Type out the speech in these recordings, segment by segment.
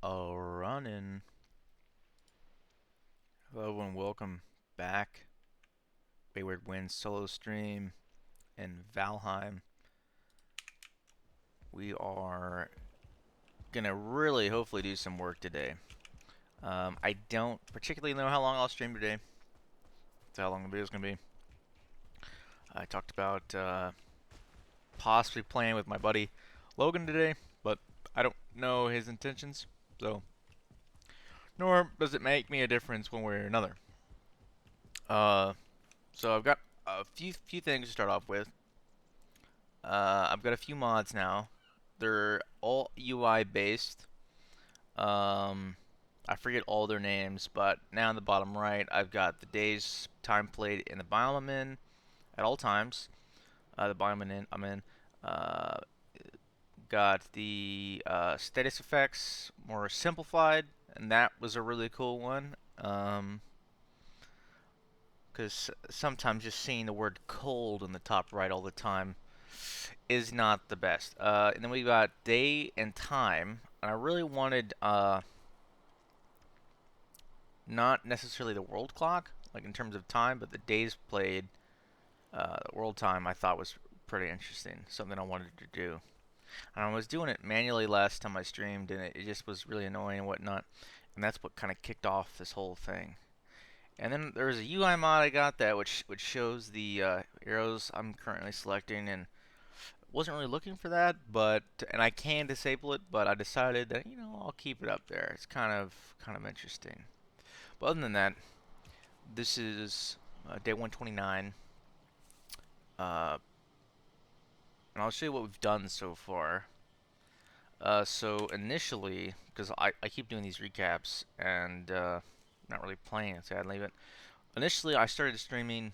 Running. Hello and welcome back. Wayward wins solo stream in Valheim. We are gonna really hopefully do some work today. I don't particularly know how long I'll stream today. That's how long the video is gonna be. I talked about possibly playing with my buddy Logan today, but I don't know his intentions, so nor does it make me a difference one way or another. Uh, so I've got a few things to start off with. I've got a few mods now. They're all UI based. I forget all their names, but now in the bottom right, I've got the day's time played in the biome I'm in at all times. The biome I'm in. Uh, got the status effects more simplified, and that was a really cool one. Because sometimes just seeing the word cold in the top right all the time is not the best. And then we got day and time, and I really wanted not necessarily the world clock, like in terms of time, but the days played, world time I thought was pretty interesting, something I wanted to do. And I was doing it manually last time I streamed, and it just was really annoying and whatnot, and that's what kind of kicked off this whole thing. And then there's a UI mod I got that which shows the arrows I'm currently selecting, and wasn't really looking for that, but and I can disable it, but I decided that I'll keep it up there. It's kind of interesting. But other than that, this is day 129, and I'll show you what we've done so far. So initially, because I keep doing these recaps and not really playing it, sadly, but initially I started streaming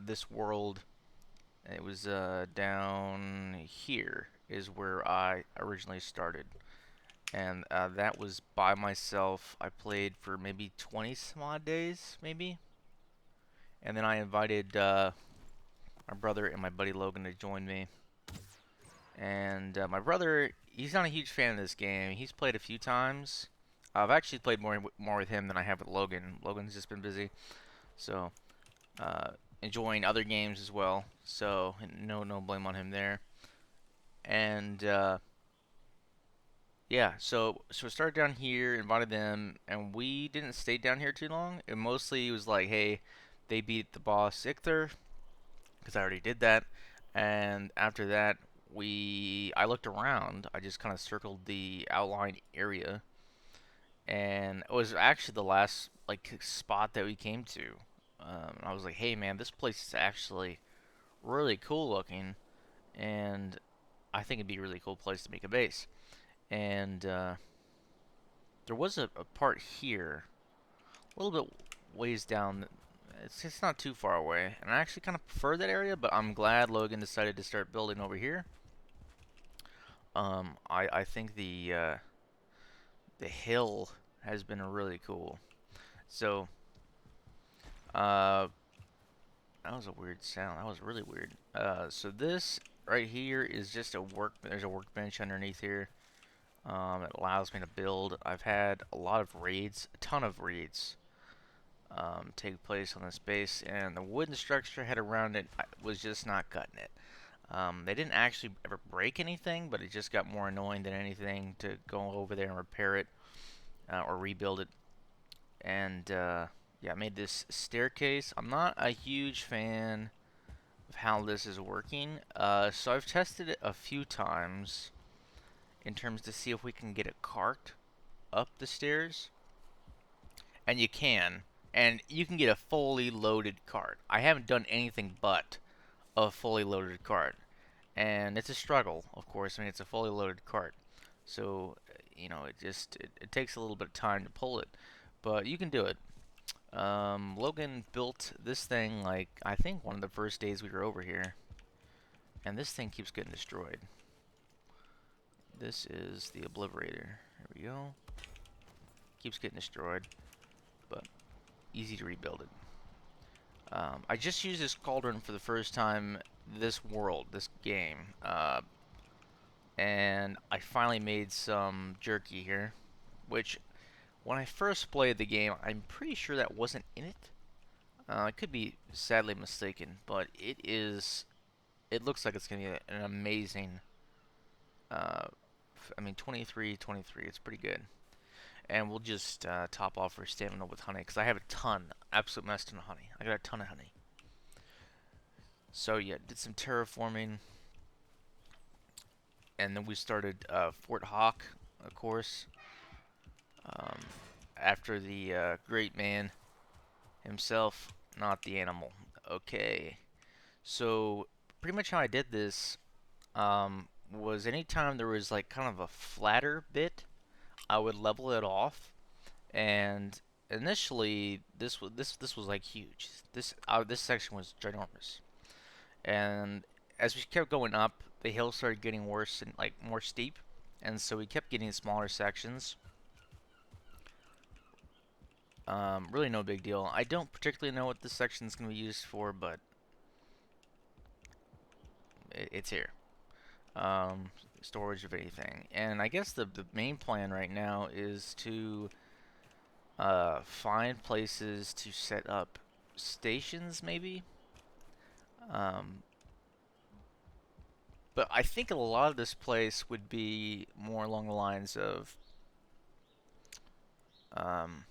this world. It was down here is where I originally started, and that was by myself. I played for maybe 20 some odd days, maybe, and then I invited my brother and my buddy Logan to join me. And my brother, he's not a huge fan of this game. He's played a few times. I've actually played more with him than I have with Logan. Logan's just been busy, so enjoying other games as well. So no blame on him there. And yeah, so we started down here, invited them, and we didn't stay down here too long. It mostly was like, hey, they beat the boss Ichther, because I already did that, and after that I looked around. I just kind of circled the outline area, and it was actually the last like spot that we came to. I was like, hey man, this place is actually really cool looking, and I think it'd be a really cool place to make a base. And there was a part here, a little bit ways down. It's not too far away, and I actually kind of prefer that area, but I'm glad Logan decided to start building over here. I think the hill has been really cool. So that was a weird sound. That was really weird. So this right here is just there's a workbench underneath here. It allows me to build. I've had a lot of raids, a ton of raids, take place on this base, and the wooden structure I had around it was just not cutting it. They didn't actually ever break anything, but it just got more annoying than anything to go over there and repair it or rebuild it. And yeah, I made this staircase. I'm not a huge fan of how this is working, so I've tested it a few times in terms to see if we can get a cart up the stairs, and you can. And you can get a fully loaded cart. I haven't done anything but a fully loaded cart, and it's a struggle, of course. I mean, it's a fully loaded cart, so it takes a little bit of time to pull it, but you can do it. Logan built this thing like I think one of the first days we were over here, and this thing keeps getting destroyed. This is the Obliterator. There we go. Keeps getting destroyed, but easy to rebuild it. I just used this cauldron for the first time this game, and I finally made some jerky here. which when I first played the game, I'm pretty sure that wasn't in it. I could be sadly mistaken, but it is. It looks like it's gonna be an amazing. Uh, I mean, 23, 23. It's pretty good. And we'll just top off our stamina with honey, because I have a ton, absolute mess ton of honey. I got a ton of honey. So yeah, did some terraforming, and then we started Fort Hawk, of course. Um, After the great man himself, not the animal. Okay, so pretty much how I did this was anytime there was like kind of a flatter bit, I would level it off. And initially, this was like huge. This section was ginormous. And as we kept going up, the hill started getting worse and like more steep, and so we kept getting smaller sections. Really no big deal. I don't particularly know what this section is going to be used for, but it's here. Storage of anything. And I guess the main plan right now is to find places to set up stations, maybe. Um, but I think a lot of this place would be more along the lines of um,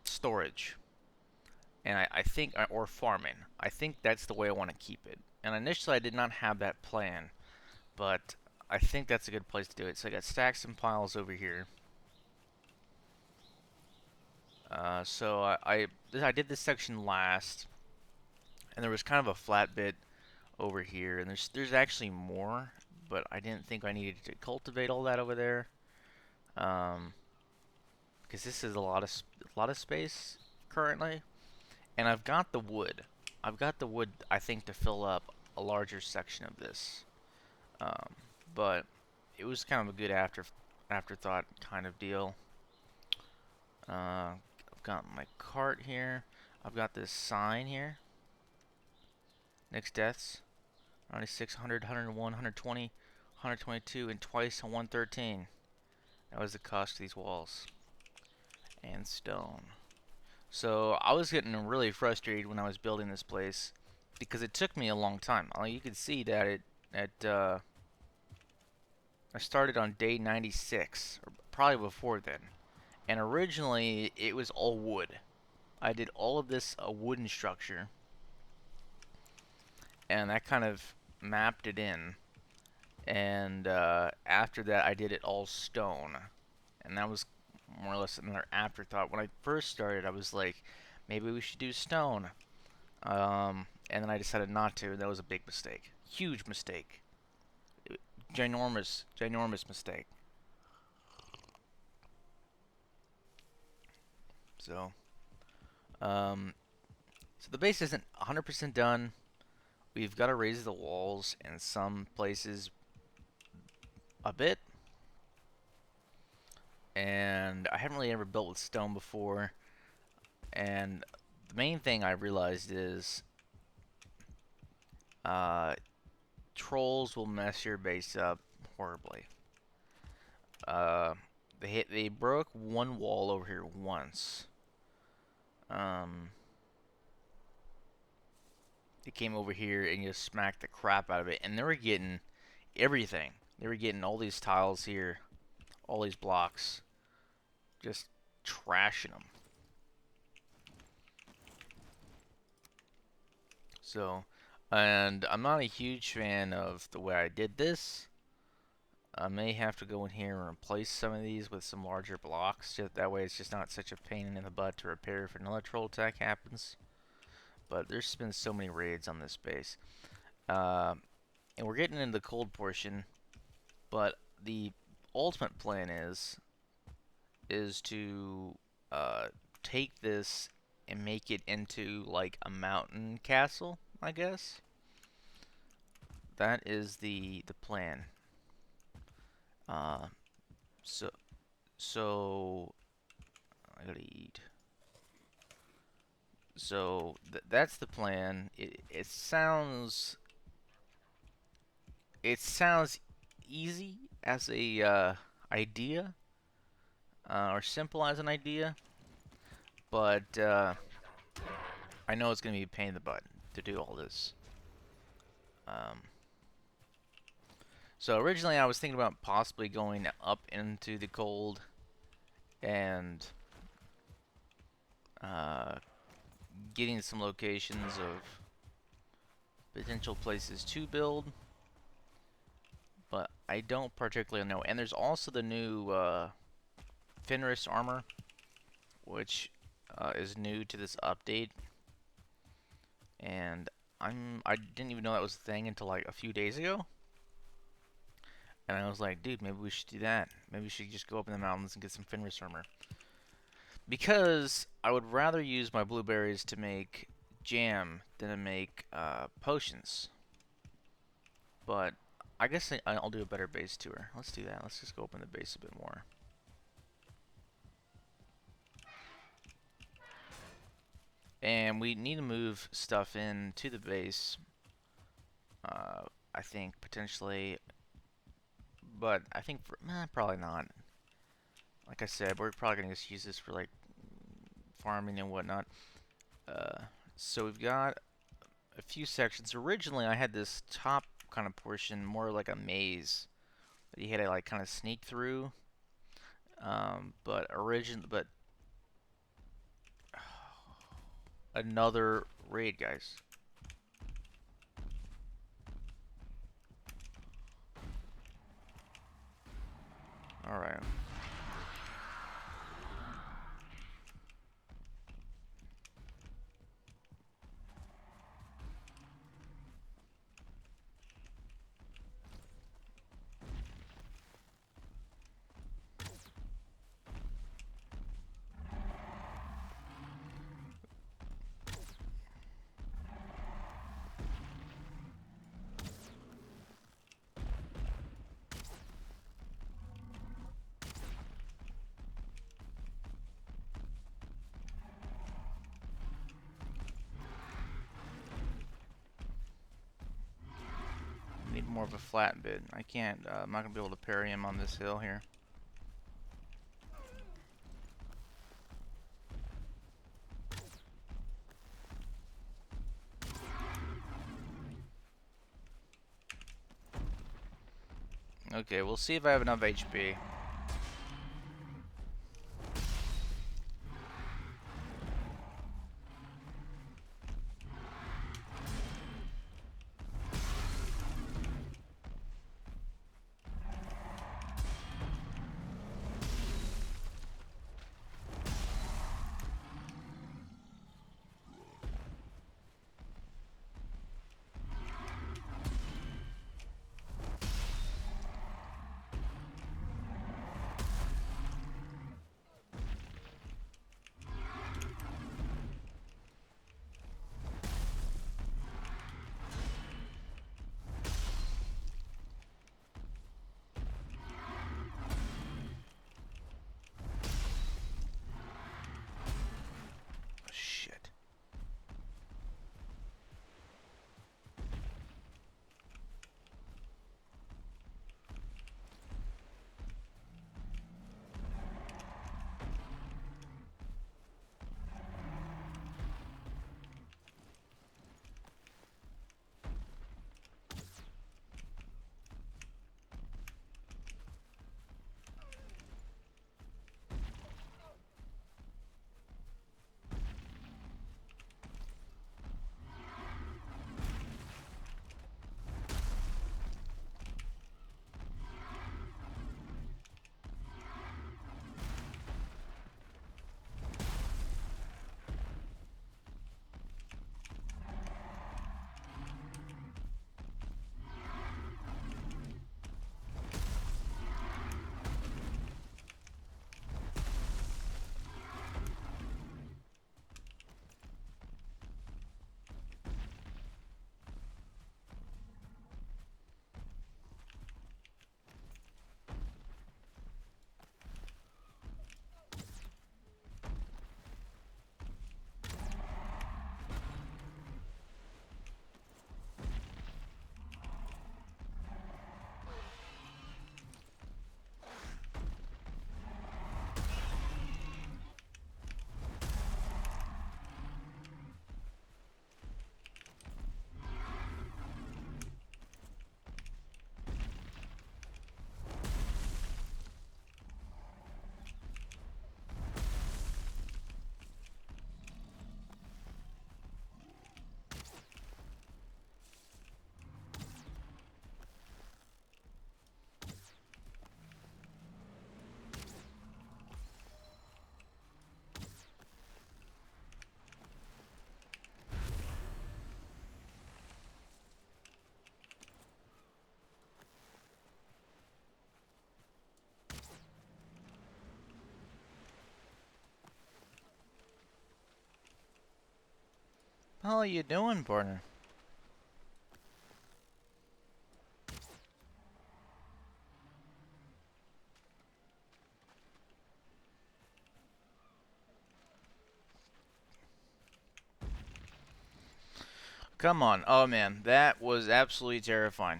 storage. And I think, or farming. I think that's the way I want to keep it. And initially, I did not have that plan, but I think that's a good place to do it. So I got stacks and piles over here. So I did this section last, and there was kind of a flat bit over here, and there's actually more, but I didn't think I needed to cultivate all that over there, um, because this is a lot of space currently, and I've got the wood. I've got the wood, I think, to fill up a larger section of this, um, but it was kind of a good afterthought kind of deal. I've got my cart here. I've got this sign here. Next deaths. 96, 100, 101, 120, 122, and twice on 113. That was the cost of these walls. And stone. So I was getting really frustrated when I was building this place because it took me a long time. You could see that I started on day 96, or probably before then. And originally it was all wood. I did all of this a wooden structure, and that kind of mapped it in. And after that, I did it all stone, and that was more or less another afterthought. When I first started, I was like, maybe we should do stone, and then I decided not to. That was a big mistake, huge mistake, ginormous, ginormous mistake. So, um, so the base isn't 100% done. We've got to raise the walls in some places a bit, and I haven't really ever built with stone before. And the main thing I realized is uh, trolls will mess your base up horribly. Uh, they broke one wall over here once. Um, they came over here and just smacked the crap out of it, and they were getting everything. They were getting all these tiles here, all these blocks, just trashing them. So, and I'm not a huge fan of the way I did this. I may have to go in here and replace some of these with some larger blocks. Just that way it's just not such a pain in the butt to repair if another troll attack happens. But there's been so many raids on this base. Uh, and we're getting into the cold portion. But the ultimate plan is to take this and make it into like a mountain castle, I guess. That is the plan. Uh, so so I gotta eat. So that's the plan. It sounds easy, as a idea, or simple as an idea, but I know it's going to be a pain in the butt to do all this. Um, so originally I was thinking about possibly going up into the cold and uh, getting some locations of potential places to build, but I don't particularly know. And there's also the new Fenris armor, which is new to this update, and I didn't even know that was a thing until like a few days ago. And I was like, dude, maybe we should do that. Maybe we should just go up in the mountains and get some Fenris armor. Because I would rather use my blueberries to make jam than to make potions. But I guess I'll do a better base tour. Let's do that. Let's just go open the base a bit more. And we need to move stuff into the base. I think potentially, but I think probably not. Like I said, we're probably gonna just use this for like farming and whatnot. So we've got a few sections. Originally, I had this top kind of portion more like a maze that you had to like kind of sneak through. But another raid, guys. All right. Need more of a flat bit. I can't. I'm not gonna be able to parry him on this hill here. Okay, we'll see if I have enough HP. How are you doing, partner? Come on. Oh, man. That was absolutely terrifying.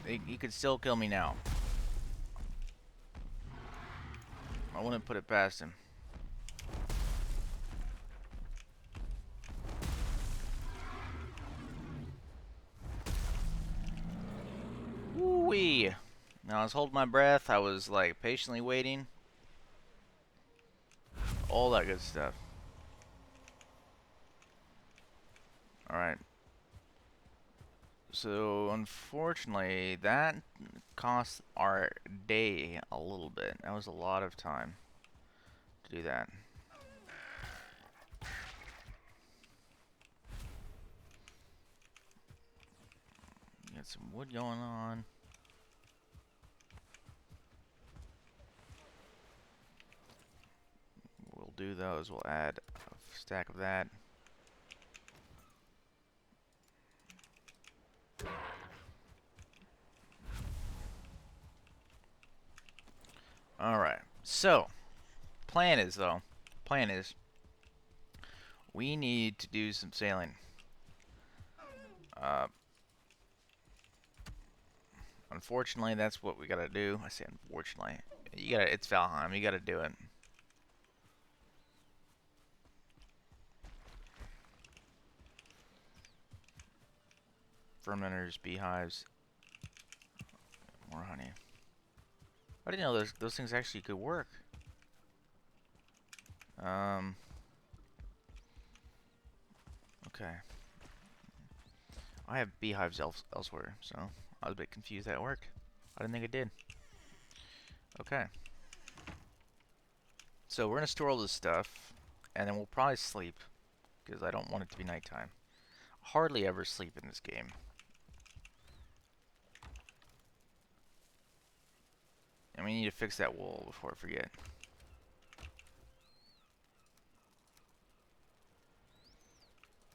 He could still kill me now. I wouldn't put it past him. Woo-wee. Now, I was holding my breath. I was, like, patiently waiting. All that good stuff. Alright. So, unfortunately, that cost our day a little bit. That was a lot of time to do that. Got some wood going on. What we'll do though is we'll add a stack of that. Alright, so plan is we need to do some sailing. Unfortunately, that's what we gotta do. I say unfortunately. It's Valheim, you gotta do it. Fermenters, beehives, more honey. I didn't know those things actually could work. Okay. I have beehives elsewhere, so I was a bit confused that it worked. I didn't think it did. Okay. So we're gonna store all this stuff, and then we'll probably sleep, because I don't want it to be nighttime. Hardly ever sleep in this game. And we need to fix that wool before I forget.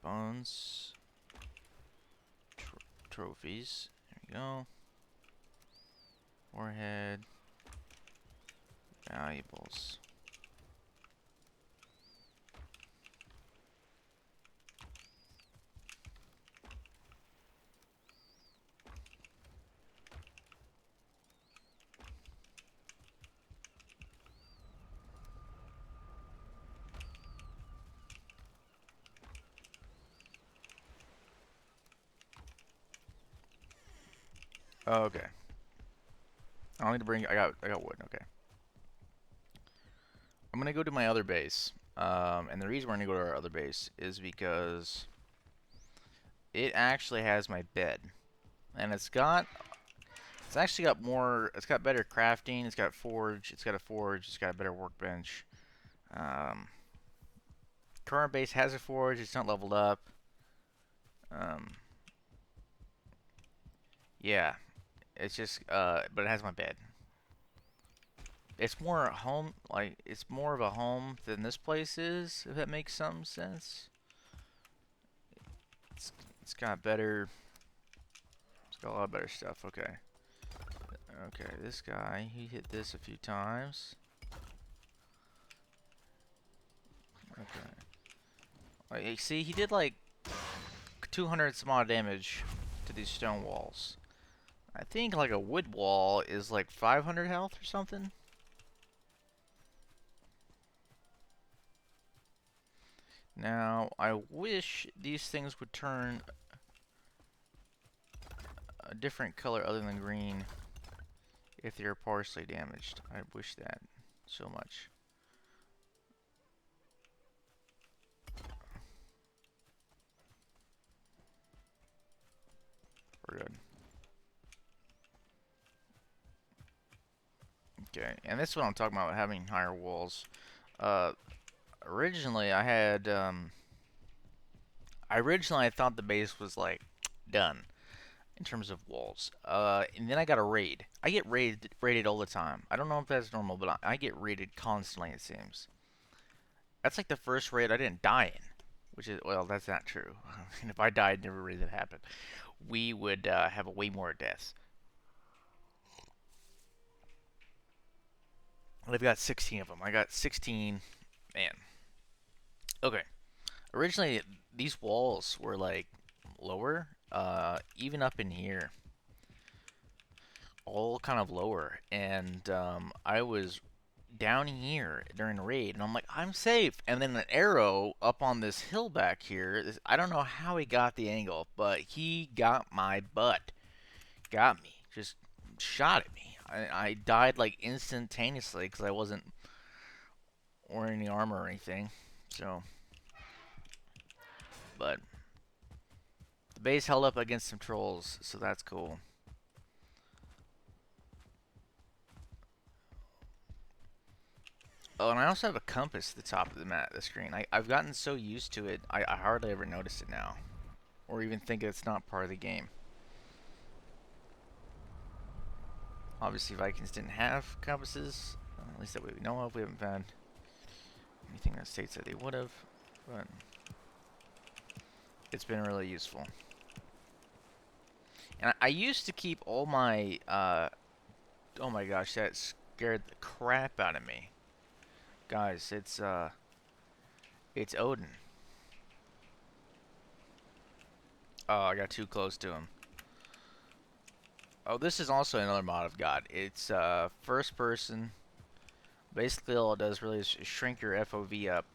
Bones. Trophies. There we go. Warhead. Valuables. Oh, okay. I don't need to bring. I got wood. Okay. I'm gonna go to my other base. And the reason we're gonna go to our other base is because it actually has my bed, and it's actually got more. It's got better crafting. It's got forge. It's got a forge. It's got a better workbench. Um, Current base has a forge. It's not leveled up. Yeah, it's just but it has my bed. It's more home, like it's more of a home than this place is, if that makes some sense. It's got better. It's got a lot of better stuff. Okay. Okay, this guy, he hit this a few times. Okay. Like, you see, he did like 200 some odd damage to these stone walls. I think like a wood wall is like 500 health or something. Now, I wish these things would turn a different color other than green if they're partially damaged. I wish that so much. We're good. Okay, and this is what I'm talking about, having higher walls. Originally I thought the base was like done in terms of walls. And then I got a raid. I get raided all the time. I don't know if that's normal, but I get raided constantly, it seems. That's like the first raid I didn't die in, which is, well, that's not true. And if I died in every raid that happened, we would have way more deaths. I've got 16 of them. I got 16. Man. Okay. Originally, these walls were like lower, even up in here, all kind of lower. And I was down here during a raid, and I'm like, I'm safe. And then an arrow up on this hill back here. I don't know how he got the angle, but he got my butt. Got me. Just shot at me. I died like instantaneously because I wasn't wearing any armor or anything. So, but the base held up against some trolls, so that's cool. Oh, and I also have a compass at the top of the screen. I've gotten so used to it, I hardly ever notice it now. Or even think it's not part of the game. Obviously, Vikings didn't have compasses, at least that we know of. We haven't found anything that states that they would have, but it's been really useful. And I used to keep all my, oh my gosh, that scared the crap out of me. Guys, it's Odin. Oh, I got too close to him. Oh, this is also another mod I've got. It's first person. Basically, all it does really is shrink your FOV up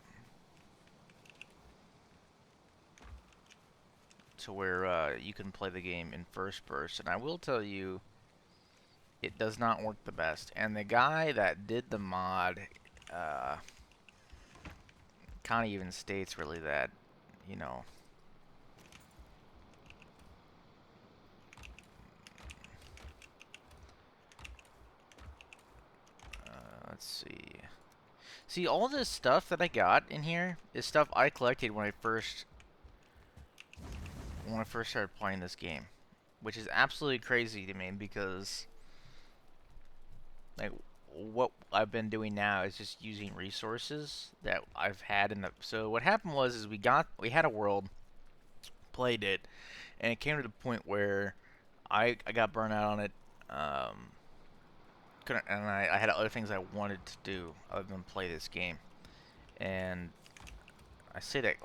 to where you can play the game in first person. I will tell you, it does not work the best. And the guy that did the mod kind of even states really that, you know, let's see. See, all this stuff that I got in here is stuff I collected when I first started playing this game, which is absolutely crazy to me because like what I've been doing now is just using resources that I've had in the. So what happened was is we had a world, played it, and it came to the point where I got burnt out on it. Couldn't, and I had other things I wanted to do other than play this game, and I say that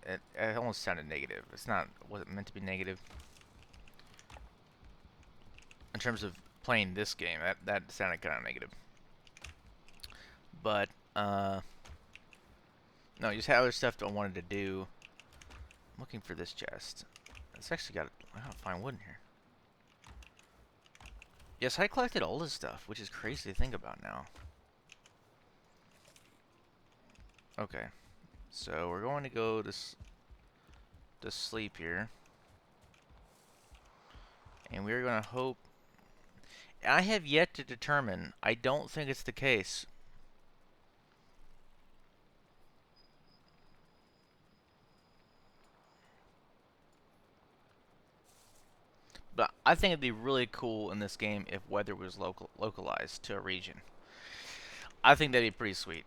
it almost sounded negative. It's not. Was it meant to be negative? In terms of playing this game, that sounded kind of negative. But no, just had other stuff that I wanted to do. I'm looking for this chest. It's actually got. I gotta find wood in here. Yes, I collected all this stuff, which is crazy to think about now. Okay, so we're going to go to sleep here, and we're going to hope. I have yet to determine. I don't think it's the case. But I think it'd be really cool in this game if weather was localized to a region. I think that'd be pretty sweet.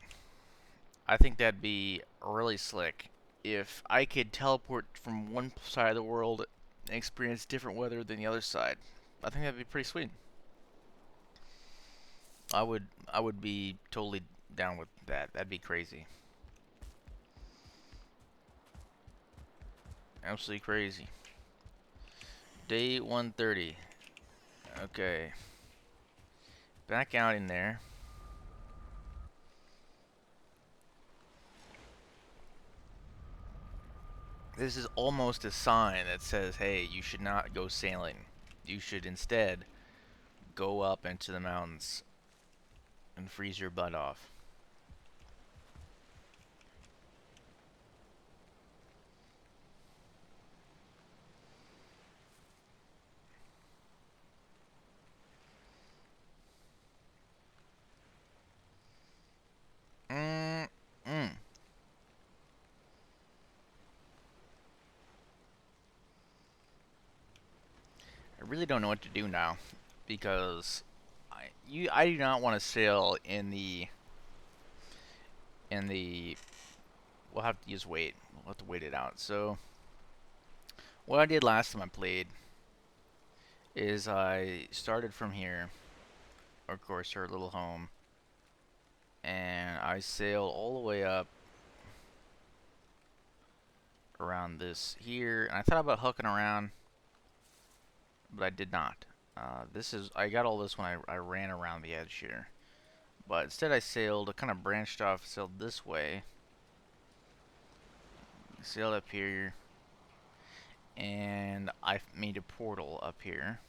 I think that'd be really slick if I could teleport from one side of the world and experience different weather than the other side. I think that'd be pretty sweet. I would be totally down with that. That'd be crazy. Absolutely crazy. Day 130. Okay. Back out in there. This is almost a sign that says, hey, you should not go sailing. You should instead go up into the mountains and freeze your butt off. Mm, mm. I really don't know what to do now because I do not want to sail in the we'll have to just wait. We'll have to wait it out. So what I did last time I played is I started from here, of course, our little home, and I sailed all the way up around this here, and I thought about hooking around, but I did not. I got all this when I ran around the edge here, but instead I sailed, kind of branched off, sailed this way, sailed up here, and I made a portal up here.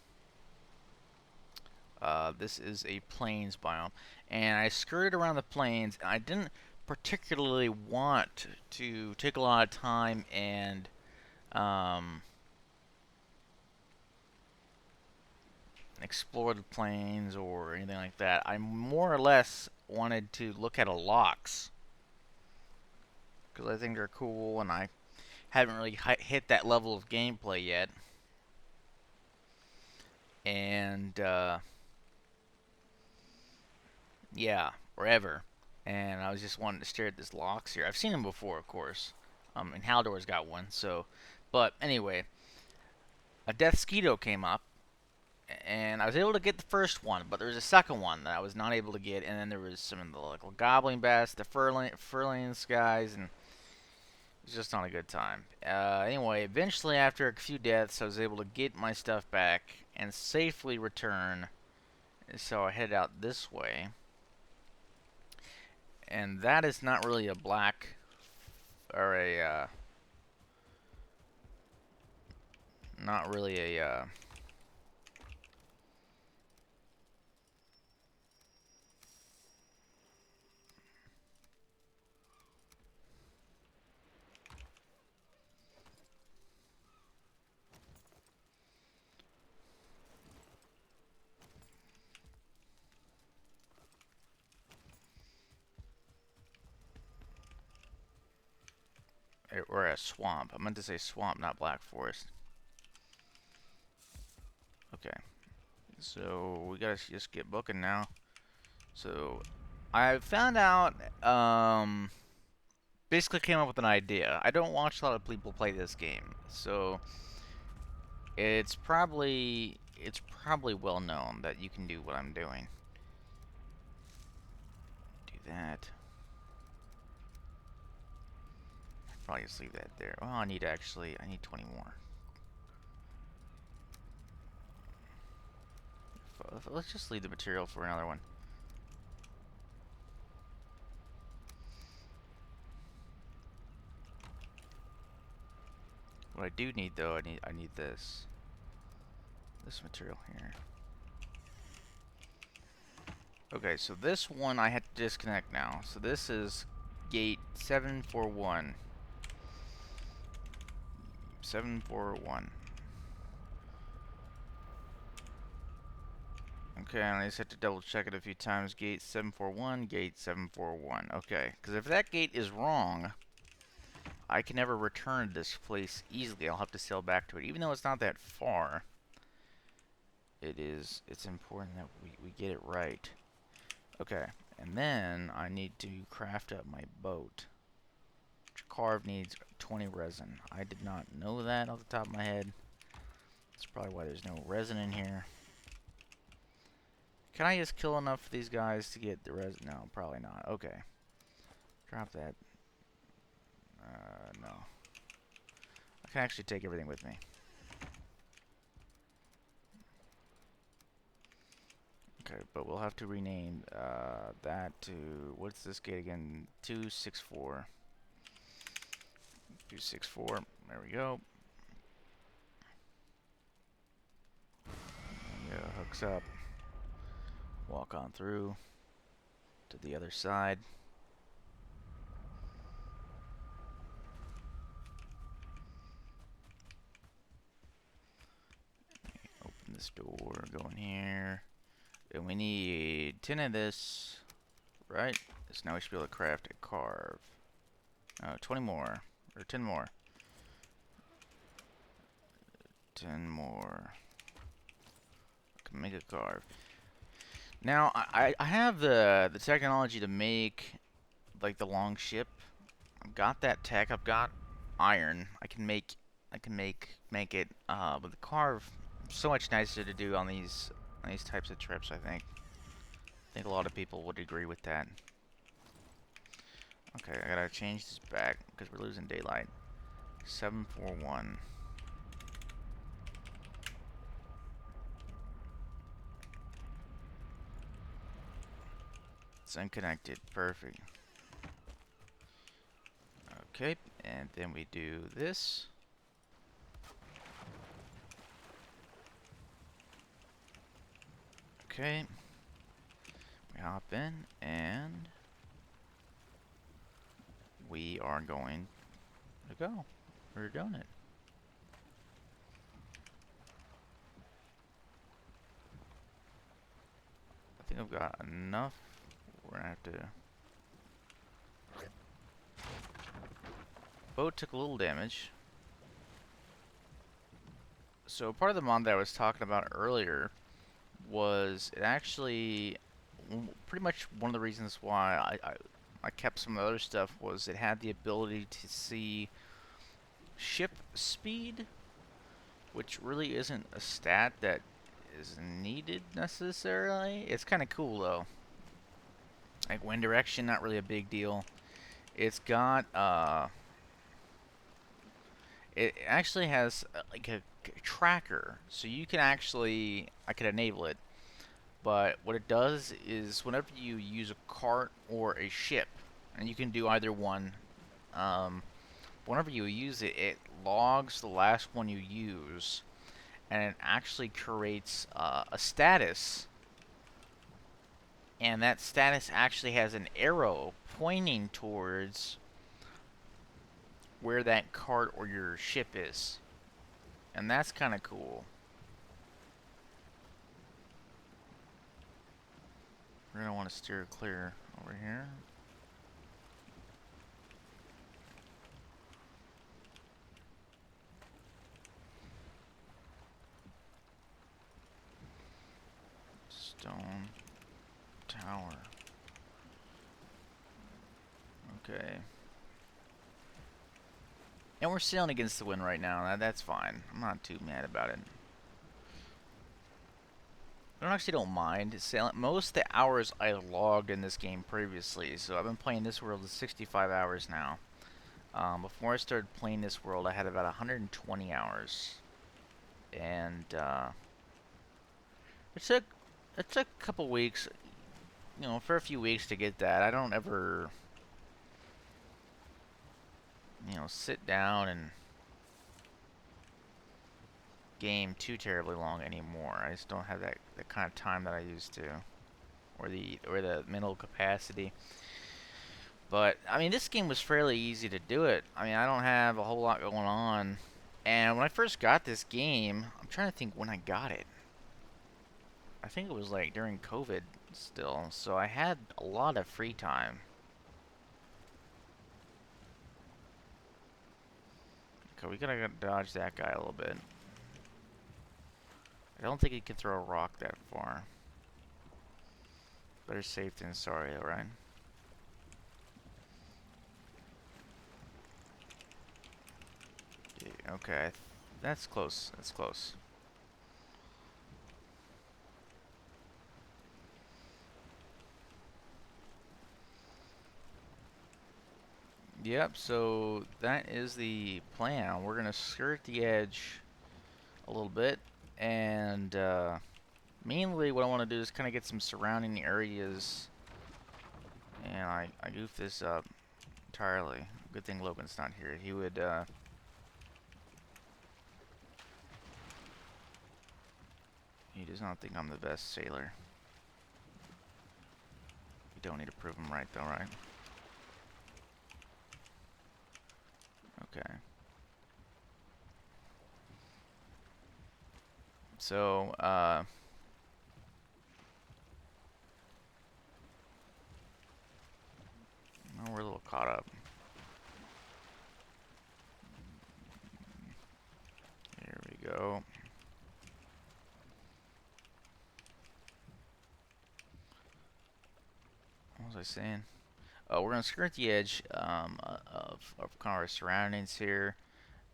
This is a plains biome, and I skirted around the plains, and I didn't particularly want to take a lot of time and explore the plains or anything like that. I more or less wanted to look at a locks because I think they're cool, and I haven't really hit that level of gameplay yet. And yeah, or ever. And I was just wanting to stare at this locks here. I've seen them before, of course. And Haldor's got one, so. But anyway, a Death Skeeto came up, and I was able to get the first one, but there was a second one that I was not able to get, and then there was some of the like Goblin Bats, the Furlings guys, and it was just not a good time. Anyway, eventually after a few deaths, I was able to get my stuff back and safely return. So I headed out this way. And that is not really a black or a not really a or a swamp. I meant to say swamp, not black forest. Okay. So we gotta just get booking now. So I found out, basically came up with an idea. I don't watch a lot of people play this game, so it's probably well known that you can do what I'm doing. Do that. Probably just leave that there. Oh, I need 20 more. Let's just leave the material for another one. What I do need though, I need this material here. Okay, so this one I had to disconnect now. So this is gate 741. 741. Okay, I just have to double check it a few times. Gate 741, gate 741. Okay, because if that gate is wrong, I can never return to this place easily. I'll have to sail back to it. Even though it's not that far, it's important that we get it right. Okay, and then I need to craft up my boat. Which carve needs 20 resin. I did not know that off the top of my head. That's probably why there's no resin in here. Can I just kill enough of these guys to get the resin? No, probably not. Okay. Drop that. No. I can actually take everything with me. Okay, but we'll have to rename that to, what's this gate again? 264. 264. There we go. Yeah, hooks up. Walk on through to the other side. Open this door, go in here. And we need 10 of this, right? So now we should be able to craft a carve. 20 more, or 10 more. 10 more. Can make a carve. Now I have the technology to make like the long ship, I've got that tech. I've got iron. I can make it. But the car so much nicer to do on these types of trips. I think a lot of people would agree with that. Okay, I gotta change this back because we're losing daylight. 741. It's unconnected. Perfect. Okay, and then we do this. Okay. We hop in and we are going to go. We're doing it. I think I've got enough. We're gonna have to. Boat took a little damage. So part of the mod that I was talking about earlier was it actually pretty much one of the reasons why I kept some of the other stuff was it had the ability to see ship speed, which really isn't a stat that is needed necessarily. It's kind of cool though. Like wind direction, not really a big deal. It's got it actually has like a tracker, so you can actually I could enable it. But what it does is whenever you use a cart or a ship, and you can do either one, whenever you use it, it logs the last one you use, and it actually creates a status, and that status actually has an arrow pointing towards where that cart or your ship is. And that's kind of cool. We're going to want to steer clear over here. Stone tower. Okay. And we're sailing against the wind right now. That's fine. I'm not too mad about it. I actually don't mind sailing. Most of the hours I logged in this game previously, so I've been playing this world 65 hours now. Before I started playing this world, I had about 120 hours, and it took a couple weeks, for a few weeks to get that. I don't ever, sit down and game too terribly long anymore. I just don't have that kind of time that I used to, or the mental capacity. But I mean, this game was fairly easy to do it. I mean, I don't have a whole lot going on. And when I first got this game, I'm trying to think when I got it. I think it was like during COVID still, so I had a lot of free time. Okay, we gotta dodge that guy a little bit. I don't think he can throw a rock that far. Better safe than sorry, alright? Okay, that's close. That's close. Yep, so that is the plan. We're gonna skirt the edge a little bit, and mainly what I want to do is kind of get some surrounding areas, and I goofed this up entirely. Good thing Logan's not here. He does not think I'm the best sailor. You don't need to prove him right though, right? Okay. So, we're a little caught up. Here we go. What was I saying? We're gonna skirt the edge of kind of our surroundings here,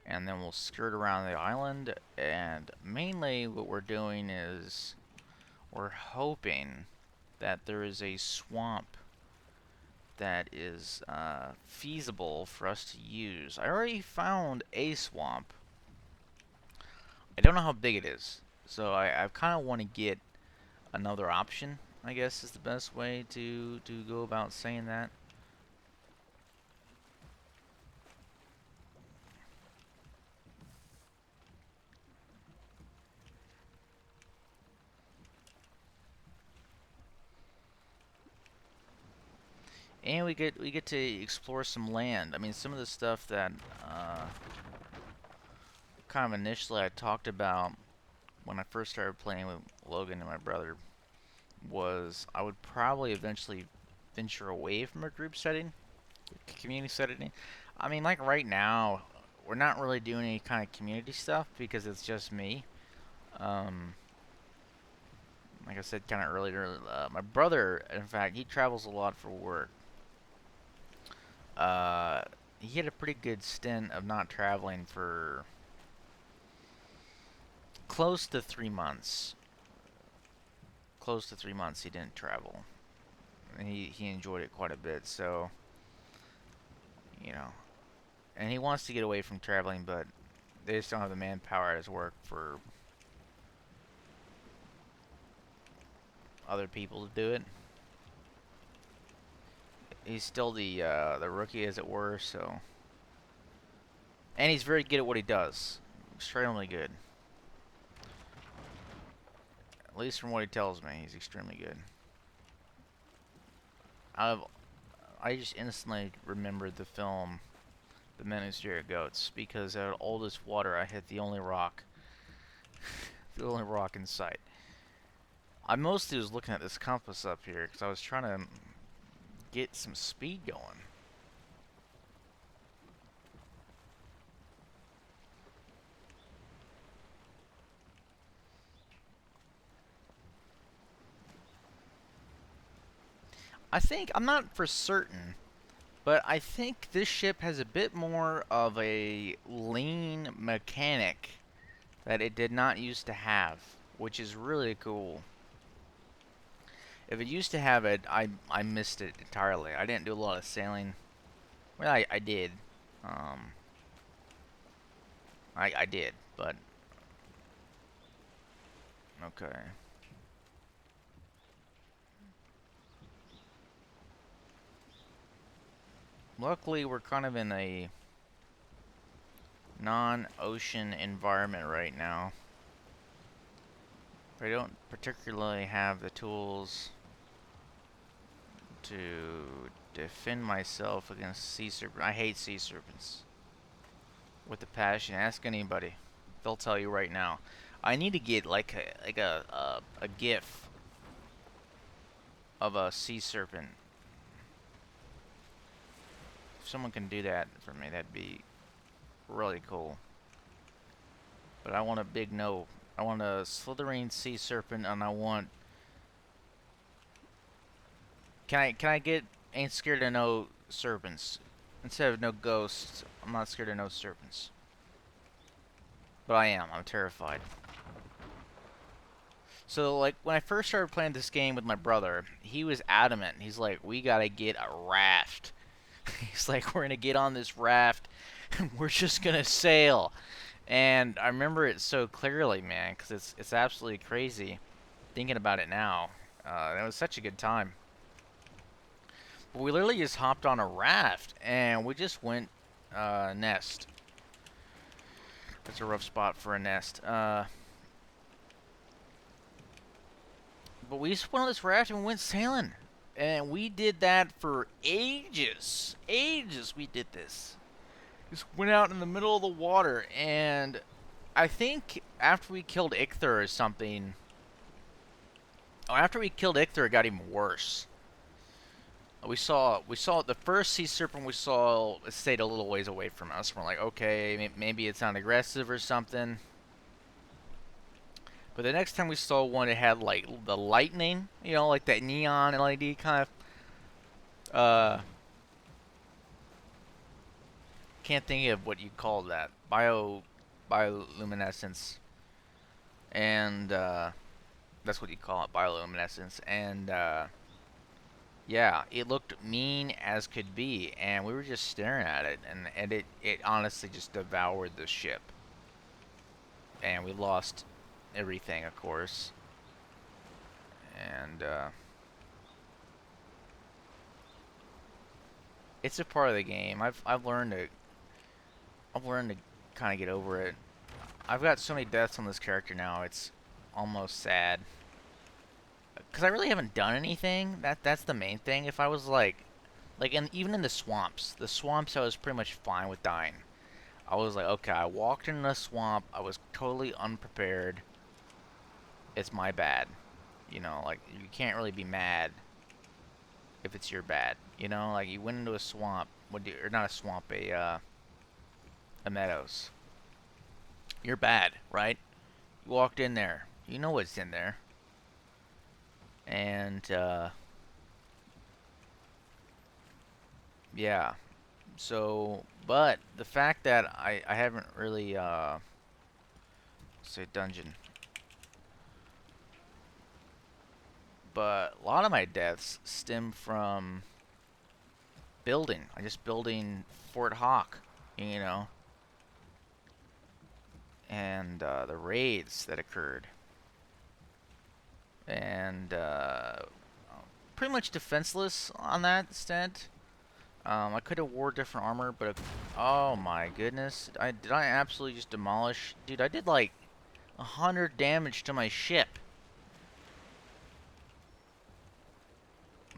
and then we'll skirt around the island. And mainly, what we're doing is we're hoping that there is a swamp that is feasible for us to use. I already found a swamp. I don't know how big it is, so I kind of want to get another option, I guess is the best way to go about saying that. And we get to explore some land. I mean, some of the stuff that kind of initially I talked about when I first started playing with Logan and my brother was I would probably eventually venture away from a group setting, community setting. I mean, like right now, we're not really doing any kind of community stuff because it's just me. Um, like I said kind of earlier, my brother, in fact, he travels a lot for work. Uh, he had a pretty good stint of not traveling for close to 3 months. Close to 3 months he didn't travel. And he enjoyed it quite a bit, so, you know. And he wants to get away from traveling, but they just don't have the manpower at his work for other people to do it. He's still the rookie, as it were, so. And he's very good at what he does. Extremely good. At least from what he tells me, he's extremely good. I just instantly remembered the film The Men Who Stare at Goats because out of all this water I hit the only rock. The only rock in sight. I mostly was looking at this compass up here because I was trying to get some speed going. I think, I'm not for certain, but I think this ship has a bit more of a lean mechanic that it did not used to have, which is really cool. If it used to have it, I missed it entirely. I didn't do a lot of sailing. Well, I did. Um, I did, but okay. Luckily, we're kind of in a non-ocean environment right now. I don't particularly have the tools to defend myself against sea serpents. I hate sea serpents with a passion. Ask anybody; they'll tell you right now. I need to get like a GIF of a sea serpent. If someone can do that for me, that'd be really cool. But I want a big no. I want a slithering sea serpent, and I want. Can I get ain't scared of no serpents instead of no ghosts? I'm not scared of no serpents, but I am. I'm terrified. So like when I first started playing this game with my brother, he was adamant. He's like, "We gotta get a raft." He's like, "We're gonna get on this raft, and we're just gonna sail." And I remember it so clearly, man, because it's absolutely crazy thinking about it now. It was such a good time. But we literally just hopped on a raft and we just went nest. That's a rough spot for a nest. But we just went on this raft and we went sailing. And we did that for ages. Ages we did this. Just went out in the middle of the water, and I think after we killed Ichthyr or something. Oh, after we killed Ichthyr, it got even worse. We saw the first sea serpent we saw stayed a little ways away from us. We're like, okay, maybe it's not aggressive or something. But the next time we saw one, it had like the lightning, like that neon LED kind of can't think of what you call that. Bioluminescence. And that's what you call it, bioluminescence. And yeah, it looked mean as could be, and we were just staring at it, and it honestly just devoured the ship. And we lost everything, of course. And it's a part of the game. I've learned to kind of get over it. I've got so many deaths on this character now. It's almost sad. Cause I really haven't done anything. That's the main thing. If I was even in the swamps I was pretty much fine with dying. I was like, okay, I walked in a swamp. I was totally unprepared. It's my bad. You know, like you can't really be mad if it's your bad. You know, like you went into a swamp, or not a swamp, a meadows. You're bad, right? You walked in there. You know what's in there. And yeah. So, but the fact that I haven't really say dungeon, but a lot of my deaths stem from building. I just building Fort Hawk, you know, and the raids that occurred, and pretty much defenseless on that extent. I could have wore different armor, but oh my goodness, did I absolutely just demolish? Dude, I did like 100 damage to my ship.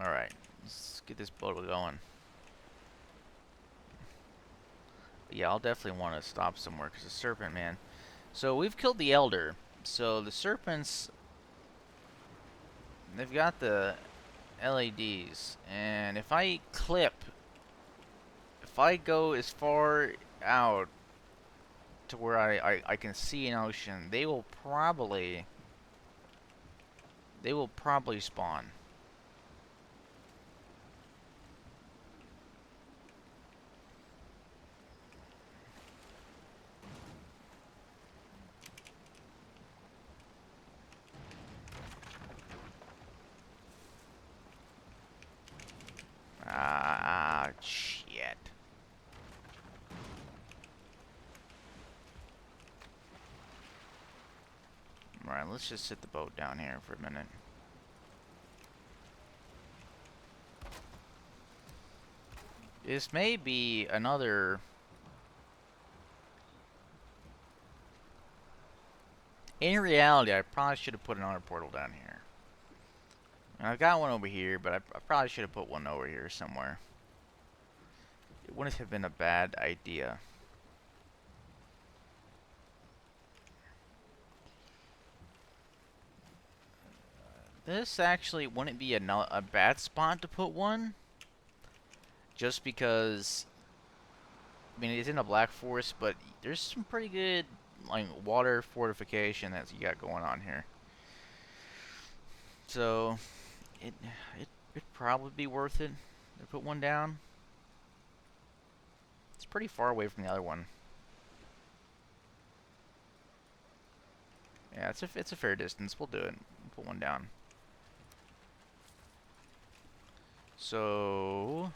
All right, let's get this boat going. Yeah, I'll definitely want to stop somewhere because the serpent, man. So we've killed the elder. So the serpents, they've got the LEDs, and if I go as far out to where I can see an ocean, they will probably spawn. Ah, shit. Alright, let's just sit the boat down here for a minute. This may be another... In reality, I probably should have put another portal down here. And I've got one over here, but I probably should have put one over here somewhere. It wouldn't have been a bad idea. This actually wouldn't be a bad spot to put one. Just because, I mean, it's in a black forest, but there's some pretty good like water fortification that you got going on here. So, it'd probably be worth it to put one down. It's pretty far away from the other one. Yeah, it's a fair distance. We'll do it. We'll put one down. So,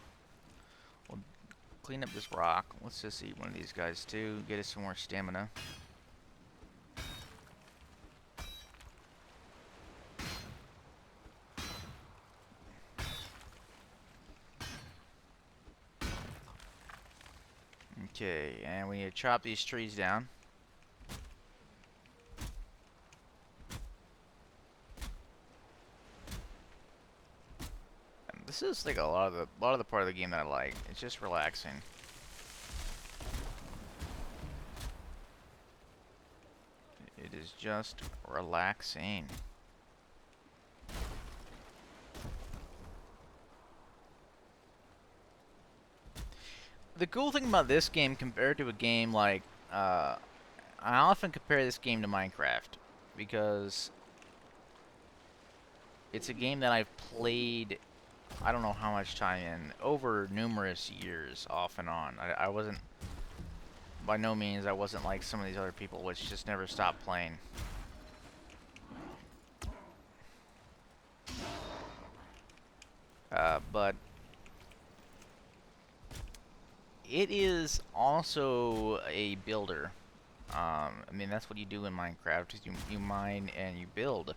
we'll clean up this rock. Let's just eat one of these guys too. Get us some more stamina. Okay, and we need to chop these trees down. And this is like a lot of the part of the game that I like. It's just relaxing. It is just relaxing. The cool thing about this game compared to a game like, I often compare this game to Minecraft because it's a game that I've played, I don't know how much time in, over numerous years, off and on. by no means I wasn't like some of these other people, which just never stopped playing. But it is also a builder. I mean, that's what you do in Minecraft, is you mine and you build.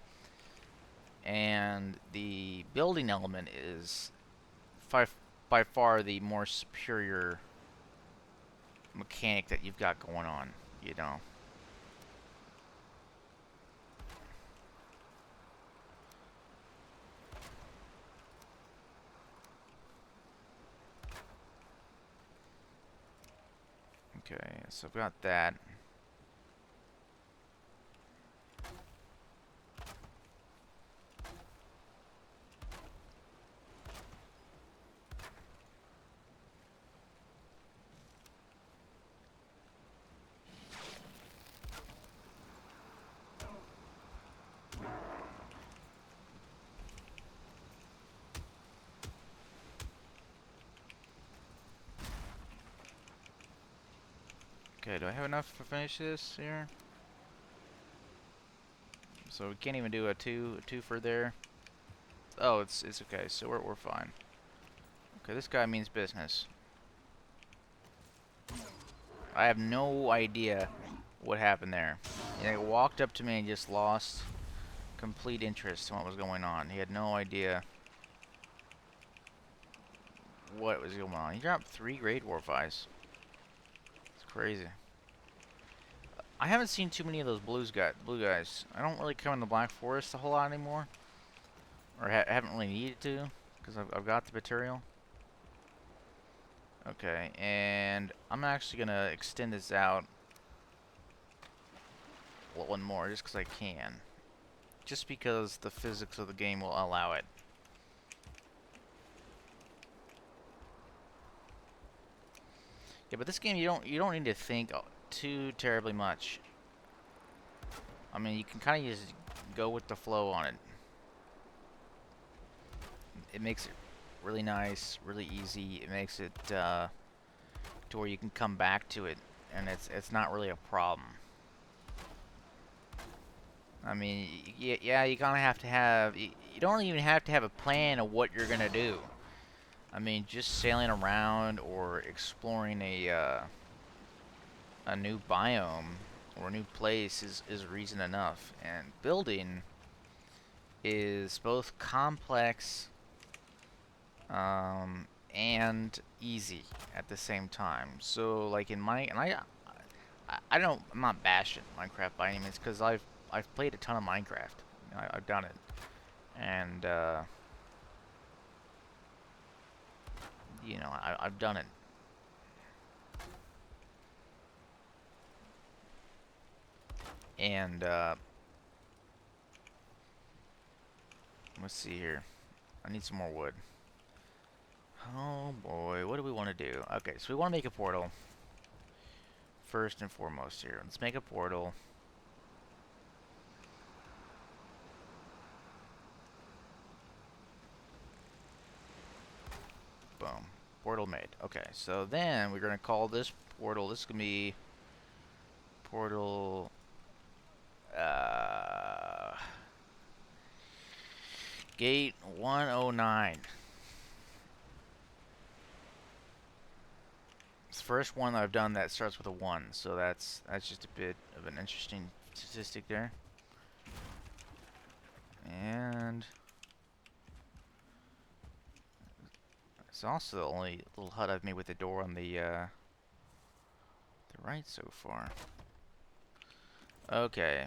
And the building element is by far the more superior mechanic that you've got going on, you know. Okay, so I've got that. Okay, do I have enough to finish this here? So we can't even do a two for there. Oh, it's okay. So we're fine. Okay, this guy means business. I have no idea what happened there. He walked up to me and just lost complete interest in what was going on. He had no idea what was going on. He dropped 3 Great Dwarf Eyes. It's crazy. I haven't seen too many of those blue guys. I don't really come in the Black Forest a whole lot anymore. Or haven't really needed to, because I've got the material. Okay, and I'm actually going to extend this out one more, just because I can. Just because the physics of the game will allow it. Yeah, but this game you don't need to think too terribly much. I mean, you can kind of just go with the flow on it. It makes it really nice, really easy. It makes it to where you can come back to it, and it's not really a problem. I mean, yeah, you kind of have to have. You don't even have to have a plan of what you're gonna do. I mean, just sailing around or exploring a new biome or a new place is reason enough. And building is both complex and easy at the same time. So, like in I'm not bashing Minecraft by any means, because I've played a ton of Minecraft. I've done it, and you know, I've done it. And let's see here. I need some more wood. Oh boy, what do we want to do? Okay, so we want to make a portal. First and foremost here. Let's make a portal. Boom. Portal made. Okay, so then we're going to call this portal, this is going to be portal gate 109. It's the first one that I've done that starts with a 1, so that's just a bit of an interesting statistic there. And it's also the only little hut I've made with the door on the right so far. Okay.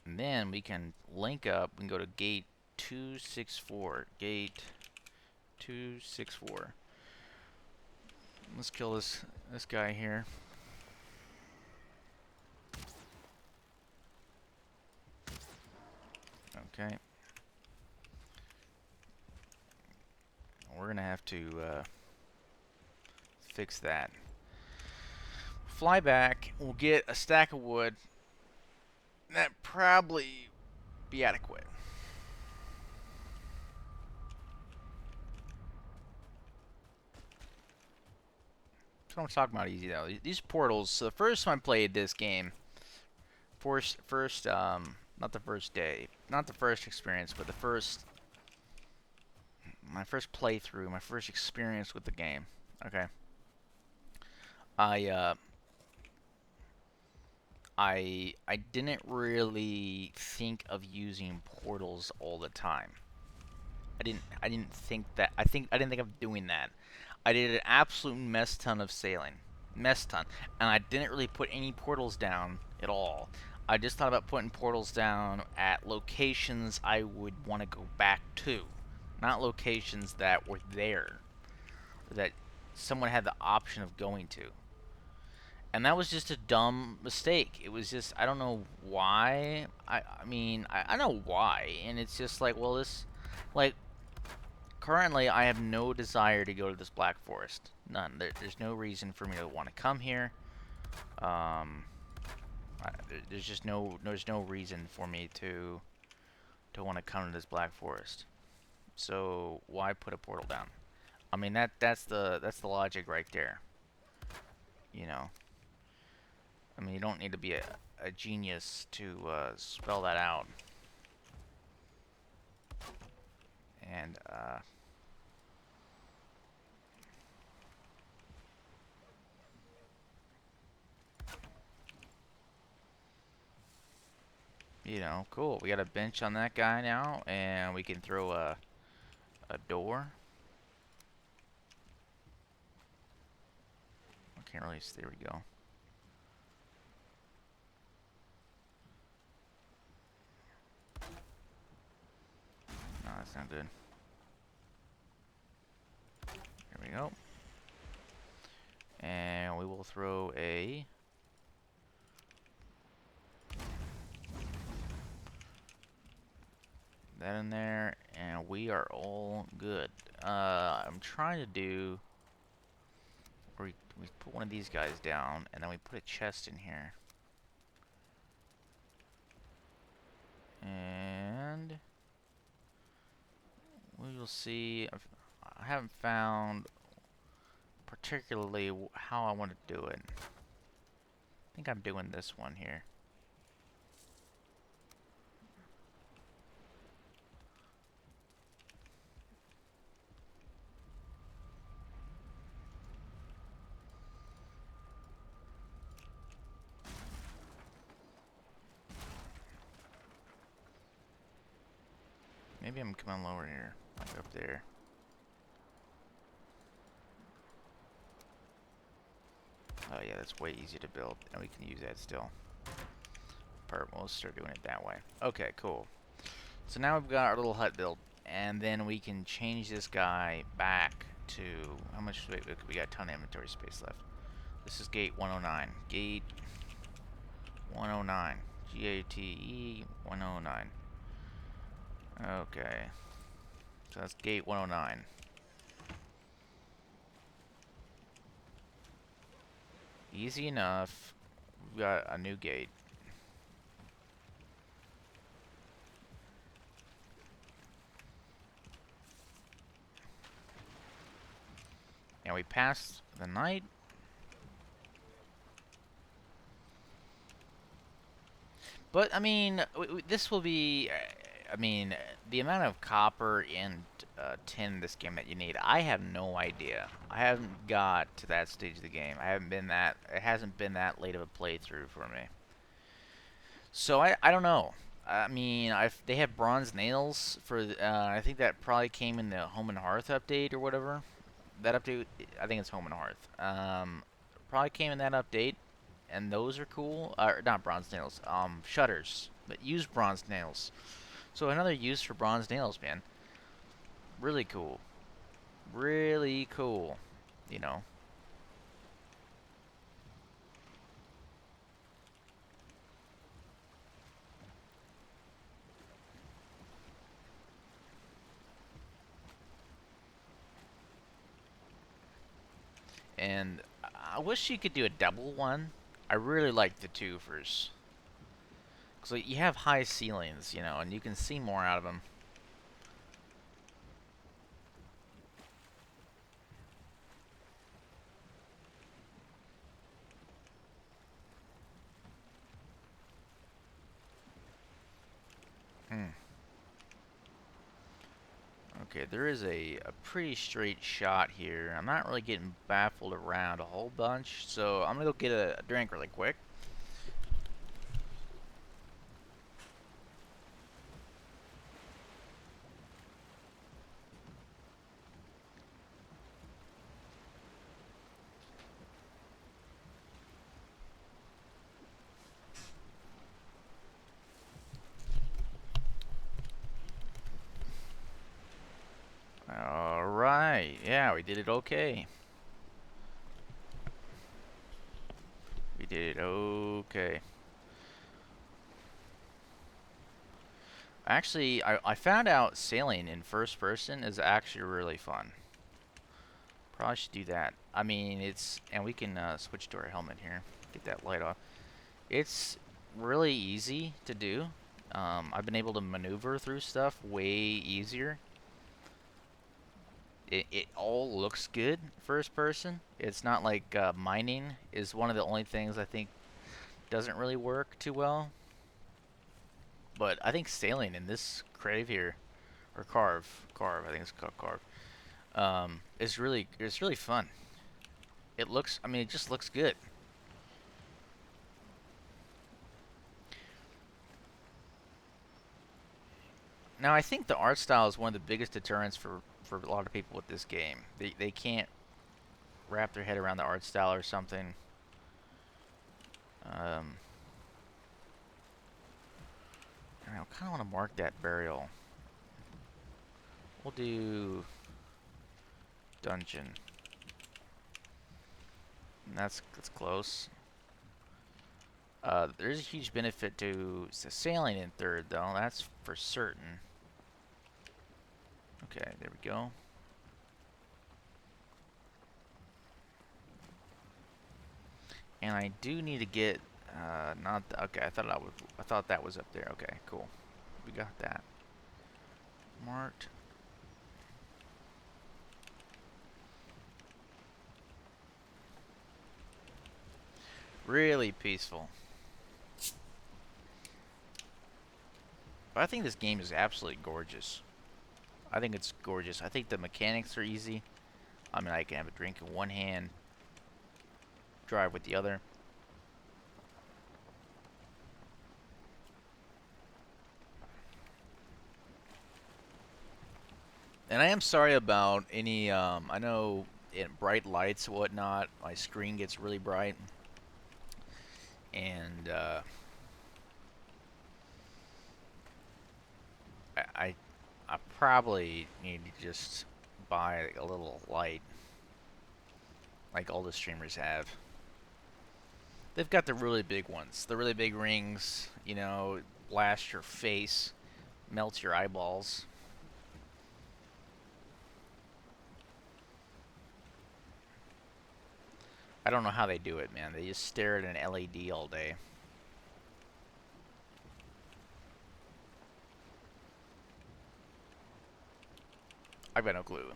And then we can link up and go to gate 264. Gate 264. Let's kill this guy here. Okay. We're gonna have to fix that. Fly back. We'll get a stack of wood. That probably be adequate. That's what I'm talking about easy, though. These portals, so the first time I played this game, not the first day, not the first experience, but my first playthrough, my first experience with the game. Okay. I, uh, I didn't really think of using portals all the time. I didn't think that I didn't think of doing that. I did an absolute mess ton of sailing. Mess ton. And I didn't really put any portals down at all. I just thought about putting portals down at locations I would want to go back to. Not locations that were there. Or that someone had the option of going to. And that was just a dumb mistake. It was just, I don't know why. I mean, I know why. And it's just like, well, this, like, currently I have no desire to go to this Black Forest. None. There's no reason for me to want to come here. There's just there's no reason for me to want to come to this Black Forest. So why put a portal down? I mean, that's the logic right there. You know. I mean, you don't need to be a genius to spell that out. And, you know, cool. We got a bench on that guy now, and we can throw a door. I can't really see. There we go. No, that's not good. There we go. And we will throw that in there, and we are all good. I'm trying to do, we put one of these guys down, and then we put a chest in here. And we will see. I haven't found particularly how I want to do it. I think I'm doing this one here. Maybe I'm coming lower here, like up there. Oh yeah, that's way easier to build, and we can use that still. Perfect. We'll start doing it that way. Okay, cool. So now we've got our little hut built, and then we can change this guy back to how much? We got a ton of inventory space left. This is gate 109. Gate 109. GATE 109. Okay. So that's gate 109. Easy enough. We've got a new gate. And we passed the night. But, I mean, this will be... I mean, the amount of copper and tin in this game that you need, I have no idea. I haven't got to that stage of the game. I haven't been that... It hasn't been that late of a playthrough for me. So, I don't know. I mean, they have bronze nails for... I think that probably came in the Home and Hearth update or whatever. That update, I think it's Home and Hearth. Probably came in that update, and those are cool. Not bronze nails, shutters, but use bronze nails. So another use for bronze nails, man. Really cool. Really cool. You know. And I wish you could do a double one. I really like the twofers. So you have high ceilings, you know, and you can see more out of them. Hmm. Okay, there is a pretty straight shot here. I'm not really getting baffled around a whole bunch, so I'm gonna go get a drink really quick. Alright, yeah, we did it okay. We did it okay. Actually, I found out sailing in first person is actually really fun. Probably should do that. I mean, and we can switch to our helmet here. Get that light off. It's really easy to do. I've been able to maneuver through stuff way easier. It all looks good first person. It's not like mining is one of the only things I think doesn't really work too well. But I think sailing in this crave here, or carve, I think it's called carve, it's really fun. I mean, it just looks good. Now, I think the art style is one of the biggest deterrents for a lot of people with this game. They can't wrap their head around the art style or something. Um, I kind of want to mark that burial. We'll do dungeon. And that's close. There's a huge benefit to sailing in third, though. That's for certain. Okay, there we go. And I do need to get not okay. I thought that was up there. Okay, cool. We got that marked. Really peaceful. But I think this game is absolutely gorgeous. I think it's gorgeous. I think the mechanics are easy. I mean, I can have a drink in one hand, drive with the other. And I am sorry about any, I know in bright lights and whatnot, my screen gets really bright. And, I, I probably need to just buy a little light, like all the streamers have. They've got the really big ones, the really big rings, you know, blast your face, melt your eyeballs. I don't know how they do it, man. They just stare at an LED all day. I've got no clue.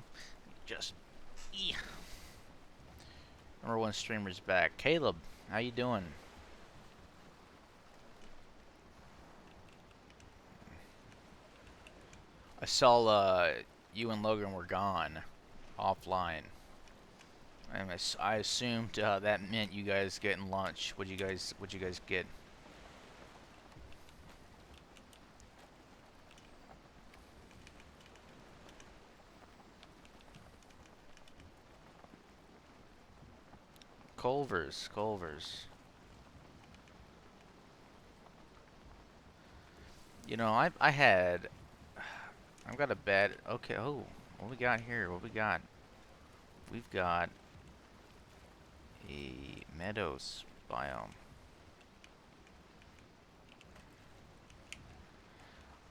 Just, number one streamer's back. Caleb, how you doing? I saw you and Logan were gone, offline. And I assumed that meant you guys getting lunch. What'd you guys get? Culver's. You know, I had, I've got a bad. Okay, oh, what we got here? What we got? We've got a meadows biome.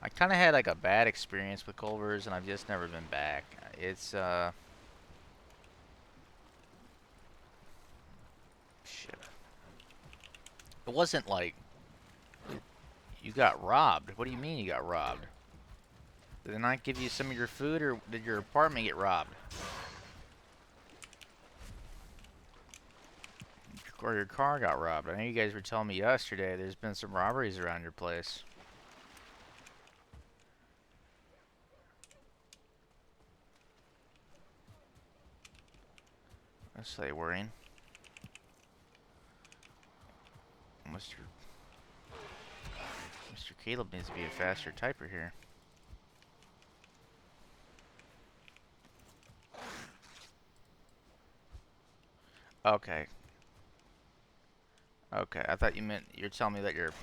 I kind of had like a bad experience with Culver's, and I've just never been back. It's shit. It wasn't like you got robbed. What do you mean you got robbed? Did they not give you some of your food, or did your apartment get robbed? Or your car got robbed? I know you guys were telling me yesterday there's been some robberies around your place. That's like worrying. Mr. Caleb needs to be a faster typer here. Okay. Okay, I thought you meant you're telling me that you're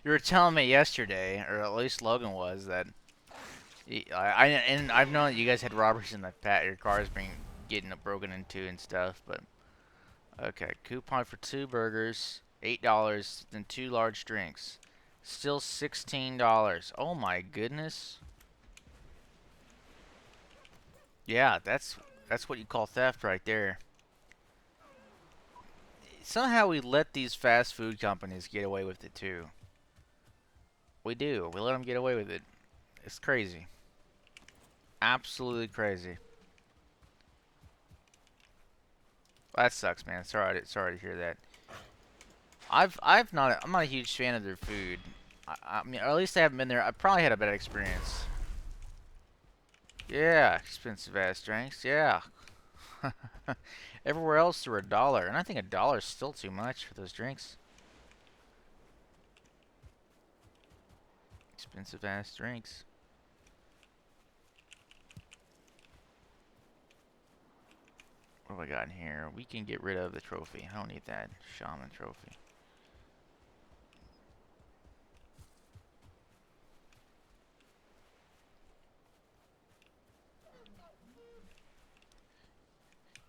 you were telling me yesterday, or at least Logan was, that and I've known that you guys had robberies in the past, your cars being getting broken into and stuff, but okay, coupon for 2 burgers, $8, then 2 large drinks. Still $16. Oh my goodness. Yeah, that's what you call theft right there. Somehow we let these fast food companies get away with it too. We do. We let them get away with it. It's crazy. Absolutely crazy. That sucks, man. Sorry to hear that. I'm not a huge fan of their food. I mean, or at least I haven't been there. I probably had a bad experience. Yeah, expensive ass drinks. Yeah. Everywhere else they're $1, and I think $1 is still too much for those drinks. Expensive ass drinks. What have I got in here? We can get rid of the trophy. I don't need that shaman trophy.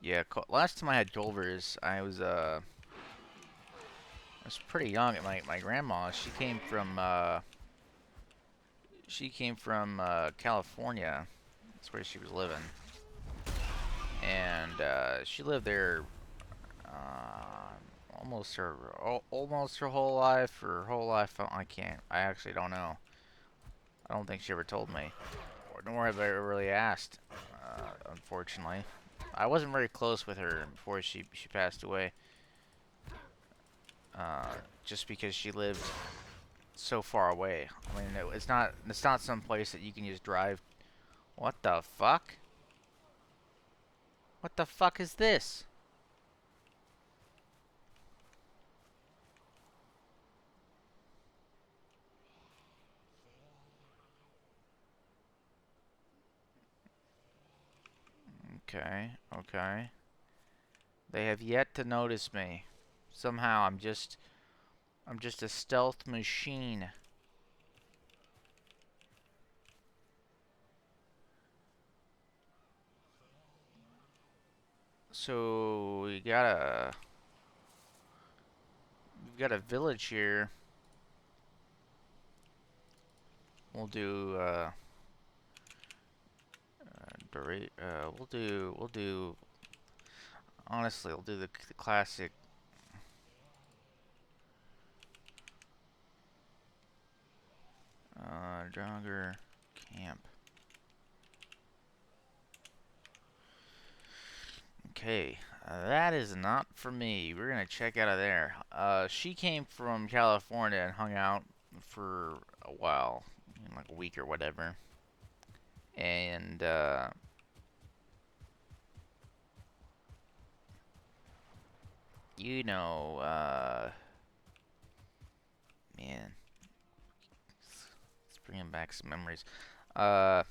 Yeah, last time I had Culvers, I was pretty young. At my grandma, she came from California. That's where she was living, and she lived there almost her whole life. Or her whole life, I actually don't know. I don't think she ever told me, nor have I ever really asked. Unfortunately, I wasn't very close with her before she passed away. Just because she lived so far away. I mean, it's not some place that you can just drive. What the fuck? What the fuck is this? Okay, okay. They have yet to notice me. Somehow I'm just a stealth machine. So we've got a village here. We'll do we'll do honestly, we'll do the classic Jogger camp. Okay, that is not for me. We're gonna check out of there. She came from California and hung out for a while, like a week or whatever. And you know, man, it's bringing back some memories. Uh,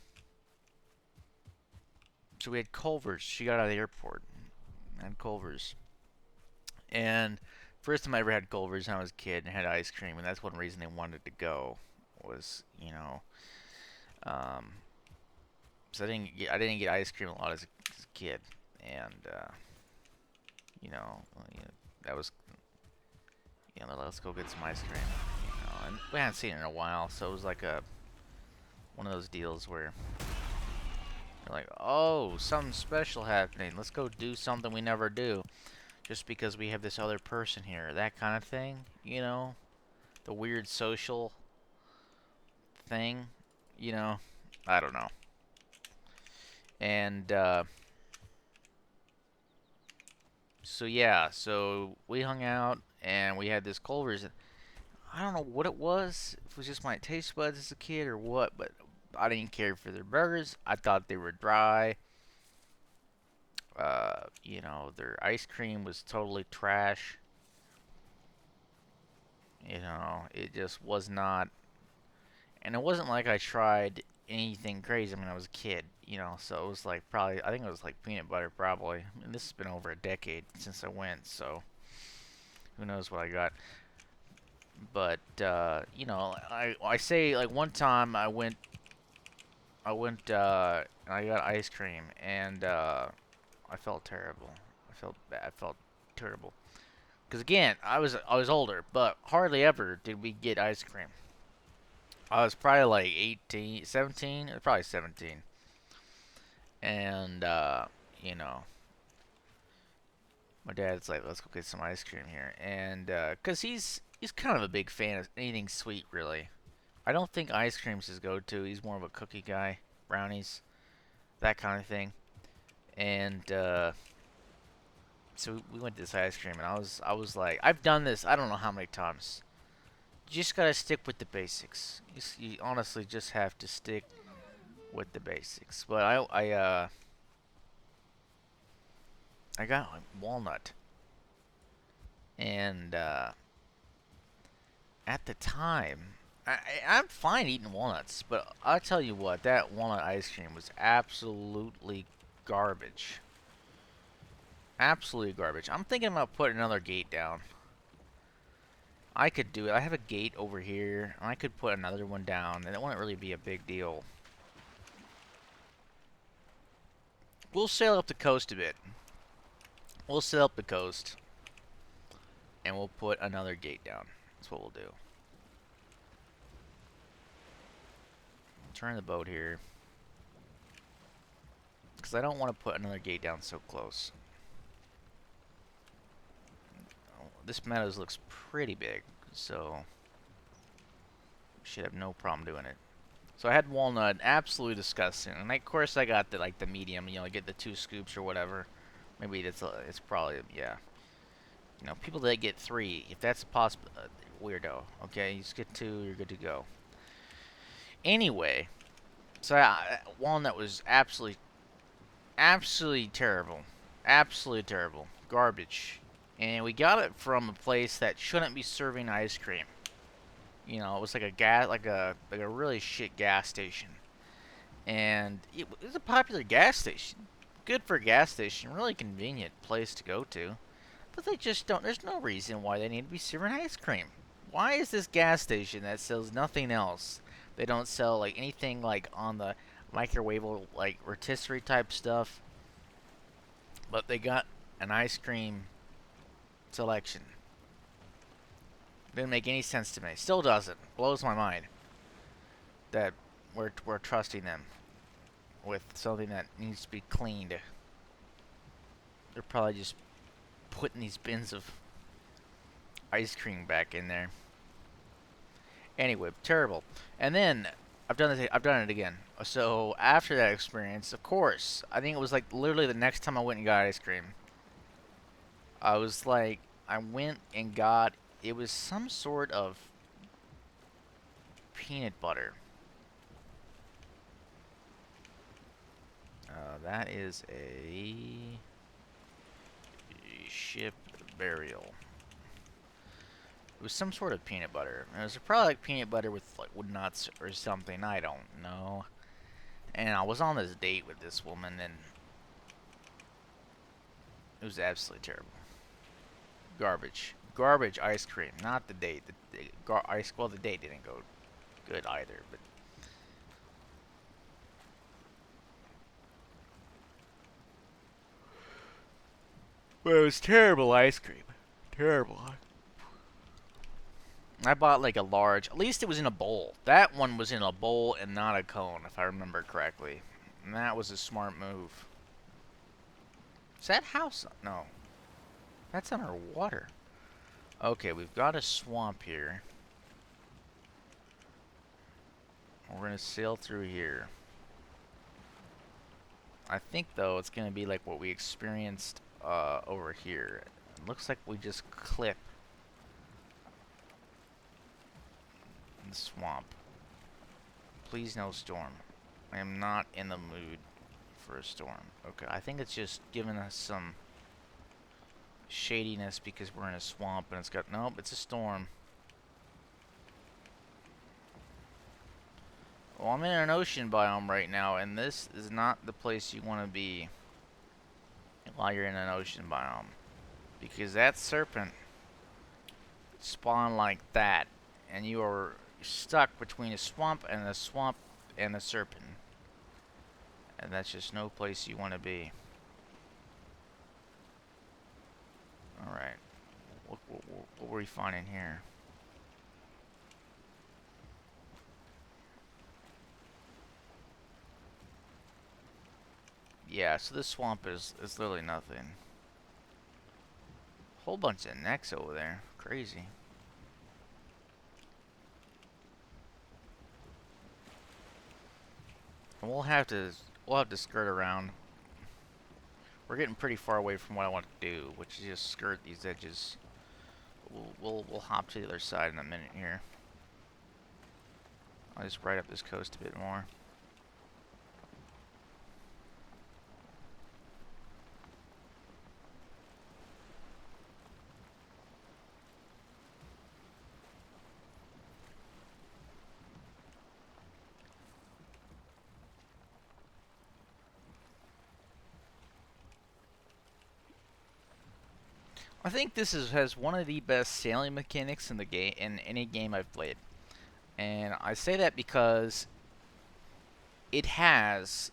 so we had Culver's. She got out of the airport. Had Culver's. And first time I ever had Culver's when I was a kid and had ice cream, and that's one reason they wanted to go was, um, so I didn't get ice cream a lot as a kid, and that was let's go get some ice cream, and we hadn't seen it in a while, so it was like a one of those deals where you're like, oh, something special happening. Let's go do something we never do, just because we have this other person here. That kind of thing, the weird social thing, you know. I don't know. And so yeah, so we hung out and we had this Culver's. I don't know what it was. If it was just my taste buds as a kid or what, but I didn't care for their burgers. I thought they were dry. You know, their ice cream was totally trash. You know, it just was not. And it wasn't like I tried anything crazy. I mean, I was a kid, you know, so it was like probably, I think it was like peanut butter, probably. I mean, this has been over a decade since I went, so who knows what I got. But, you know, I say, like, one time and I got ice cream, and, I felt terrible. I felt bad. I felt terrible. Because again, I was older, but hardly ever did we get ice cream. I was probably like 18, 17, probably 17. And, you know, my dad's like, let's go get some ice cream here. And, cause he's kind of a big fan of anything sweet, really. I don't think ice cream's his go-to. He's more of a cookie guy, brownies, that kind of thing. And, so we went to this ice cream, and I was like, I've done this, I don't know how many times. You just gotta stick with the basics. You honestly just have to stick with the basics. But I got like walnut, and at the time, I'm fine eating walnuts, but I'll tell you what, that walnut ice cream was absolutely garbage. Absolutely garbage. I'm thinking about putting another gate down. I could do it. I have a gate over here, and I could put another one down, and it wouldn't really be a big deal. We'll sail up the coast a bit. We'll sail up the coast, and we'll put another gate down. That's what we'll do. Turn the boat here, because I don't want to put another gate down so close. This meadows looks pretty big, so should have no problem doing it. So I had walnut, absolutely disgusting, and of course I got the medium. You know, I get the 2 scoops or whatever. Maybe it's probably, yeah. You know, people that get 3, if that's possible, weirdo. Okay, you just get 2, you're good to go. Anyway, so walnut was absolutely terrible, absolutely terrible, garbage, and we got it from a place that shouldn't be serving ice cream. You know, it was like a like a really shit gas station, and it was a popular gas station. Good for a gas station, really convenient place to go to. But they just don't. There's no reason why they need to be serving ice cream. Why is this gas station that sells nothing else? They don't sell like anything like on the microwavable like rotisserie type stuff, but they got an ice cream selection. Didn't make any sense to me. Still doesn't. Blows my mind that we're trusting them with something that needs to be cleaned. They're probably just putting these bins of ice cream back in there. Anyway, terrible. And then I've done this. I've done it again. So after that experience, of course, I think it was like literally the next time I went and got ice cream. I was like, I went and got. It was some sort of peanut butter. That is a ship burial. It was some sort of peanut butter. It was probably like peanut butter with nuts or something. I don't know. And I was on this date with this woman, and it was absolutely terrible. Garbage. Garbage ice cream. Not the date. Well, the date didn't go good either, but it was terrible ice cream. Terrible. I bought like a large. At least it was in a bowl. That one was in a bowl and not a cone, if I remember correctly. And that was a smart move. Is that house? No. That's underwater. Okay, we've got a swamp here. We're gonna sail through here. I think though it's gonna be like what we experienced over here. It looks like we just clip the swamp. Please no storm. I am not in the mood for a storm. Okay, I think it's just giving us some shadiness because we're in a swamp and it's got... Nope, it's a storm. Well, I'm in an ocean biome right now, and this is not the place you want to be while you're in an ocean biome. Because that serpent spawned like that, and you are stuck between a swamp and a serpent. And that's just no place you want to be. Alright. What were we finding here? Yeah, so this swamp is literally nothing. Whole bunch of necks over there. Crazy. And we'll have to skirt around. We're getting pretty far away from what I want to do, which is just skirt these edges. We'll hop to the other side in a minute here. I'll just ride up this coast a bit more. I think this has one of the best sailing mechanics in the game, in any game I've played. And I say that because it has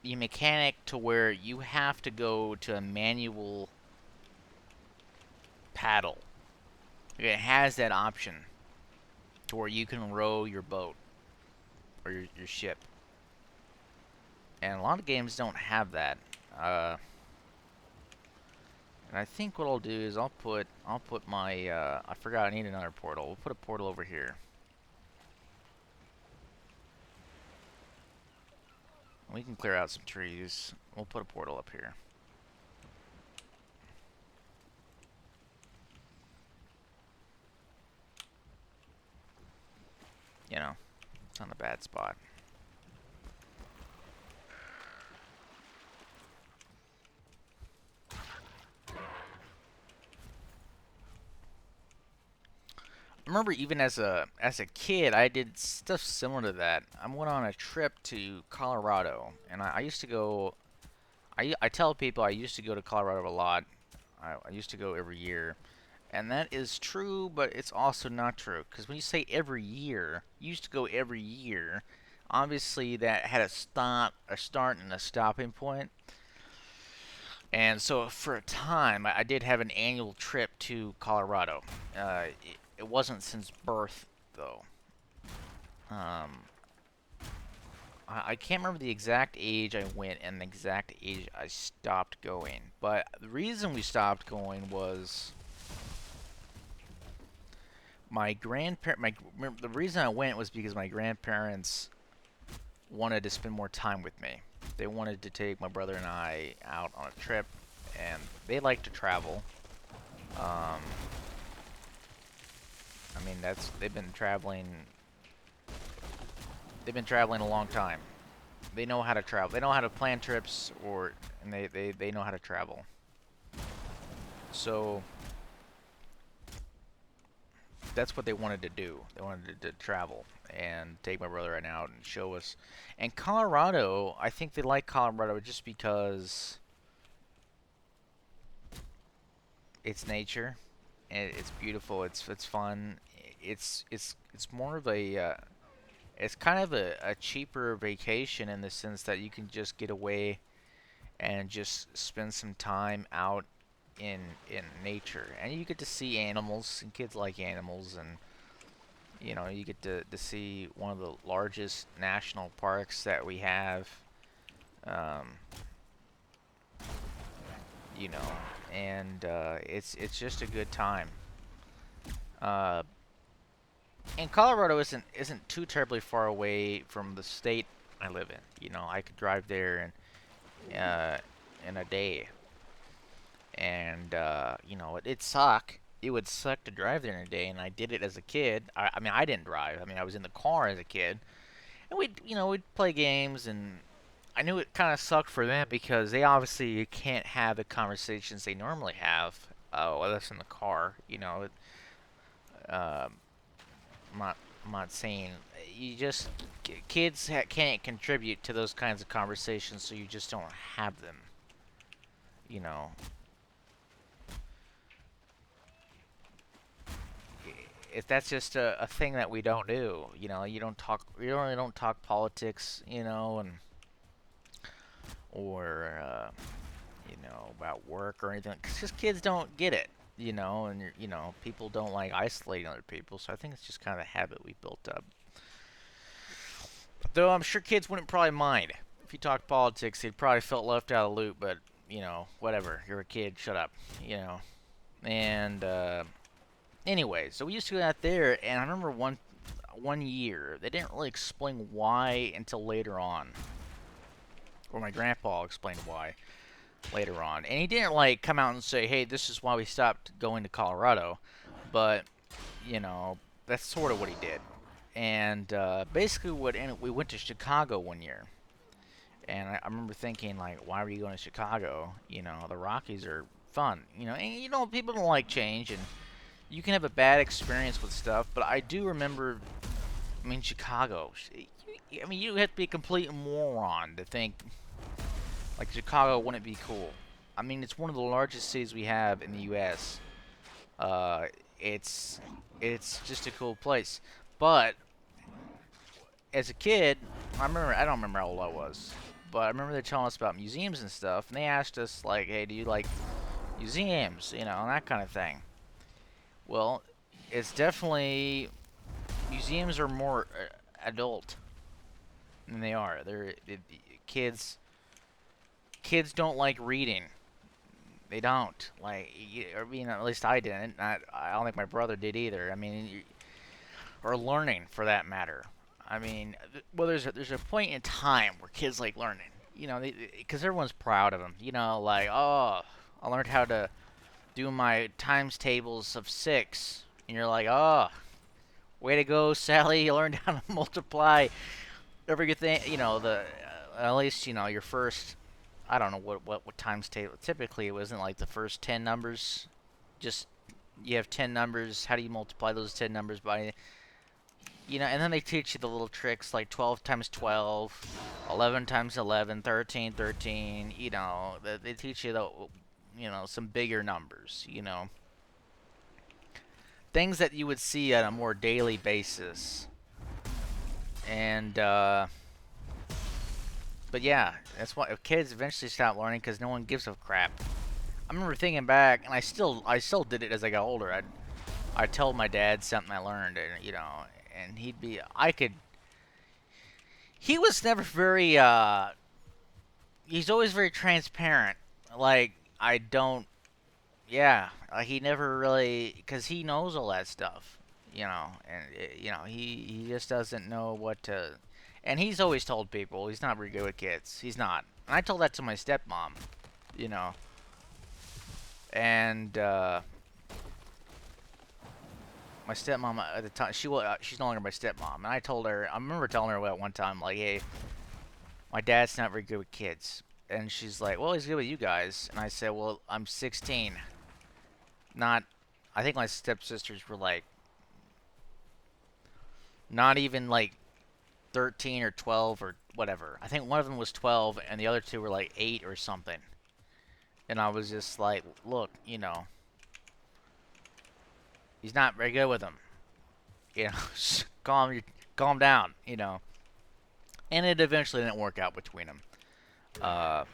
the mechanic to where you have to go to a manual paddle. It has that option to where you can row your boat or your ship. And a lot of games don't have that. And I think what I'll do is I'll put my I forgot I need another portal. We'll put a portal over here. We can clear out some trees. We'll put a portal up here. You know, it's not a bad spot. I remember even as a kid, I did stuff similar to that. I went on a trip to Colorado, and I used to go. I tell people I used to go to Colorado a lot. I used to go every year, and that is true, but it's also not true. Because when you say every year, you used to go every year. Obviously, that had a start, and a stopping point. And so for a time, I did have an annual trip to Colorado. It wasn't since birth, though. I can't remember the exact age I went and the exact age I stopped going. But the reason we stopped going was the reason I went was because my grandparents wanted to spend more time with me. They wanted to take my brother and I out on a trip, and they like to travel. I mean, they've been traveling a long time. They know how to travel. They know how to plan trips, and they know how to travel. So that's what they wanted to do. They wanted to travel and take my brother and I out and show us. And Colorado, I think they like Colorado just because it's nature and it's beautiful. It's fun. It's more of a it's kind of a cheaper vacation in the sense that you can just get away and just spend some time out in nature, and you get to see animals, and kids like animals, and you know, you get to see one of the largest national parks that we have, um, you know, and it's just a good time. Uh, and Colorado isn't too terribly far away from the state I live in. You know, I could drive there in a day. And you know, it'd suck. It would suck to drive there in a day, and I did it as a kid. I mean, I didn't drive. I mean, I was in the car as a kid, and we'd play games, and I knew it kind of sucked for them because they obviously can't have the conversations they normally have with us in the car. You know, uh, I'm not saying you just kids can't contribute to those kinds of conversations, so you just don't have them. You know, if that's just a thing that we don't do. You know, you really don't talk politics. You know, and or you know, about work or anything, because just kids don't get it. You know, and you know, people don't like isolating other people, so I think it's just kind of a habit we built up. Though I'm sure kids wouldn't probably mind if you talked politics. They'd probably felt left out of the loop, but you know, whatever. You're a kid. Shut up. You know. And anyway, so we used to go out there, and I remember one year they didn't really explain why until later on, or my grandpa explained why later on, and he didn't like come out and say, "Hey, this is why we stopped going to Colorado," but you know, that's sort of what he did. And basically, we went to Chicago one year, and I remember thinking like, why were you going to Chicago? You know, the Rockies are fun. You know, and you know people don't like change, and you can have a bad experience with stuff. But I do remember, I mean, Chicago. I mean, you have to be a complete moron to think like Chicago wouldn't be cool. I mean, it's one of the largest cities we have in the U.S. Uh, it's just a cool place. But as a kid, I don't remember how old I was, but I remember they telling us about museums and stuff, and they asked us like, "Hey, do you like museums?" You know, and that kind of thing. Well, it's definitely museums are more adult than they are. Kids kids don't like reading. They don't like. I mean, at least I didn't. I don't think my brother did either. I mean, or learning for that matter. I mean, well, there's a point in time where kids like learning. You know, because everyone's proud of them. You know, like, oh, I learned how to do my times tables of 6, and you're like, oh, way to go, Sally! You learned how to multiply everything. You know, at least you know your first. I don't know what times table. Typically, it wasn't like the first 10 numbers. Just you have 10 numbers. How do you multiply those 10 numbers by? You know, and then they teach you the little tricks like 12 times 12, 11 times 11, 13, 13. You know, they teach you the, you know, some bigger numbers. You know, things that you would see on a more daily basis. And but yeah, that's why kids eventually stop learning because no one gives a crap. I remember thinking back, and I still did it as I got older. I told my dad something I learned, and you know, and he was never very he's always very transparent. Like I don't, yeah, he never really, because he knows all that stuff, you know, and you know he just doesn't know what to, and he's always told people he's not very good with kids. He's not, and I told that to my stepmom, you know, and my stepmom at the time she's no longer my stepmom, and I told her, I remember telling her at one time like, hey, my dad's not very good with kids, and she's like, well, he's good with you guys, and I said, well, I'm 16, not, I think my stepsisters were like not even like 13 or 12 or whatever. I think one of them was 12 and the other two were like 8 or something. And I was just like, look, you know, he's not very good with them. You know, calm down, you know. And it eventually didn't work out between them. A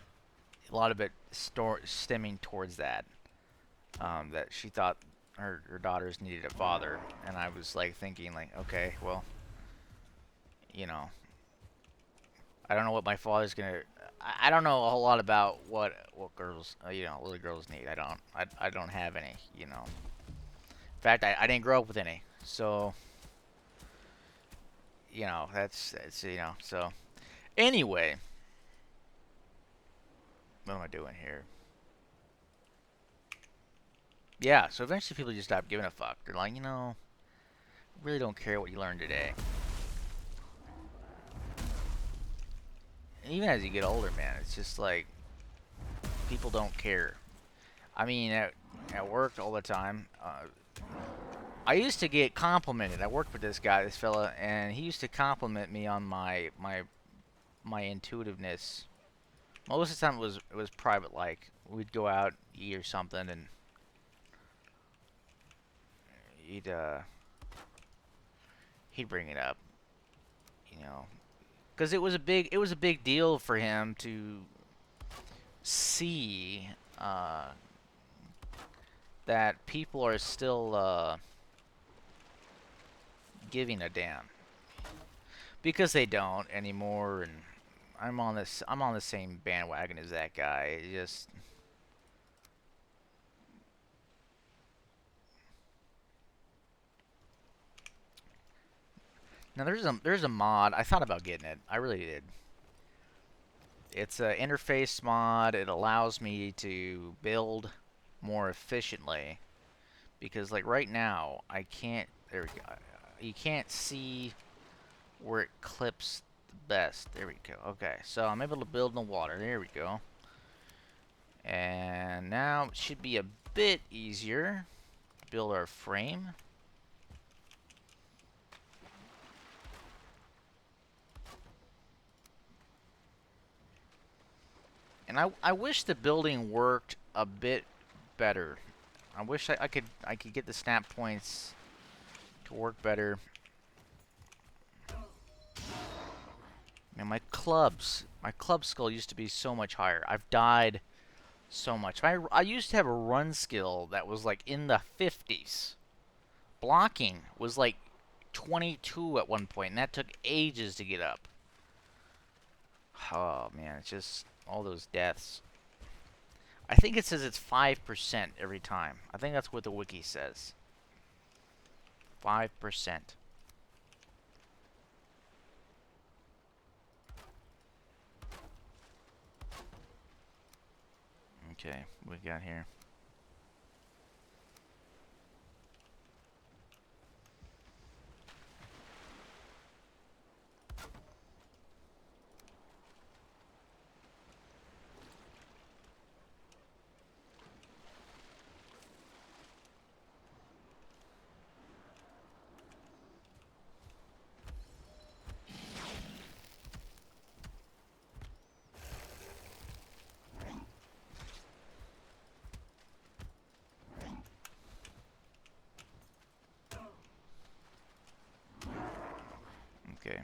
lot of it stemming towards that. That she thought her daughters needed a father. And I was like thinking like, okay, well, you know, I don't know what my father's gonna. I don't know a whole lot about what girls, you know, little girls need. I don't have any. You know. In fact, I didn't grow up with any. So, you know, that's you know. So, anyway, what am I doing here? Yeah. So eventually, people just stop giving a fuck. They're like, you know, really don't care what you learned today. even as you get older, man, it's just like people don't care. I mean, at work all the time. I used to get complimented. I worked with this guy, this fella, and he used to compliment me on my intuitiveness. Most of the time it was private. Like we'd go out eat or something, and he'd uh he'd bring it up, you know, because it was a big deal for him to see uh, that people are still giving a damn because they don't anymore, and I'm on the same bandwagon as that guy. It just now there's a mod. I thought about getting it. I really did. It's an interface mod. It allows me to build more efficiently because like right now I can't. There we go. You can't see where it clips the best. There we go. Okay, so I'm able to build in the water. There we go. And now it should be a bit easier to build our frame. And I wish the building worked a bit better. I wish I could get the snap points to work better. Man, my club skill used to be so much higher. I've died so much. I used to have a run skill that was like in the 50s. Blocking was like 22 at one point, and that took ages to get up. Oh man, it's just all those deaths. I think it says it's 5% every time. I think that's what the wiki says. 5%. Okay, what we got here? Okay.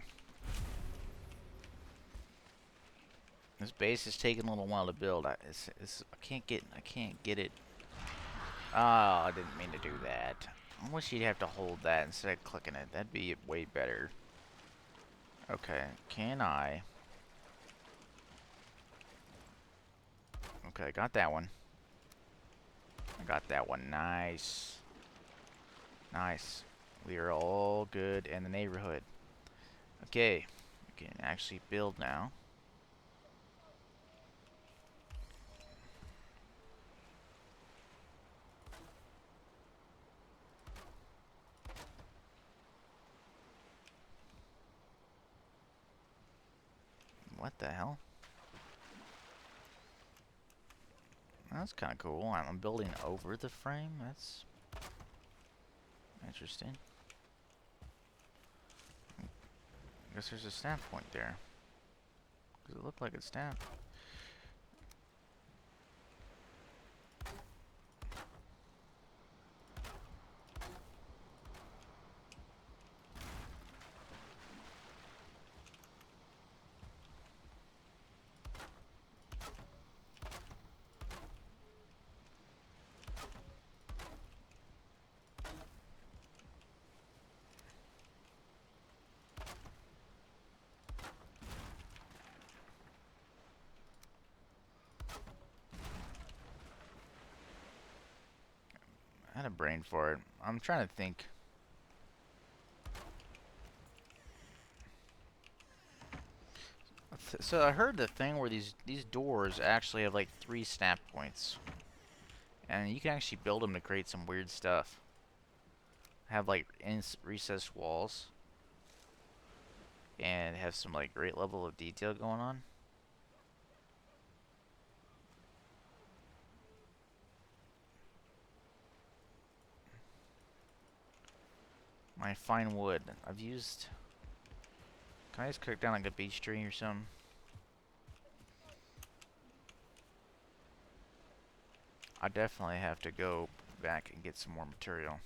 This base is taking a little while to build. I can't get it. Oh, I didn't mean to do that. I wish you'd have to hold that instead of clicking it. That'd be way better. Okay, can I? Okay, I got that one. I got that one. Nice. Nice. We are all good in the neighborhood. Okay, we can actually build now. What the hell? That's kind of cool. I'm building over the frame. That's interesting. I guess there's a snap point there. Does it look like it's snapped? I had a brain for it. I'm trying to think. So I heard the thing where these doors actually have like 3 snap points, and you can actually build them to create some weird stuff. Have like recessed walls, and have some like great level of detail going on. I find wood. I've used... Can I just cut down like a beech tree or something? I definitely have to go back and get some more material.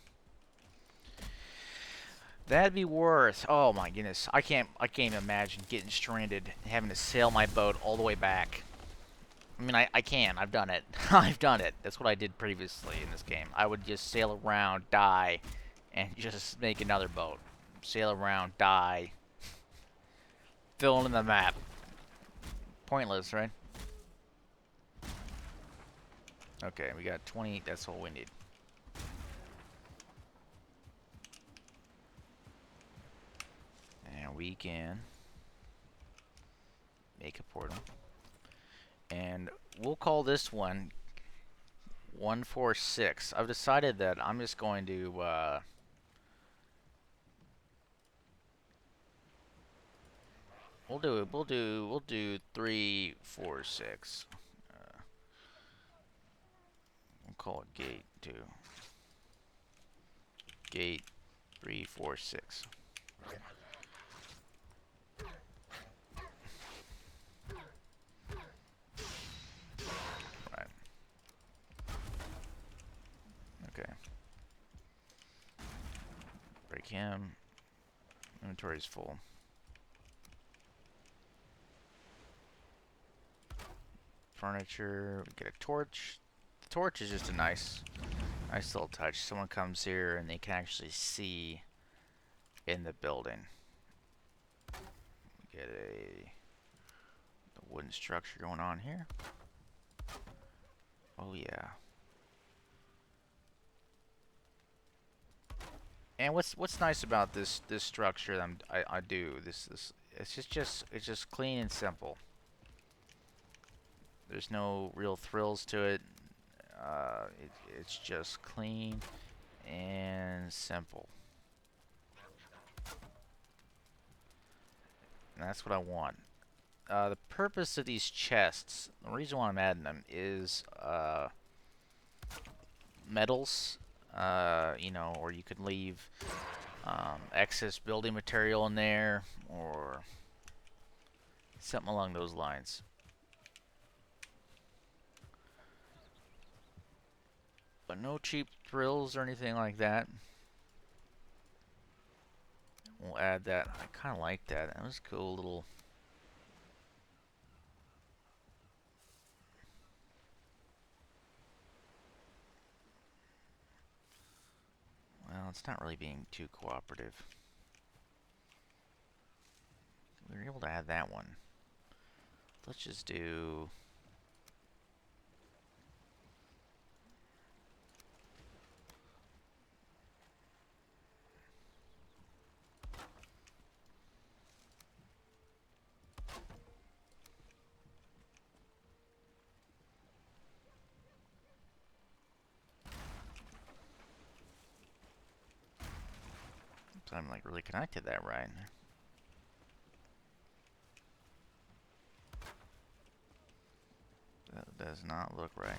That'd be worth. Oh my goodness, I can't even imagine getting stranded and having to sail my boat all the way back. I mean, I can. I've done it. I've done it. That's what I did previously in this game. I would just sail around, die, and just make another boat. Sail around, die, fill in the map. Pointless, right? Okay, we got 20. That's all we need. And we can make a portal. And we'll call this one 146. I've decided that I'm just going to we'll do 346. We'll call it gate 2. Gate 346. Right. Okay. Break him. Inventory is full. Furniture. We get a torch. The torch is just a nice little touch. Someone comes here and they can actually see in the building. We get a wooden structure going on here. Oh yeah. And what's nice about this structure that I do this it's just clean and simple. There's no real thrills to it. It's just clean and simple. And that's what I want. The purpose of these chests, the reason why I'm adding them is metals, you know, or you could leave excess building material in there, or something along those lines. But no cheap thrills or anything like that. We'll add that. I kind of like that. That was a cool little... Well, it's not really being too cooperative. We were able to add that one. Let's just do... So I'm like really connected that right. That does not look right.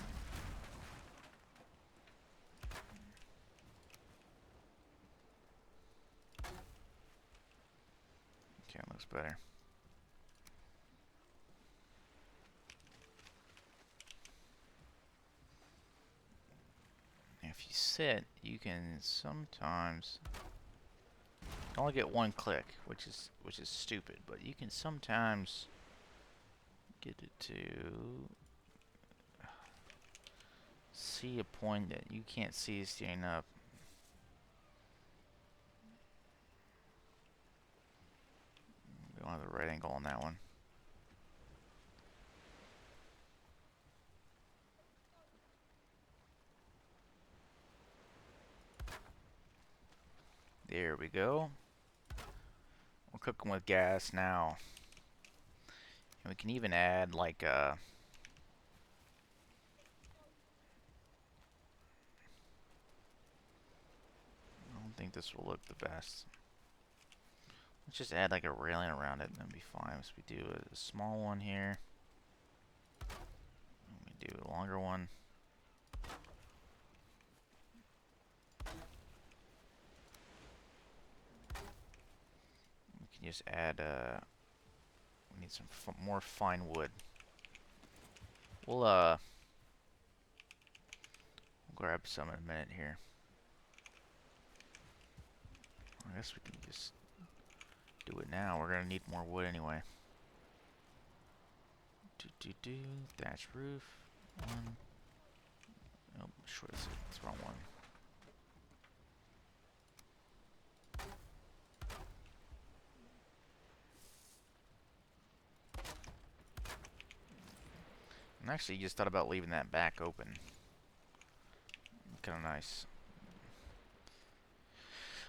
Okay, it looks better. If you sit, you can sometimes only get one click, which is stupid, but you can sometimes get it to see a point that you can't see standing up. We don't have the right angle on that one. There we go. We're cooking with gas now. And we can even add like I don't think this will look the best. Let's just add like a railing around it and that'll be fine. So we do a small one here. We do a longer one. can just add, we need some more fine wood. We'll grab some in a minute here. I guess we can just do it now. We're gonna need more wood anyway. Thatch roof. One. Oh, sure, that's the wrong one. And actually, just thought about leaving that back open. Kind of nice.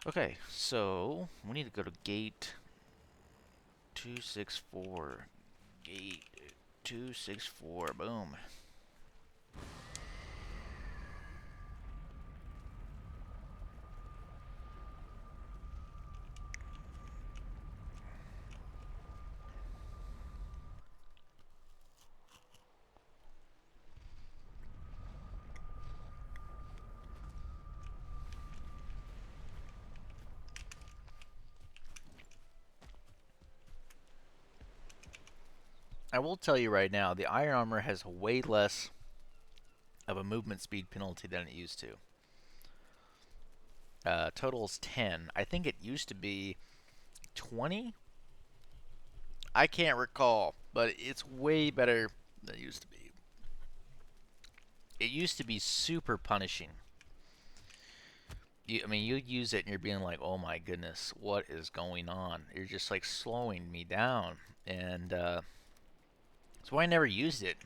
Okay, so we need to go to gate 264. Gate 264. Boom. I will tell you right now, the iron armor has way less of a movement speed penalty than it used to. Total's 10. I think it used to be 20? I can't recall, but it's way better than it used to be. It used to be super punishing. I mean, you use it and you're being like, oh my goodness, what is going on? You're just like slowing me down. And that's why I never used it.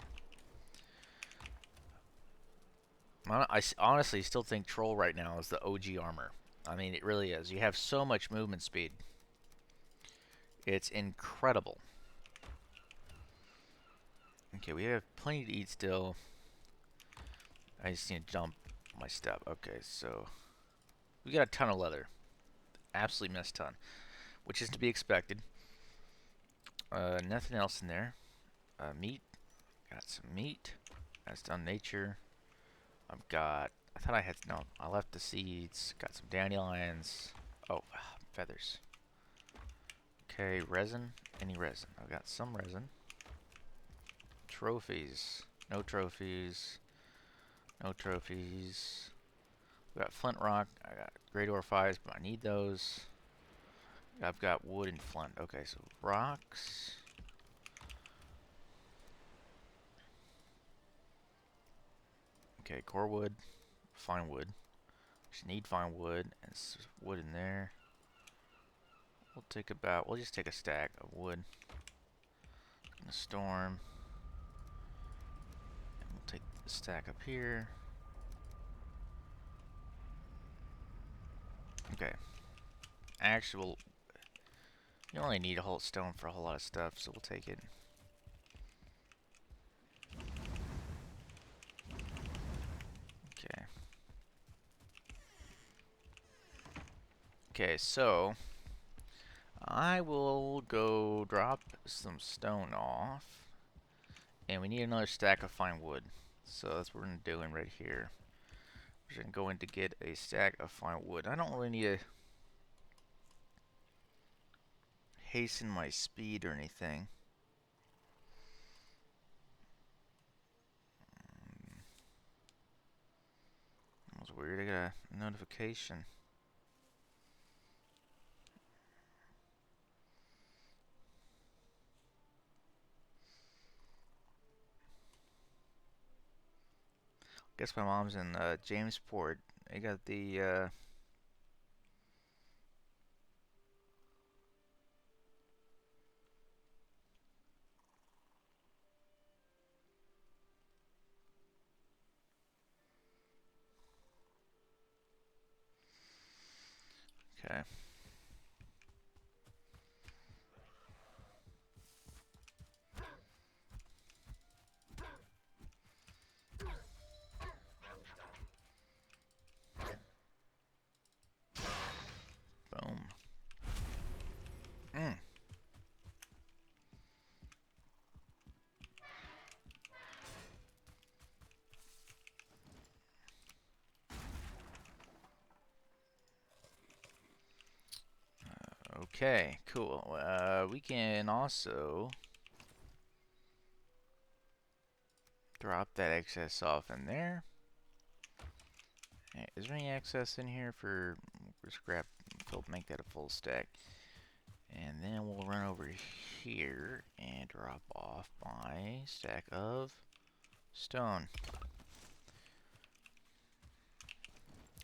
I honestly still think Troll right now is the OG armor. I mean, it really is. You have so much movement speed. It's incredible. Okay, we have plenty to eat still. I just need to dump my stuff. Okay, so we got a ton of leather. Absolutely mess ton. Which is to be expected. Nothing else in there. Meat. Got some meat. That's done nature. I've got... I thought I had... No, I left the seeds. Got some dandelions. Oh, feathers. Okay, resin. Any resin. I've got some resin. Trophies. No trophies. No trophies. We got flint rock. I got great ore fives, but I need those. I've got wood and flint. Okay, so rocks. Okay, core wood. Fine wood. Just need fine wood and wood in there. We'll just take a stack of wood in a storm. And we'll take the stack up here. Okay. Actually, you only need a whole stone for a whole lot of stuff, so we'll take it. Okay. Okay, so I will go drop some stone off. And we need another stack of fine wood. So that's what we're going to do right here. We're going to get a stack of fine wood. I don't really need to hasten my speed or anything. That was weird. I got a notification. Guess my mom's in Jamesport. I got the okay. Boom. Okay, cool. We can also drop that excess off in there. Is there any excess in here for scrap? Make that a full stack. And then we'll run over here and drop off my stack of stone.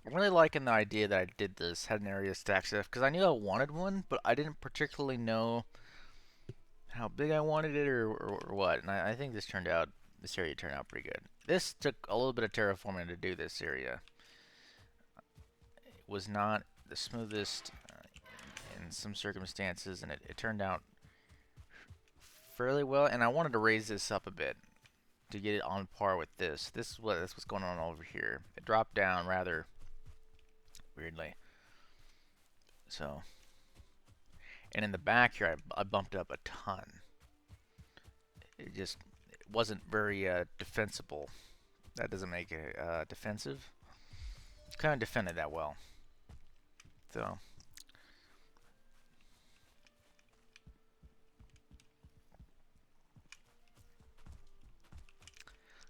I'm really liking the idea that I did this, had an area stack stuff, because I knew I wanted one, but I didn't particularly know how big I wanted it or what. And I think this area turned out pretty good. This took a little bit of terraforming to do this area. It was not the smoothest in some circumstances, and it turned out fairly well. And I wanted to raise this up a bit to get it on par with this. That's what's going on over here. It dropped down rather weirdly. So, and in the back here, I bumped it up a ton. It wasn't very defensible. That doesn't make it defensive. Kind of defended that well. So,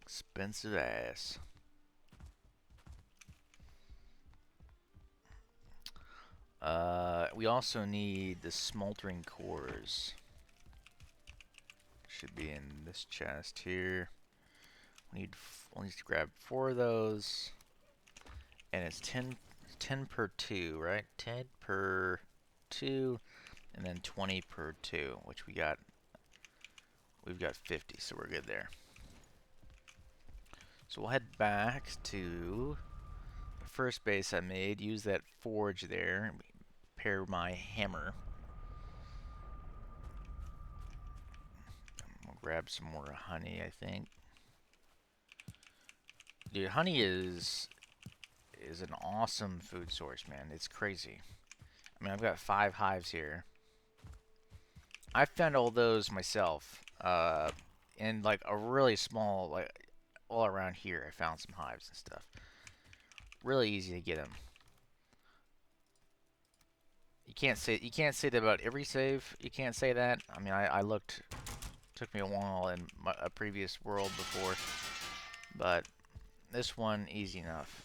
expensive ass. We also need the smoldering cores. Should be in this chest here. We'll need to grab 4 of those. And it's 10 per 2, right? 10 per 2, and then 20 per 2, which we've got 50, so we're good there. So we'll head back to the first base I made, use that forge there, and pair my hammer. We'll grab some more honey, I think. Dude, honey is an awesome food source, man. It's crazy. I mean, I've got 5 hives here. I found all those myself, in like a really small, like all around here. I found some hives and stuff. Really easy to get them. You can't say that about every save. You can't say that. I mean, I looked. Took me a while in a previous world before, but this one easy enough.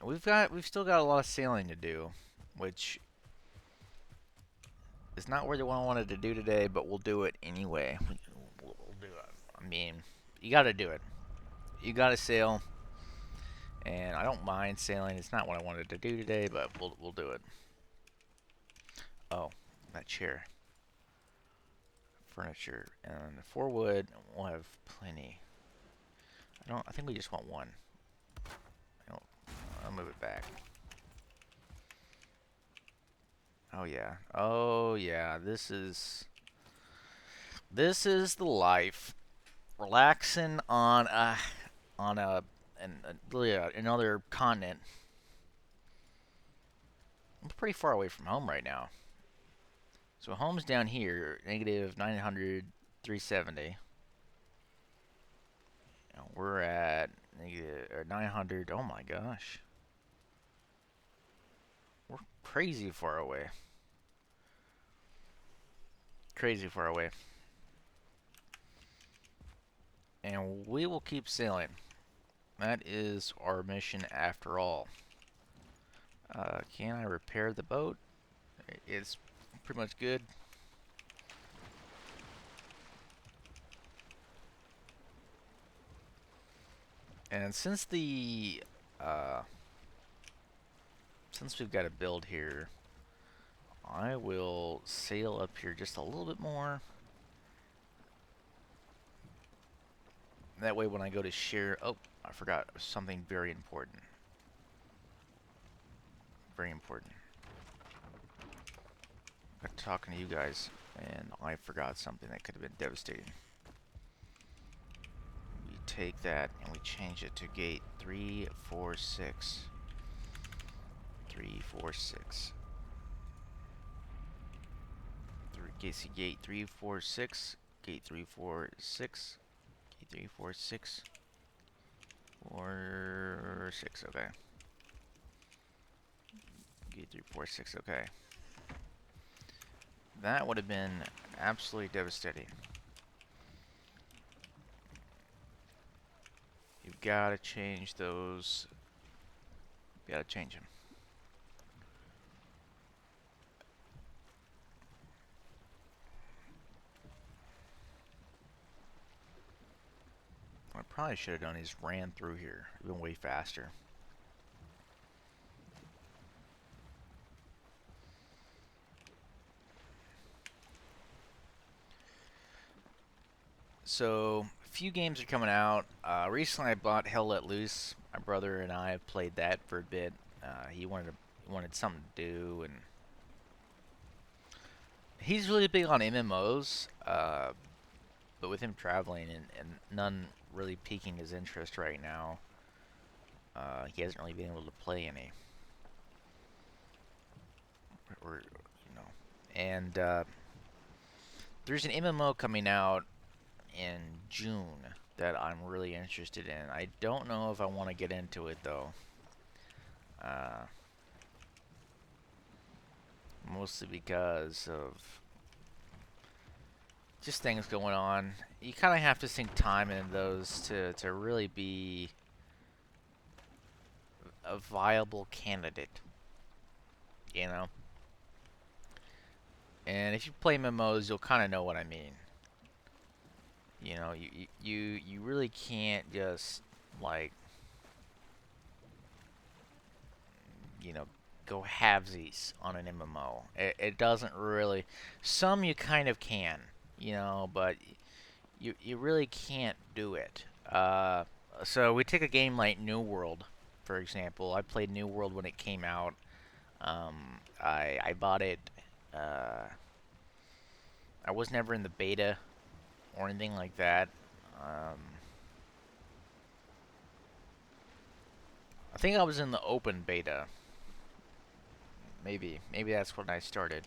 We've still got a lot of sailing to do, which is not really what I wanted to do today, but we'll do it anyway. We'll do it. I mean, you got to do it. You got to sail, and I don't mind sailing. It's not what I wanted to do today, but we'll do it. Oh, that chair, furniture, and 4 wood. We'll have plenty. I think we just want 1. I'll move it back. Oh yeah. Oh yeah. This is the life. Relaxing on really another continent. I'm pretty far away from home right now. So home's down here, negative 900, 370. We're at negative 900. Oh my gosh. We're crazy far away. Crazy far away. And we will keep sailing. That is our mission after all. Can I repair the boat? It's pretty much good. And since we've got a build here, I will sail up here just a little bit more. That way when I go to share... Oh, I forgot something very important. Very important. I got talking to you guys, and I forgot something that could have been devastating. We take that, and we change it to gate 346. 346. Casey gate 346. Gate 346. Gate 346. 46, okay. Gate 346, okay. That would have been absolutely devastating. You've got to change those. You got to change them. What I probably should have done is ran through here. It'd been way faster. So, a few games are coming out. Recently, I bought Hell Let Loose. My brother and I have played that for a bit. He wanted something to do, and he's really big on MMOs. But with him traveling and none really piquing his interest right now, he hasn't really been able to play any. Or you know, and there's an MMO coming out in June that I'm really interested in. I don't know if I want to get into it though. Mostly because of just things going on. You kind of have to sink time in those to really be a viable candidate, you know? And if you play MMOs, you'll kind of know what I mean. You know, you really can't just, like, you know, go halvesies on an MMO. It doesn't really... Some you kind of can, you know, but you really can't do it. So we take a game like New World, for example. I played New World when it came out. I bought it. I was never in the beta or anything like that. I think I was in the open beta. Maybe that's when I started.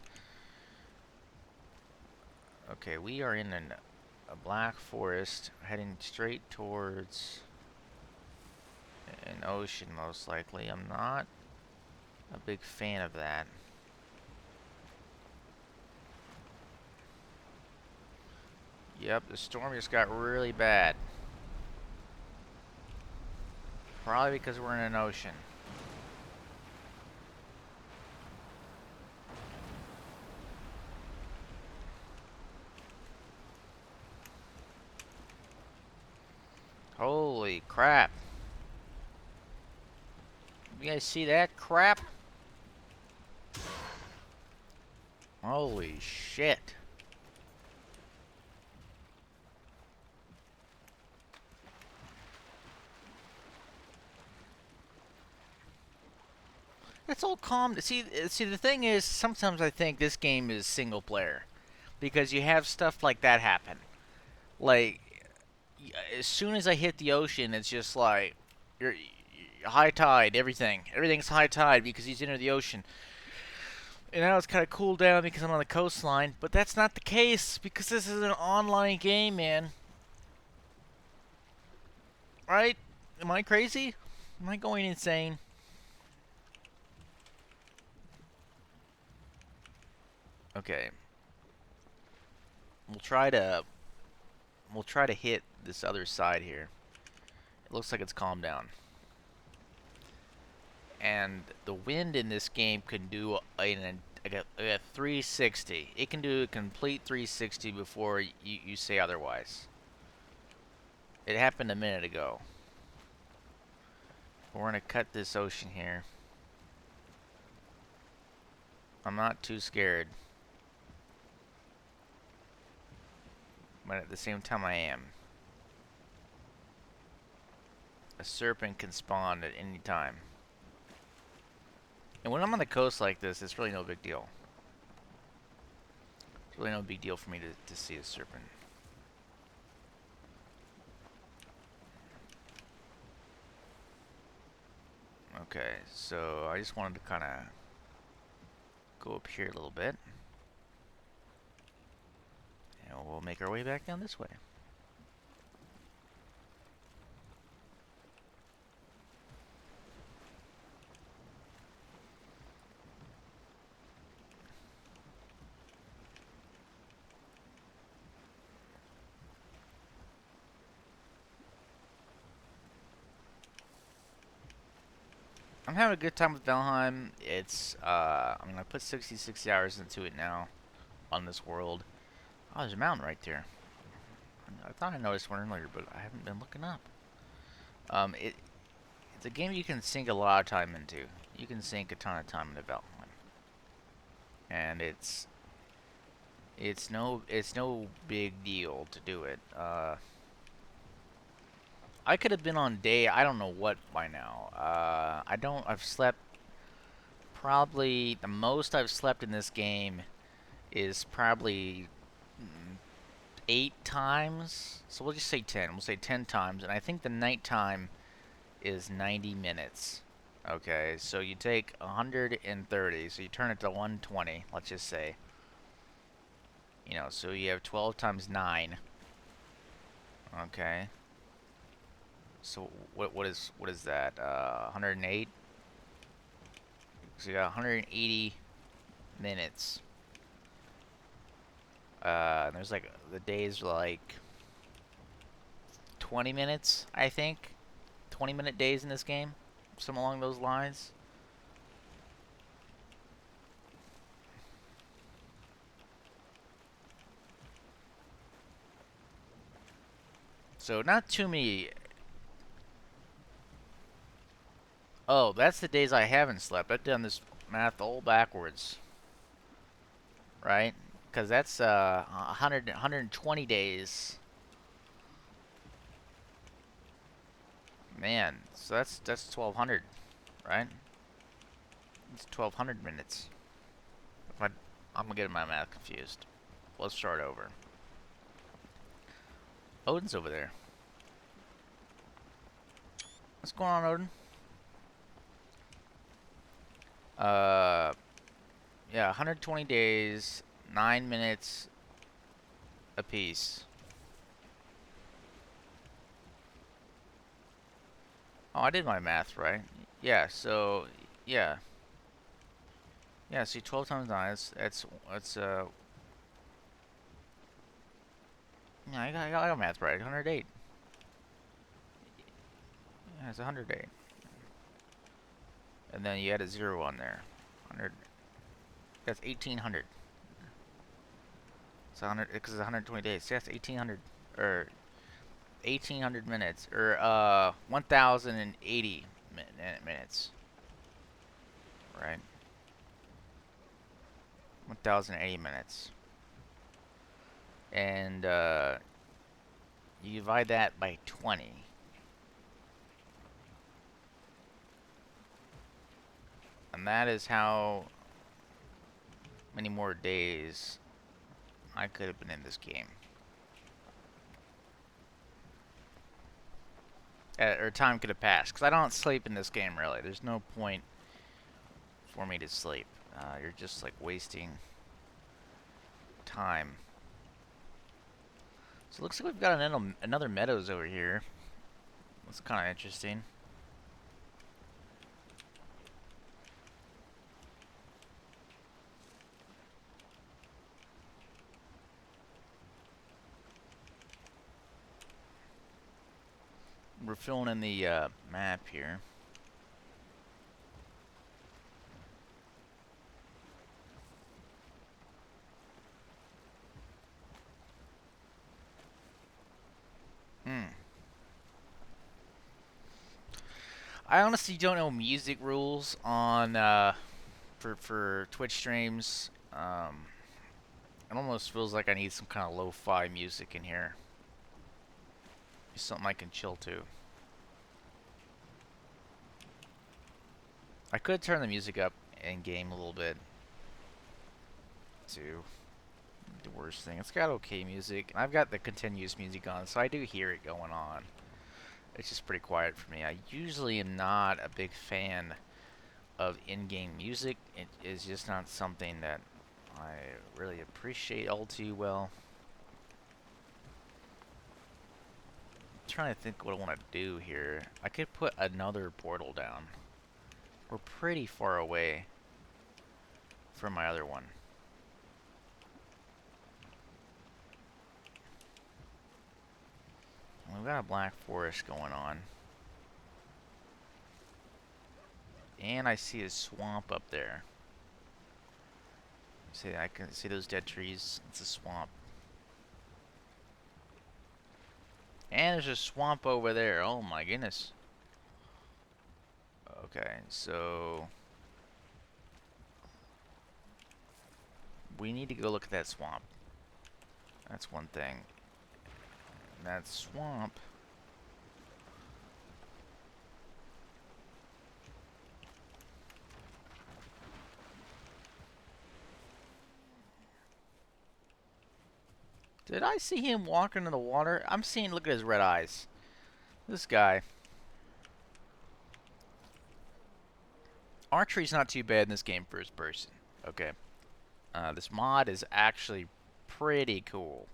Okay, we are in a black forest, heading straight towards an ocean, most likely. I'm not a big fan of that. Yep, the storm just got really bad. Probably because we're in an ocean. Holy crap. You guys see that crap? Holy shit. It's all calm. See, the thing is, sometimes I think this game is single player because you have stuff like that happen. Like, as soon as I hit the ocean, it's just like you're high tide. Everything's high tide because he's into the ocean. And now it's kind of cooled down because I'm on the coastline, but that's not the case because this is an online game, man. Right? Am I crazy? Am I going insane? Okay. We'll try to hit this other side here. It looks like it's calmed down. And the wind in this game can do a 360. It can do a complete 360 before you say otherwise. It happened a minute ago. We're gonna cut this ocean here. I'm not too scared. But at the same time I am. A serpent can spawn at any time. And when I'm on the coast like this, it's really no big deal. It's really no big deal for me to see a serpent. Okay, so I just wanted to kind of go up here a little bit. And we'll make our way back down this way. I'm having a good time with Valheim. It's, I mean, I put 66 hours into it now on this world. Oh, there's a mountain right there. I thought I noticed one earlier, but I haven't been looking up. It's a game you can sink a lot of time into. You can sink a ton of time into Valheim, and it's no big deal to do it. I could have been on day I don't know what by now. I've slept probably the most I've slept in this game is probably 8 times. So we'll just say 10. We'll say 10 times, and I think the nighttime is 90 minutes. Okay, so you take 130, so you turn it to 120, let's just say. You know, so you have 12 times 9. Okay. So what is that? 108. So you got 180 minutes. There's like the days like 20 minutes, I think. 20-minute days in this game, something along those lines. So not too many. Oh, that's the days I haven't slept. I've done this math all backwards, right? Because that's 120 days. Man, so that's 1200, right? It's 1200 minutes. I'm getting my math confused. Let's start over. Odin's over there. What's going on, Odin? Yeah, 120 days, 9 minutes apiece. Oh, I did my math right. Yeah, so yeah, yeah. See, 12 times 9. That's yeah. I got math right. 108. Yeah, it's 108. And then you add a 0 on there. 100. That's 1800. It's 100 because it's 120 days. So that's 1800 or 1800 minutes or 1080 minutes. Right? 1080 minutes. And you divide that by 20. And that is how many more days I could have been in this game. Or time could have passed. Because I don't sleep in this game, really. There's no point for me to sleep. You're just, like, wasting time. So it looks like we've got another meadows over here. That's kind of interesting. We're filling in the map here. I honestly don't know music rules on for Twitch streams. It almost feels like I need some kind of lo-fi music in here. Something I can chill to. I could turn the music up in game a little bit too. The worst thing. It's got okay music. I've got the continuous music on, so I do hear it going on. It's just pretty quiet for me. I usually am not a big fan of in-game music. It is just not something that I really appreciate all too well. trying to think what I want to do here. I could put another portal down. We're pretty far away from my other one. We've got a black forest going on. And I see a swamp up there. See, I can see those dead trees. It's a swamp. And there's a swamp over there. Oh my goodness. Okay, so we need to go look at that swamp. That's one thing. That swamp. Did I see him walking in the water? I'm seeing, look at his red eyes. This guy. Archery's not too bad in this game first person. Okay. This mod is actually pretty cool.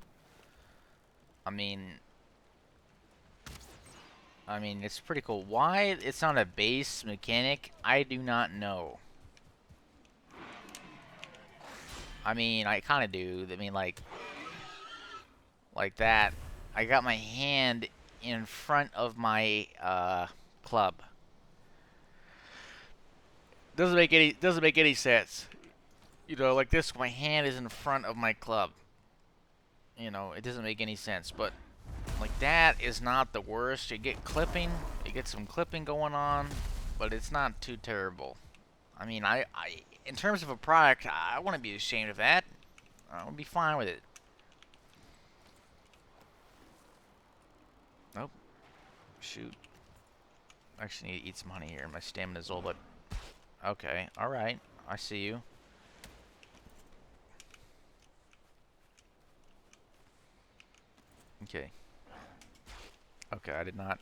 I mean, it's pretty cool. Why it's not a base mechanic, I do not know. I mean, I kind of do. I mean, like that. I got my hand in front of my club. Doesn't make any sense. You know, like this, my hand is in front of my club. You know, it doesn't make any sense. But like that is not the worst. You get clipping, you get some clipping going on, but it's not too terrible. I mean, I in terms of a product, I wouldn't be ashamed of that. I would be fine with it. Nope. Shoot. I actually need to eat some honey here. My stamina's low, but okay. All right. I see you. Okay. Okay, I did not.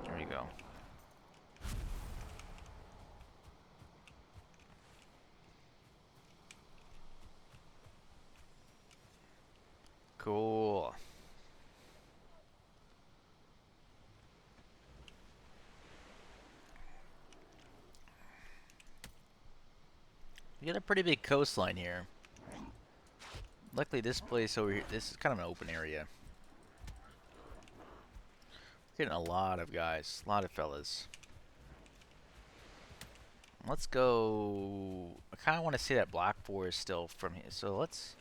There you go. Cool. You got a pretty big coastline here. Luckily, this place over here, this is kind of an open area. Getting a lot of guys, a lot of fellas. Let's go. I kind of want to see that black forest still from here. So let's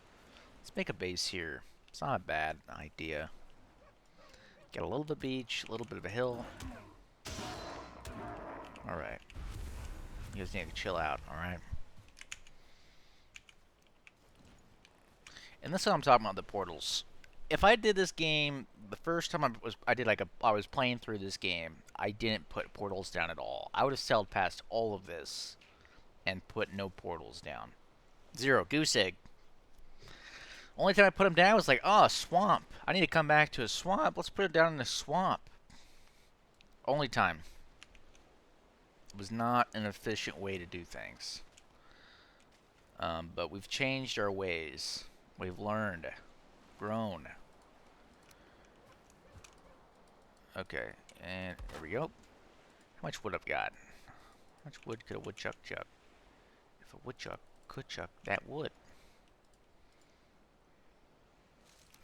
make a base here. It's not a bad idea. Get a little bit of beach, a little bit of a hill. All right. You guys need to chill out. All right. And this is what I'm talking about, the portals. If I did this game the first time I was playing through this game, I didn't put portals down at all. I would have sailed past all of this and put no portals down. Zero. Goose egg. Only time I put them down was like, oh, swamp. I need to come back to a swamp. Let's put it down in a swamp. Only time. It was not an efficient way to do things. But we've changed our ways. We've learned. Grown. Okay, and there we go. How much wood I've got? How much wood could a woodchuck chuck? If a woodchuck could chuck that wood.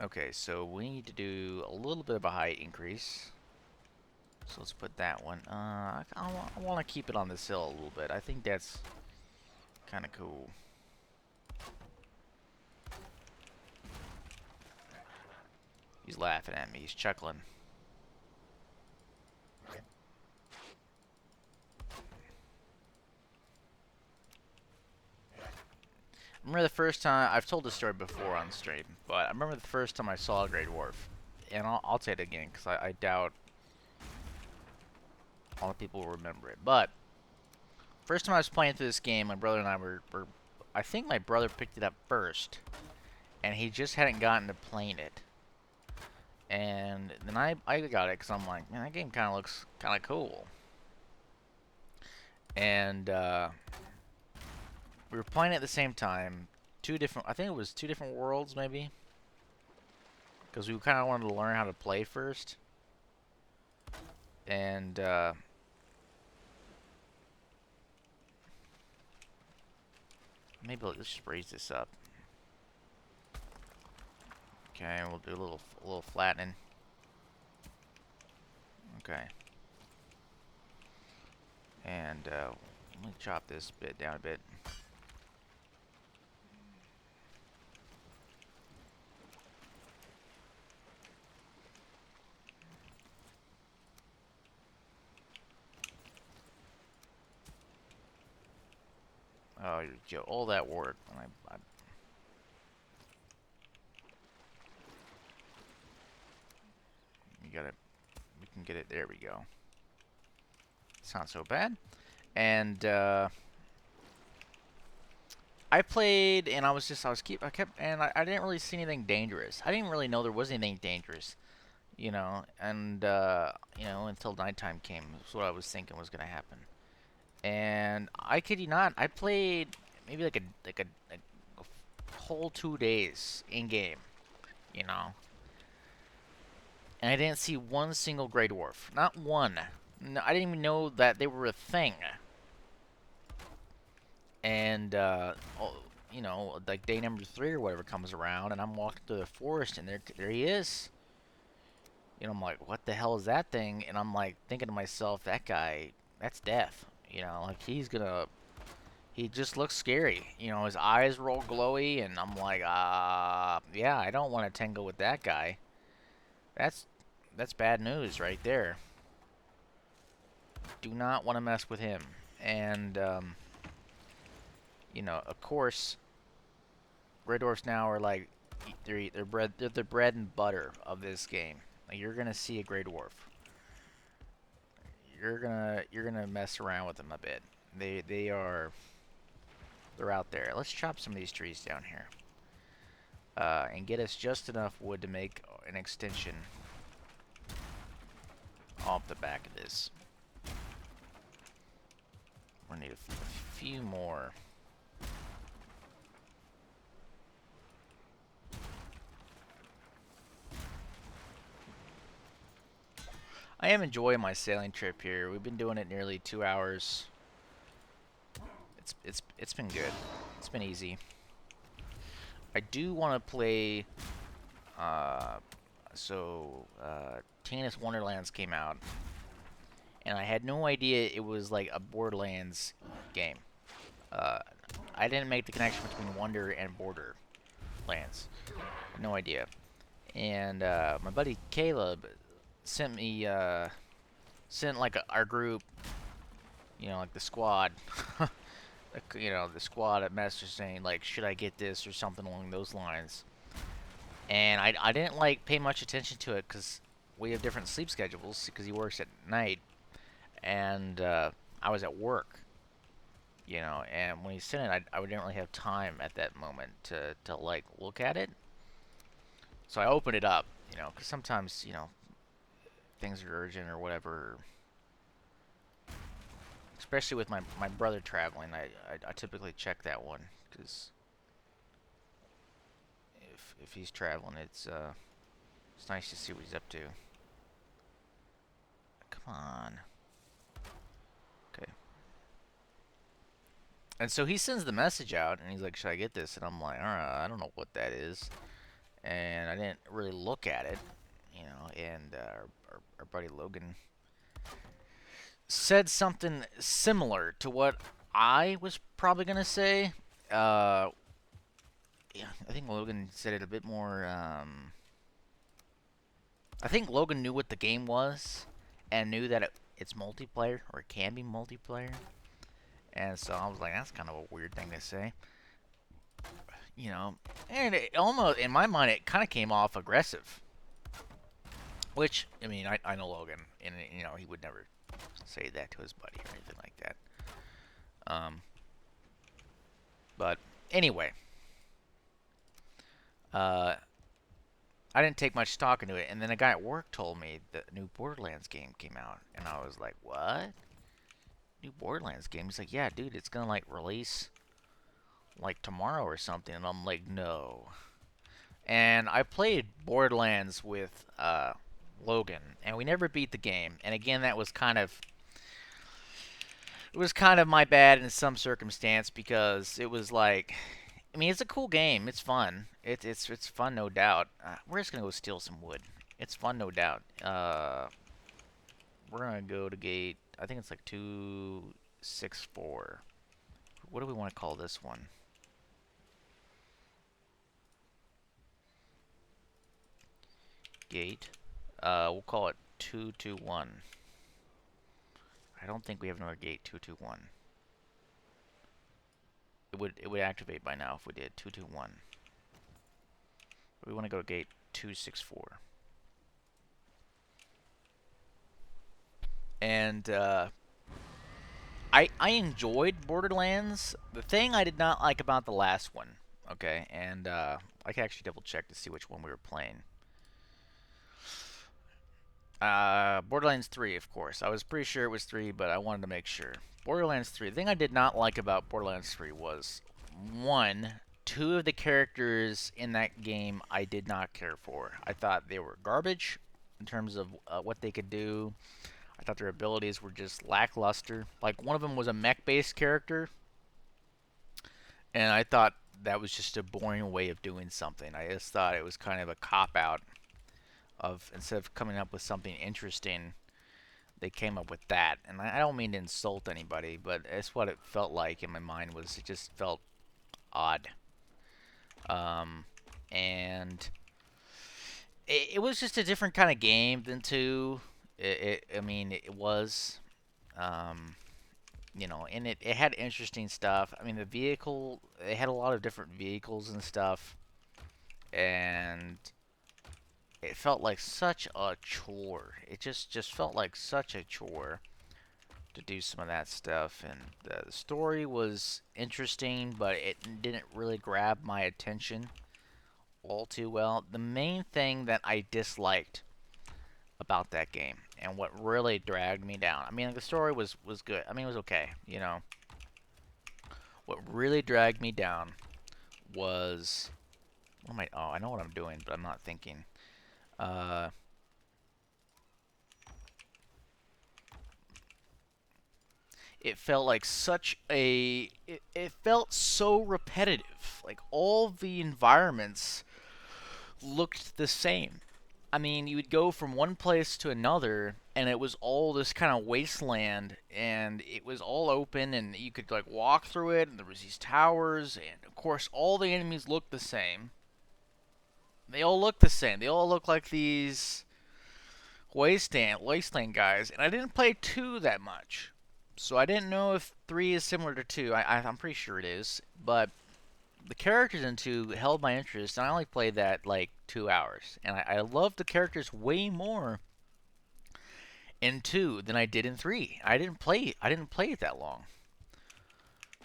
Okay, so we need to do a little bit of a height increase. So let's put that one. I want to keep it on this hill a little bit. I think that's kind of cool. He's laughing at me. He's chuckling. Remember the first time, I've told this story before on stream, but I remember the first time I saw a Grey Dwarf. And I'll say it again, because I doubt a lot of people will remember it. But, first time I was playing through this game, my brother and I were I think my brother picked it up first. And he just hadn't gotten to playing it. And then I got it because I'm like, man, that game kind of looks kind of cool. And we were playing at the same time. I think it was 2 different worlds maybe. Because we kind of wanted to learn how to play first. And maybe let's just raise this up. Okay, we'll do a little flattening. Okay. And let me chop this bit down a bit. Oh, all that work. You gotta. We can get it. There we go. It's not so bad. And I played, and I kept, and I didn't really see anything dangerous. I didn't really know there was anything dangerous, you know. And you know, until nighttime came, that's what I was thinking was gonna happen. And I kid you not, I played maybe a whole 2 days in game, you know, and I didn't see one single Grey Dwarf, not one. No, I didn't even know that they were a thing. And you know, like day number 3 or whatever comes around, and I'm walking through the forest, and there he is. You know, I'm like, what the hell is that thing? And I'm like thinking to myself, that guy, that's death. You know, like he just looks scary. You know, his eyes roll glowy, and I'm like, yeah, I don't want to tangle with that guy. That's that's bad news right there. Do not want to mess with him. And you know, of course, Red Dwarfs now are like they're the bread and butter of this game. Like, you're gonna see a Grey Dwarf. You're gonna mess around with them a bit. They're out there. Let's chop some of these trees down here. And get us just enough wood to make an extension off the back of this. We're gonna need a few more. I am enjoying my sailing trip here. We've been doing it nearly 2 hours. It's been good. It's been easy. I do want to play. Tina's Wonderlands came out, and I had no idea it was like a Borderlands game. Uh, I didn't make the connection between Wonder and Borderlands. No idea. And my buddy Caleb sent me sent like our group, you know, like the squad, you know, the squad at message saying like, should I get this or something along those lines. And I didn't like pay much attention to it because we have different sleep schedules because he works at night and I was at work, you know. And when he sent it, I didn't really have time at that moment to like look at it. So I opened it up, you know, because sometimes, you know, things are urgent or whatever. Especially with my brother traveling, I typically check that one because if he's traveling, it's nice to see what he's up to. Come on. Okay. And so he sends the message out, and he's like, "Should I get this?" And I'm like, "All right, I don't know what that is," and I didn't really look at it, you know. And our buddy Logan said something similar to what I was probably gonna say. Yeah, I think Logan said it a bit more. I think Logan knew what the game was and knew that it's multiplayer or it can be multiplayer. And so I was like, that's kind of a weird thing to say, you know. And it almost, in my mind, it kind of came off aggressive. Which, I mean, I know Logan, and you know, he would never say that to his buddy or anything like that. But anyway, uh, I didn't take much stock into it, and then a guy at work told me the new Borderlands game came out, and I was like, "What? New Borderlands game?" He's like, "Yeah, dude, it's gonna like release like tomorrow or something," and I'm like, "No." And I played Borderlands with Logan, and we never beat the game. And again, that was kind of it was kind of my bad in some circumstance because it was like, I mean, it's a cool game. It's fun. It's fun, no doubt. We're just gonna go steal some wood. It's fun, no doubt. We're gonna go to gate. I think it's like 264. What do we want to call this one? Gate. We'll call it 221. I don't think we have another gate 221. It would activate by now if we did 221. We want to go to gate 264. And I enjoyed Borderlands. The thing I did not like about the last one, okay, and I can actually double check to see which one we were playing. Borderlands 3, of course. I was pretty sure it was 3, but I wanted to make sure. Borderlands 3. The thing I did not like about Borderlands 3 was, one, two of the characters in that game I did not care for. I thought they were garbage in terms of what they could do. I thought their abilities were just lackluster. Like, one of them was a mech-based character, and I thought that was just a boring way of doing something. I just thought it was kind of a cop-out of, instead of coming up with something interesting, they came up with that. And I don't mean to insult anybody, but it's what it felt like in my mind. Was it just felt odd. And it was just a different kind of game than 2. I mean, it was, um, and it had interesting stuff. I mean, the vehicle, it had a lot of different vehicles and stuff, and it felt like such a chore. It just felt like such a chore to do some of that stuff. And the story was interesting, but it didn't really grab my attention all too well. The main thing that I disliked about that game, and what really dragged me down, I mean, like, the story was good. I mean, it was okay, What really dragged me down was, what am I? Oh, I know what I'm doing, but I'm not thinking. Uh, it felt like such a it felt so repetitive. Like, all the environments looked the same. I mean, you would go from one place to another, and it was all this kind of wasteland, and it was all open, and you could like walk through it, and there was these towers, and of course all the enemies looked the same. They all look the same. They all look like these wasteland guys, and I didn't play 2 that much, so I didn't know if 3 is similar to 2. I'm pretty sure it is, but the characters in 2 held my interest, and I only played that like 2 hours, and I loved the characters way more in 2 than I did in 3. I didn't play it that long.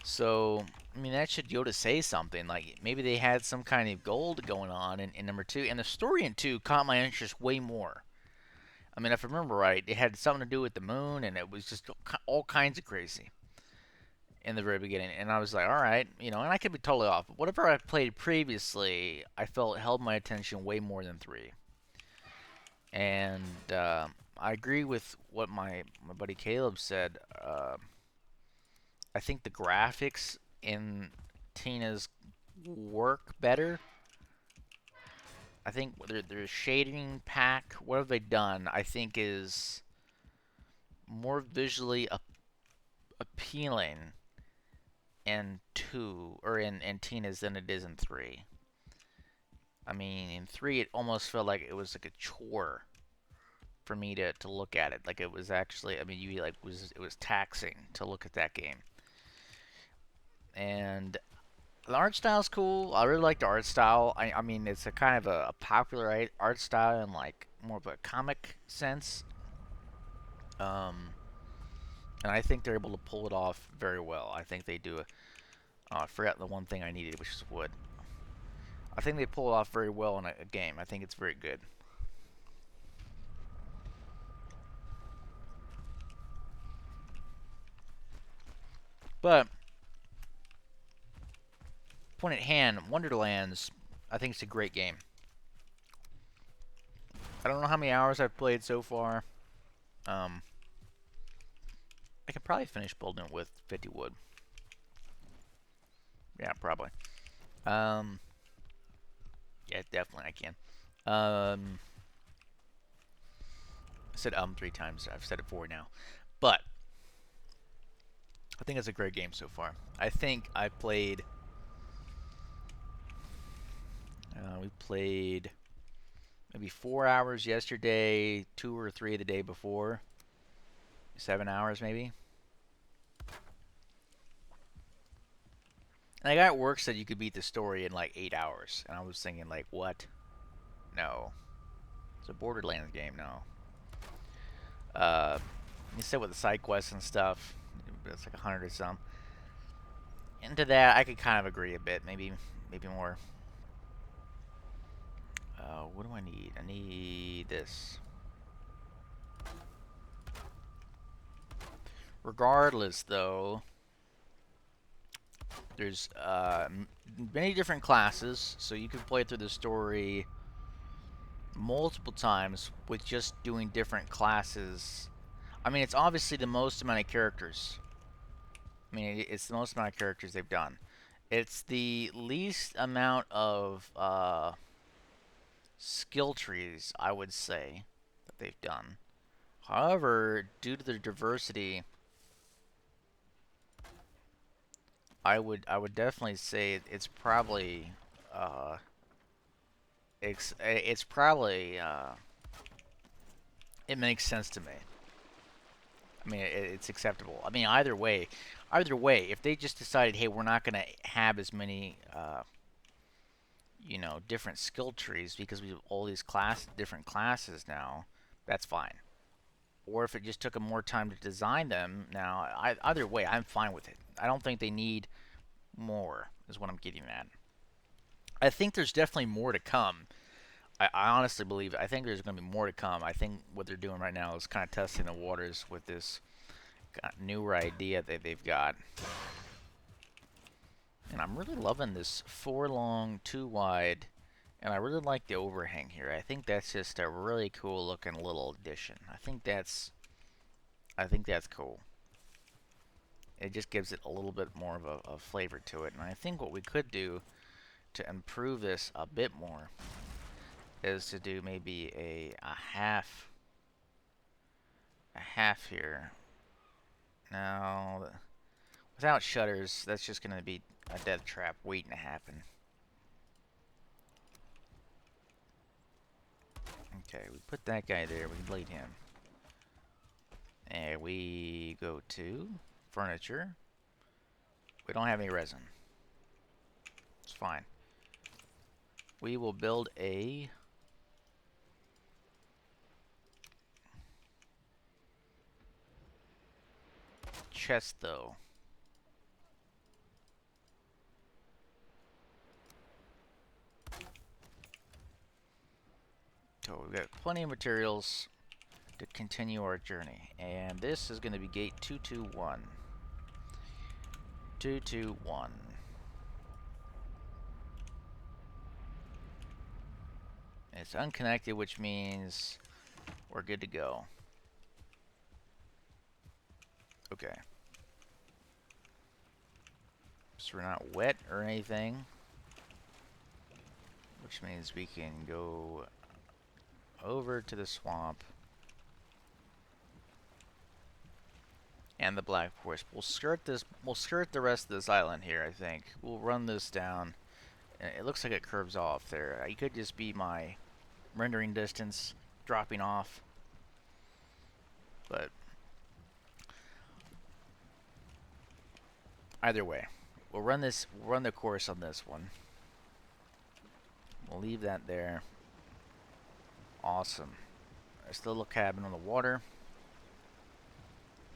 So, I mean, that should go to say something. Like, maybe they had some kind of gold going on in number 2, and the story in 2 caught my interest way more. I mean, if I remember right, it had something to do with the moon, and it was just all kinds of crazy in the very beginning. And I was like, all right, and I could be totally off. But whatever I played previously, I felt held my attention way more than 3. And I agree with what my buddy Caleb said. I think the graphics in Tina's work better. I think their shading pack, what have they done, I think is more visually appealing in 2, or in Tina's, than it is in 3. I mean, in 3 it almost felt like it was like a chore for me to look at it. Like, it was actually, I mean, it was taxing to look at that game. And the art style's cool. I really like the art style. I mean, it's a kind of a popular art style in like more of a comic sense. Um, and I think they're able to pull it off very well. I think they do. I forgot the one thing I needed, which is wood. I think they pull it off very well in a game. I think it's very good. But point at hand, Wonderlands, I think it's a great game. I don't know how many hours I've played so far. I could probably finish building it with 50 wood. Yeah, probably. Um, yeah, definitely I can. I said 3 times. I've said it 4 now. But I think it's a great game so far. I think I played. We played maybe 4 hours yesterday, 2 or 3 the day before. 7 hours maybe. And the guy at work said you could beat the story in like 8 hours, and I was thinking like, what? No, it's a Borderlands game. No. You said with the side quests and stuff, it's like 100 or some. Into that, I could kind of agree a bit, maybe more. What do I need? I need this. Regardless, though, there's many different classes, so you can play through the story multiple times with just doing different classes. I mean, it's obviously the most amount of characters. I mean, it's the most amount of characters they've done. It's the least amount of skill trees, I would say, that they've done. However, due to the diversity, I would definitely say it's probably uh, it's probably it makes sense to me. I mean, it's acceptable. I mean, either way, if they just decided, hey, we're not gonna have as many different skill trees because we have all these different classes now, that's fine. Or if it just took them more time to design them, now either way, I'm fine with it. I don't think they need more, is what I'm getting at. I think there's definitely more to come. I honestly believe I think there's going to be more to come. I think what they're doing right now is kind of testing the waters with this newer idea that they've got. And I'm really loving this 4 long, 2 wide, and I really like the overhang here. I think that's just a really cool looking little addition. I think that's cool. It just gives it a little bit more of a flavor to it. And I think what we could do to improve this a bit more is to do maybe a half here. Now, without shutters, that's just going to be a death trap waiting to happen. Okay, we put that guy there. We delete him. And we go to furniture. We don't have any resin. It's fine. We will build a chest, though. So we've got plenty of materials to continue our journey. And this is going to be gate 221. 221. It's unconnected, which means we're good to go. Okay. So we're not wet or anything, which means we can go over to the swamp and the Black Forest. We'll skirt the rest of this island here, I think. We'll run this down. It looks like it curves off there. It could just be my rendering distance dropping off, but either way, we'll run the course on this one. We'll leave that there. Awesome. There's the little cabin on the water.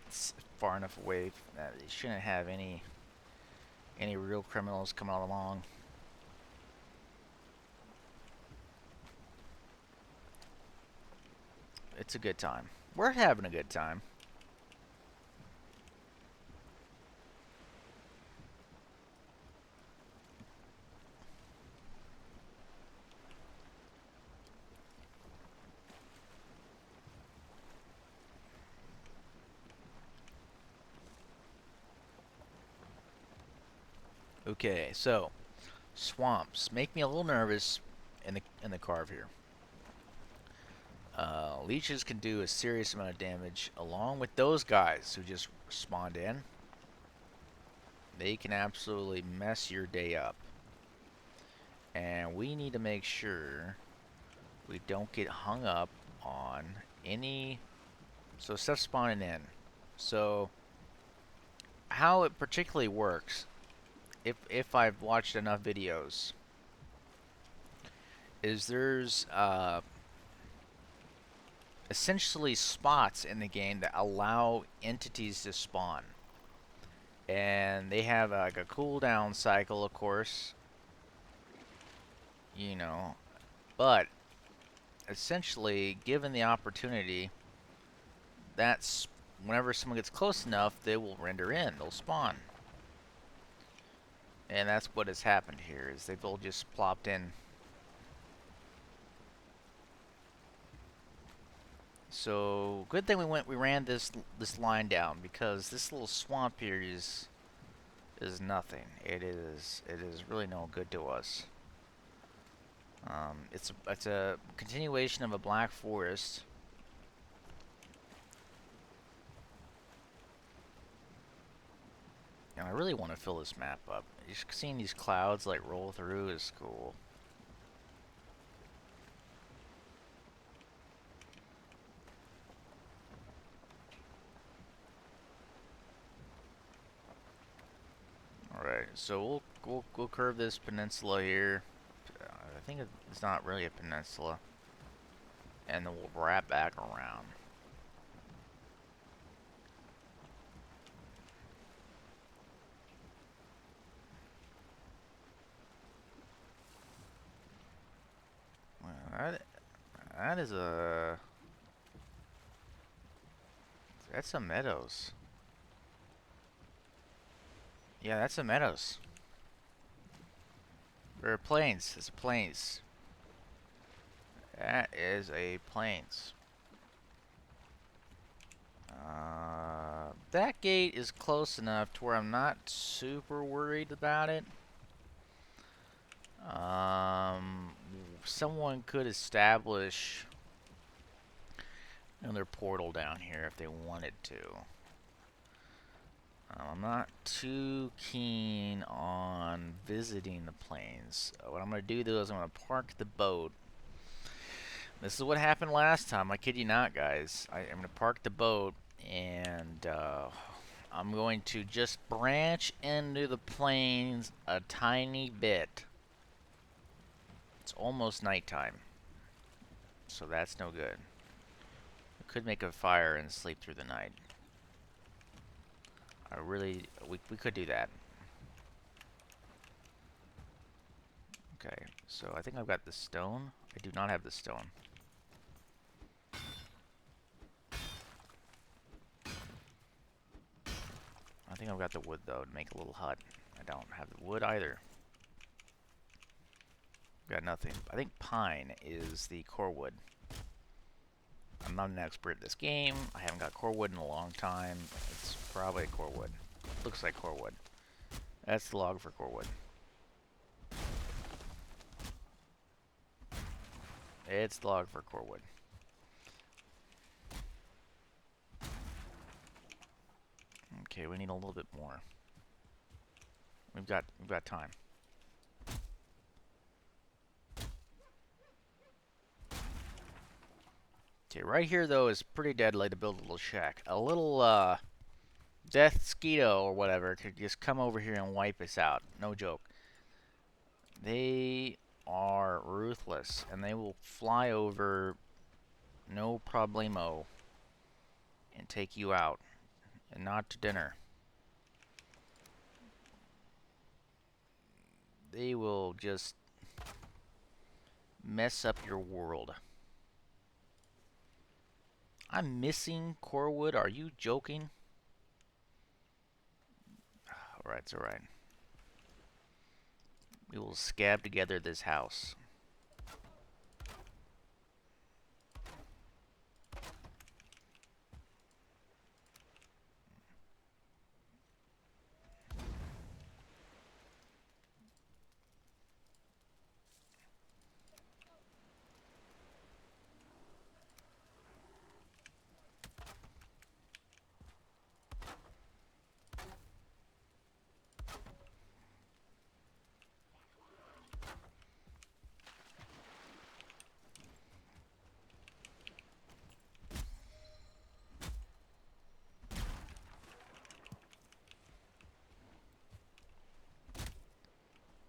It's far enough away that it shouldn't have any real criminals coming along. It's a good time. We're having a good time. Okay, so swamps make me a little nervous in the carve here. Leeches can do a serious amount of damage, along with those guys who just spawned in. They can absolutely mess your day up. And we need to make sure we don't get hung up on any... So stuff spawning in. So how it particularly works, if I've watched enough videos, is there's essentially spots in the game that allow entities to spawn. And they have like a cooldown cycle, of course. You know, but essentially, given the opportunity, that's whenever someone gets close enough, they will render in. They'll spawn. And that's what has happened here, is they've all just plopped in. So, good thing we ran this line down, because this little swamp here is nothing. It is really no good to us. It's a continuation of a black forest. And I really want to fill this map up. Just seeing these clouds like roll through is cool. Alright, so we'll curve this peninsula here. I think it's not really a peninsula. And then we'll wrap back around. Well, that is a... That's some meadows. Yeah, that's a meadows. There are plains. It's a plains. That is a plains. That gate is close enough to where I'm not super worried about it. Someone could establish another portal down here if they wanted to. I'm not too keen on visiting the plains. What I'm going to do, though, is I'm going to park the boat. This is what happened last time. I kid you not, guys. I'm going to park the boat, and I'm going to just branch into the plains a tiny bit. It's almost nighttime, so that's no good. I could make a fire and sleep through the night. We could do that. Okay, so I think I've got the stone. I do not have the stone. I think I've got the wood, though, to make a little hut. I don't have the wood either. Got nothing. I think pine is the core wood. I'm not an expert at this game. I haven't got core wood in a long time. It's probably core wood. Looks like core wood. That's the log for core wood. It's the log for core wood. Okay, we need a little bit more. We've got time. Okay, right here though is pretty deadly to build a little shack. A little death mosquito or whatever could just come over here and wipe us out. No joke. They are ruthless, and they will fly over, no problemo, and take you out, and not to dinner. They will just mess up your world. I'm missing core wood. Are you joking? Alright, it's alright. We will scab together this house.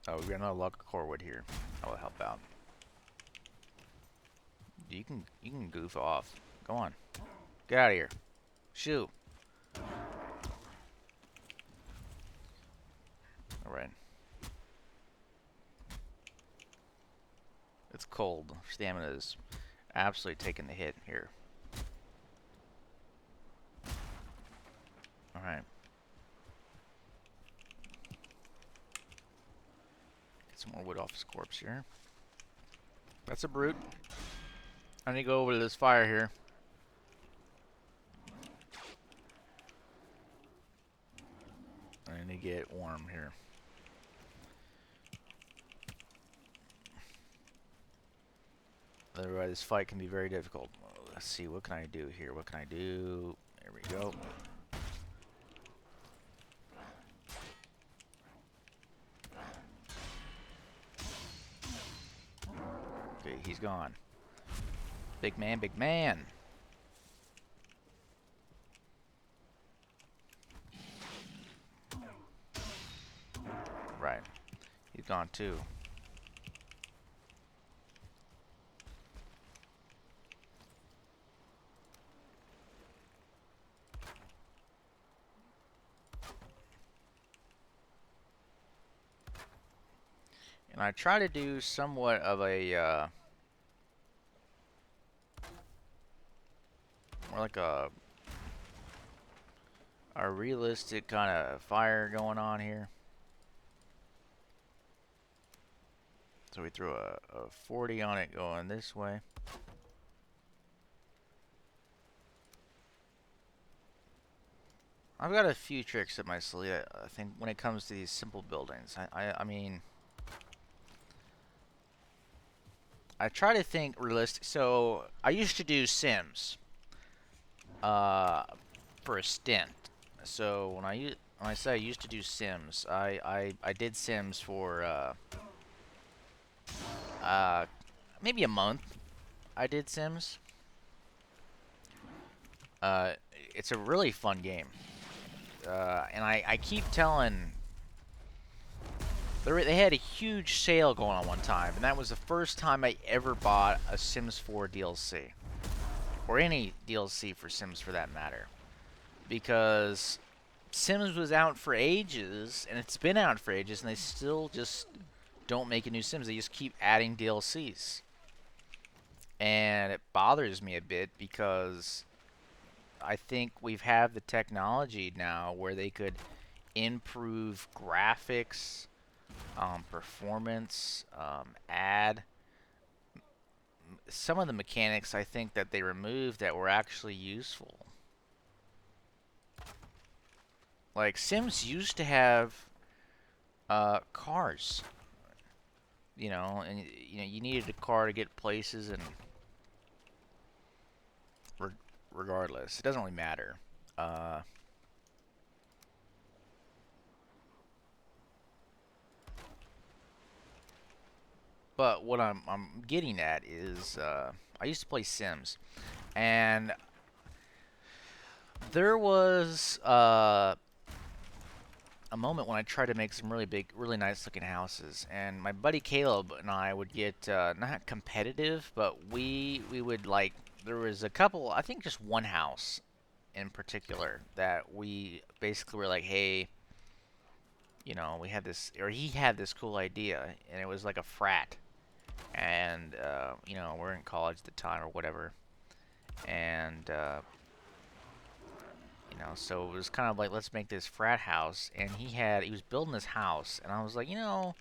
Oh, we got another log of core wood here. That will help out. You can goof off. Go on. Get out of here. Shoot. Alright. It's cold. Stamina is absolutely taking the hit here. Alright. Get some more wood off his corpse here. That's a brute. I need to go over to this fire here. I need to get warm here. Otherwise, this fight can be very difficult. Let's see, what can I do here? What can I do? There we go. Okay, he's gone. Big man, big man. Right. He's gone too. And I try to do somewhat of a, more like a realistic kind of fire going on here. So we threw a 40 on it going this way. I've got a few tricks up my sleeve, I think, when it comes to these simple buildings. I mean, I try to think realistic. So I used to do Sims for a stint. So when I say I used to do Sims, I did Sims for maybe a month. I did Sims. It's a really fun game. And I keep telling... They had a huge sale going on one time, and that was the first time I ever bought a Sims 4 DLC. Or any DLC for Sims for that matter. Because Sims was out for ages, and it's been out for ages, and they still just don't make a new Sims. They just keep adding DLCs. And it bothers me a bit because I think we've had the technology now where they could improve graphics, performance, add some of the mechanics I think that they removed that were actually useful. Like Sims used to have cars, you know, and you needed a car to get places, and regardless, it doesn't really matter. But what I'm getting at is I used to play Sims, and there was a moment when I tried to make some really big, really nice looking houses, and my buddy Caleb and I would get not competitive, but we would like, there was a couple, I think just one house in particular that we basically were like, hey, you know, we had this, or he had this cool idea, and it was like a frat. And, you know, we're in college at the time or whatever. And you know, so it was kind of like, let's make this frat house. And he was building this house, and I was like, you know,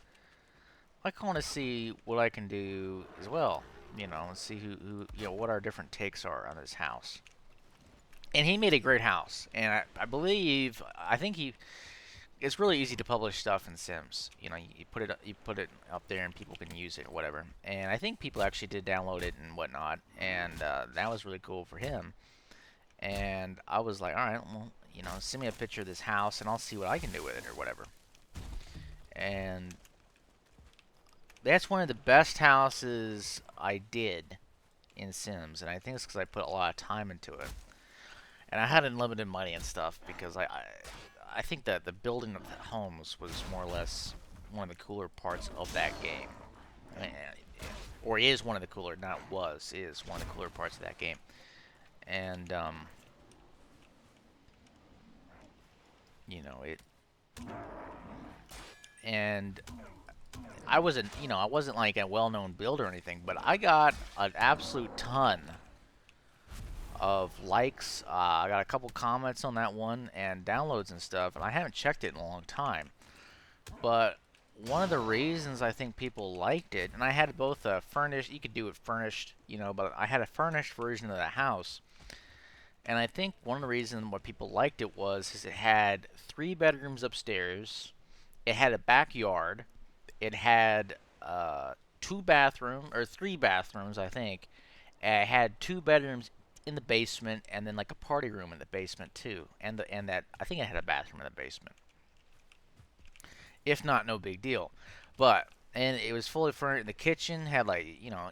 I want to see what I can do as well. You know, let's see you know, what our different takes are on this house. And he made a great house, and I think it's really easy to publish stuff in Sims. You know, you put it up there and people can use it or whatever. And I think people actually did download it and whatnot, and that was really cool for him. And I was like, all right, well, you know, send me a picture of this house and I'll see what I can do with it or whatever. And that's one of the best houses I did in Sims, and I think it's because I put a lot of time into it. And I had unlimited money and stuff because I think that the building of the homes was more or less one of the cooler parts of that game. I mean, or is one of the cooler, not was, is one of the cooler parts of that game. And you know, and I wasn't like a well-known builder or anything, but I got an absolute ton of likes. I got a couple comments on that one and downloads and stuff, and I haven't checked it in a long time. But one of the reasons I think people liked it, and I had both a furnished, you could do it furnished, you know, but I had a furnished version of the house. And I think one of the reasons why people liked it was is it had 3 bedrooms upstairs, it had a backyard, it had 3 bathrooms, I think. It had 2 bedrooms in the basement, and then like a party room in the basement too. And that I think it had a bathroom in the basement. If not, no big deal. But and it was fully furnished. The kitchen had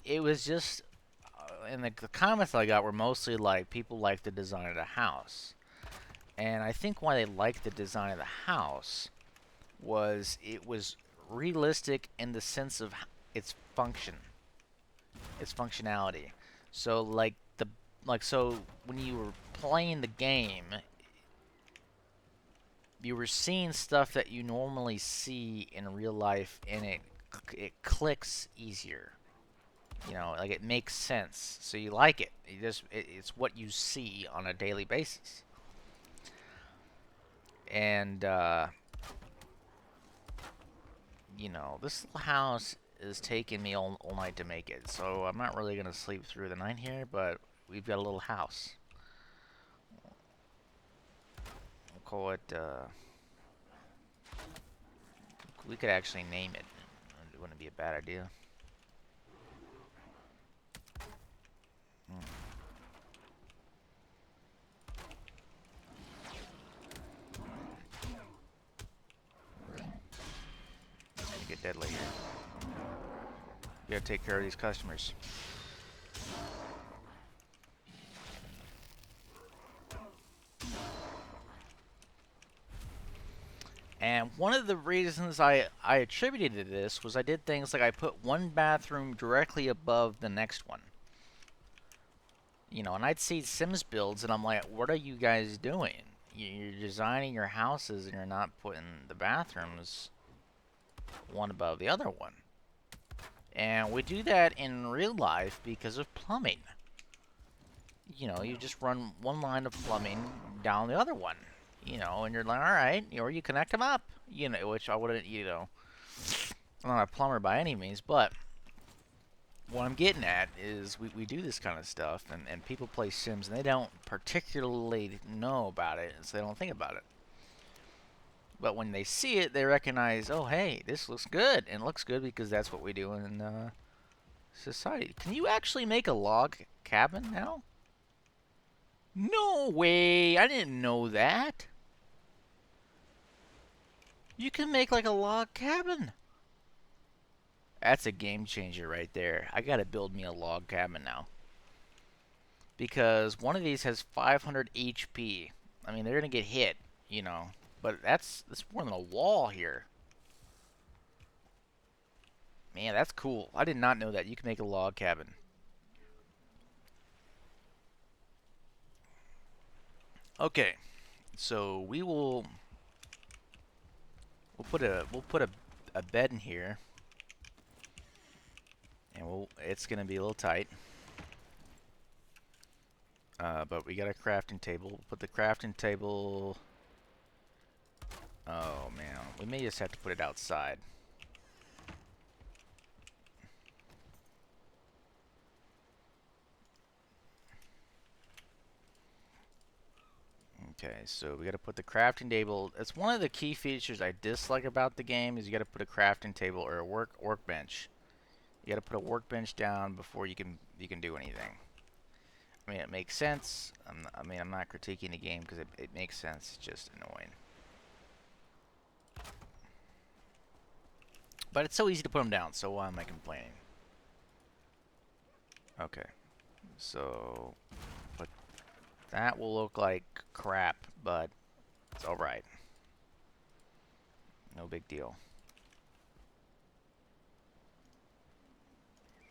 it was just. And the comments I got were mostly like people like the design of the house, and I think why they liked the design of the house was it was realistic in the sense of its functionality. So so when you were playing the game, you were seeing stuff that you normally see in real life, and it clicks easier. You know, like it makes sense, so you like it. It's what you see on a daily basis, and you know, this little house is taking me all night to make it, so I'm not really gonna sleep through the night here. But we've got a little house. We'll call it. We could actually name it. It wouldn't be a bad idea. It's gonna get deadly here. We gotta take care of these customers. And one of the reasons I attributed to this was I did things like I put one bathroom directly above the next one. You know, and I'd see Sims builds, and I'm like, what are you guys doing? You're designing your houses, and you're not putting the bathrooms one above the other one. And we do that in real life because of plumbing. You know, you just run one line of plumbing down the other one. You know, and you're like, all right, or you connect them up. You know, which I wouldn't, you know, I'm not a plumber by any means, but what I'm getting at is we do this kind of stuff, and people play Sims, and they don't particularly know about it, so they don't think about it. But when they see it, they recognize, oh, hey, this looks good, and it looks good because that's what we do in society. Can you actually make a log cabin now? No way! I didn't know that. You can make like a log cabin. That's a game changer right there. I gotta build me a log cabin now. Because one of these has 500 HP. I mean, they're gonna get hit, you know. But that's more than a wall here. Man, that's cool. I did not know that. You can make a log cabin. Okay, so we'll put a bed in here, and it's gonna be a little tight. But we got a crafting table. Put the crafting table... Oh, man. We may just have to put it outside. Okay, so we got to put the crafting table. It's one of the key features I dislike about the game is you got to put a crafting table or a workbench. You got to put a workbench down before you can do anything. I mean, it makes sense. I'm not critiquing the game because it makes sense. It's just annoying. But it's so easy to put them down, so why am I complaining? Okay, so but that will look like crap, but it's alright. No big deal.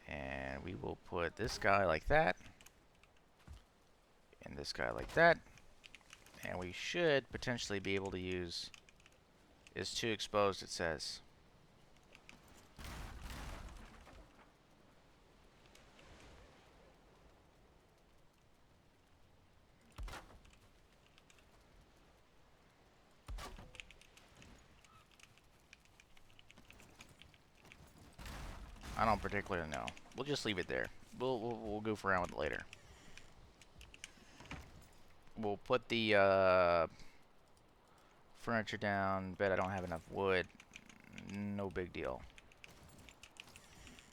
And we will put this guy like that. And this guy like that. And we should potentially be able to use... Is too exposed, it says. I don't particularly know. We'll just leave it there. We'll goof around with it later. We'll put the furniture down. Bet I don't have enough wood. No big deal.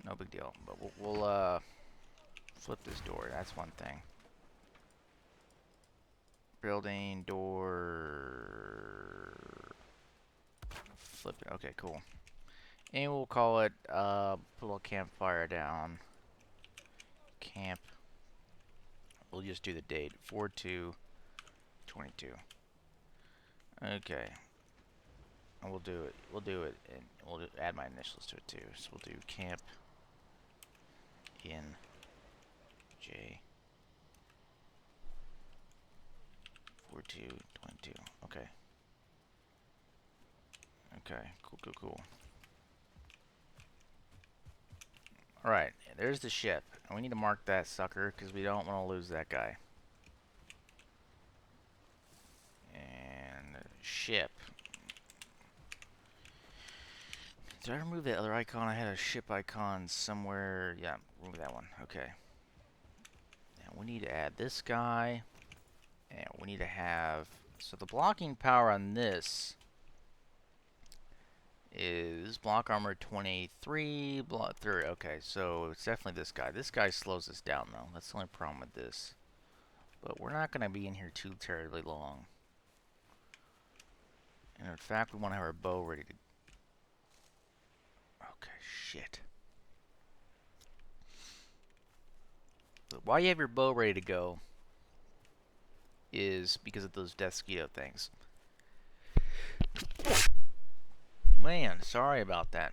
No big deal. But we'll flip this door. That's one thing. Building door. Flip it. Okay, cool. And we'll call it put a little campfire down. Camp. We'll just do the date. 4/2/22. Okay. And we'll do it. We'll do it, and we'll add my initials to it too. So we'll do camp in J 4/2/22. Okay. Okay. Cool. All right. There's the ship, and we need to mark that sucker because we don't want to lose that guy. And ship. Did I remove that other icon? I had a ship icon somewhere. Yeah, remove that one. Okay. And we need to add this guy. And we need to have... So the blocking power on this is block armor 23, block 30. Okay, so it's definitely this guy. This guy slows us down, though. That's the only problem with this. But we're not going to be in here too terribly long. And in fact, we want to have our bow ready to... Okay, shit. But why you have your bow ready to go is because of those Deathsquito things. Man, sorry about that.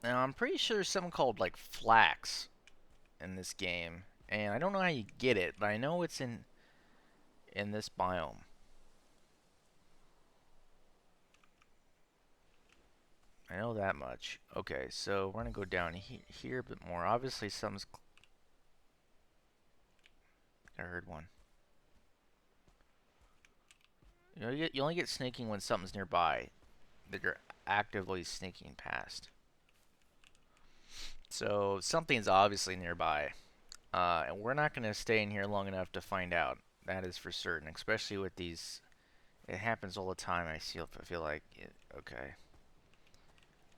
Now, I'm pretty sure there's something called, like, flax in this game. And I don't know how you get it, but I know it's in this biome. I know that much. Okay, so we're gonna go down here a bit more. Obviously, something's... I heard one. You know, you only get sneaking when something's nearby that you're actively sneaking past. So something's obviously nearby, and we're not gonna stay in here long enough to find out. That is for certain. Especially with these, it happens all the time. I feel like okay.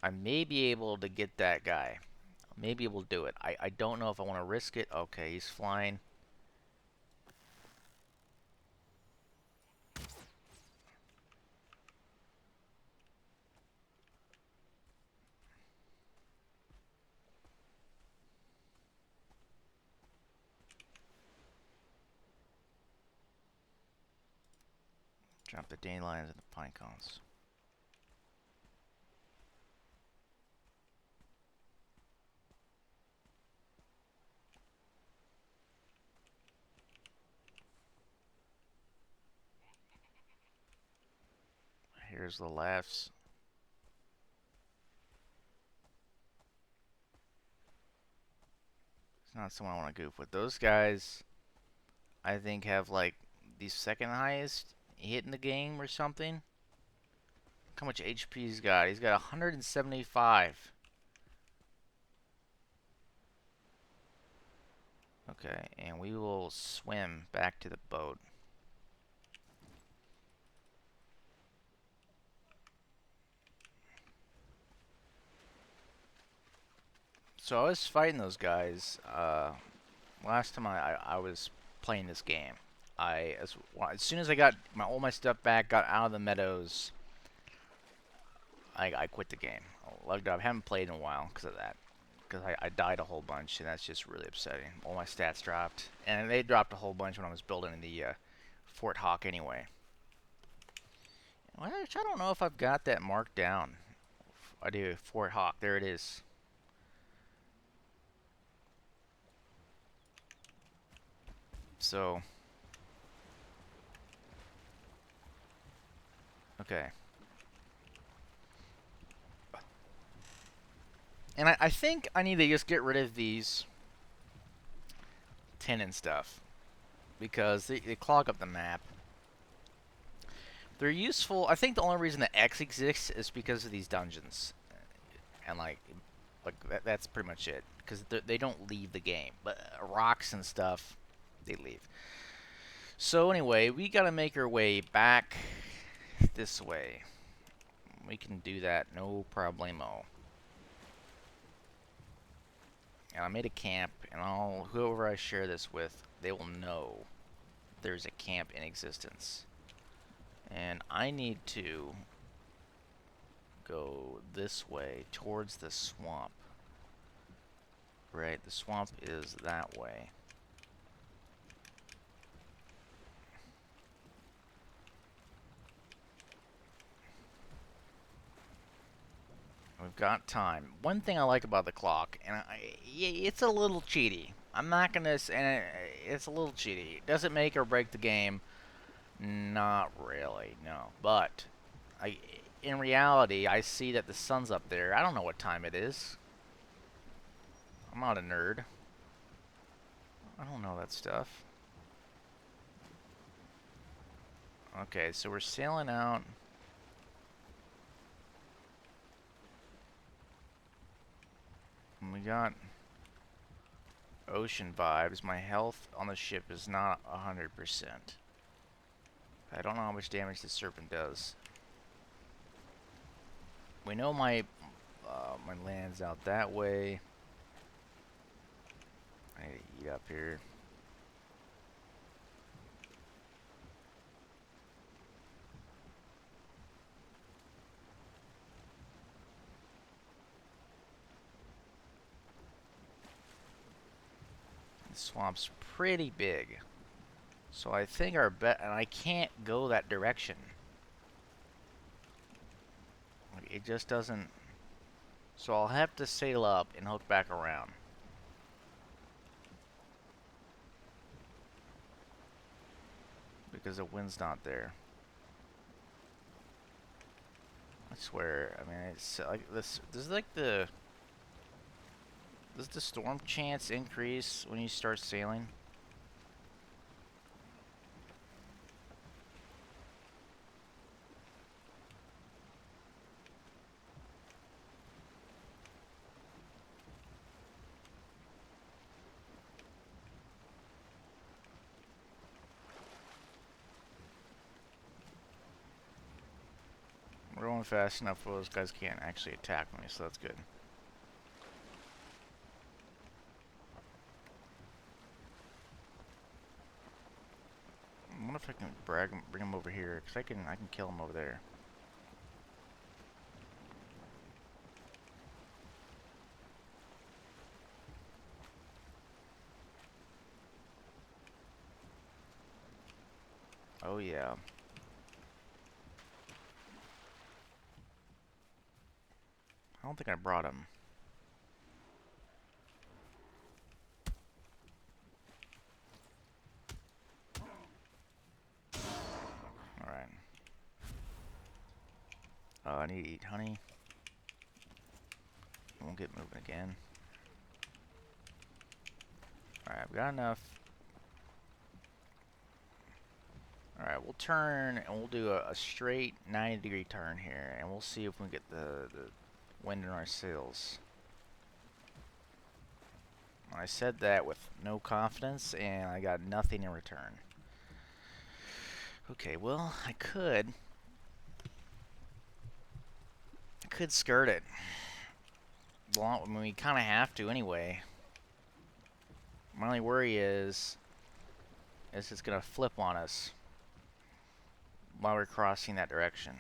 I may be able to get that guy. Maybe we'll do it. I don't know if I want to risk it. Okay, he's flying. Drop the dandelions and the pine cones. Here's the laughs. Not someone I want to goof with. Those guys, I think, have like the second highest hit in the game or something. Look how much HP he's got. He's got 175. Okay, and we will swim back to the boat. So I was fighting those guys last time I was playing this game. As soon as I got all my stuff back, got out of the meadows, I quit the game. Logged up. Haven't played in a while because of that. Because I died a whole bunch, and that's just really upsetting. All my stats dropped, and they dropped a whole bunch when I was building the Fort Hawk anyway. Which I don't know if I've got that marked down. I do. Fort Hawk. There it is. So, okay. And I think I need to just get rid of these tin and stuff. Because they clog up the map. They're useful. I think the only reason the X exists is because of these dungeons. And like that's pretty much it. Because they don't leave the game. But rocks and stuff, they leave. So anyway, we gotta make our way back this way. We can do that, no problemo. And I made a camp, and whoever I share this with, they will know there's a camp in existence. And I need to go this way towards the swamp. Right, the swamp is that way. We've got time. One thing I like about the clock, and it's a little cheaty. I'm not gonna, and it's a little cheaty. It doesn't make or break the game. Not really, no. But in reality, I see that the sun's up there. I don't know what time it is. I'm not a nerd. I don't know that stuff. Okay, so we're sailing out. And we got ocean vibes. My health on the ship is not 100%. I don't know how much damage the serpent does. We know my land's out that way. I need to eat up here. The swamp's pretty big. So I think our bet, and I can't go that direction. It just doesn't. So I'll have to sail up and hook back around. Because the wind's not there. I swear, I mean, it's like this is like the. Does the storm chance increase when you start sailing? We're going fast enough where those guys can't actually attack me, so that's good. I wonder if I can bring him over here, because I can kill him over there. Oh yeah. I don't think I brought him. Alright. I need to eat honey. Won't get moving again. Alright, I've got enough. Alright, we'll turn and we'll do a straight 90-degree turn here, and we'll see if we can get the wind in our sails. I said that with no confidence, and I got nothing in return. Okay, well, I could skirt it. Well, I mean, we kind of have to anyway. My only worry is it's gonna flip on us while we're crossing that direction.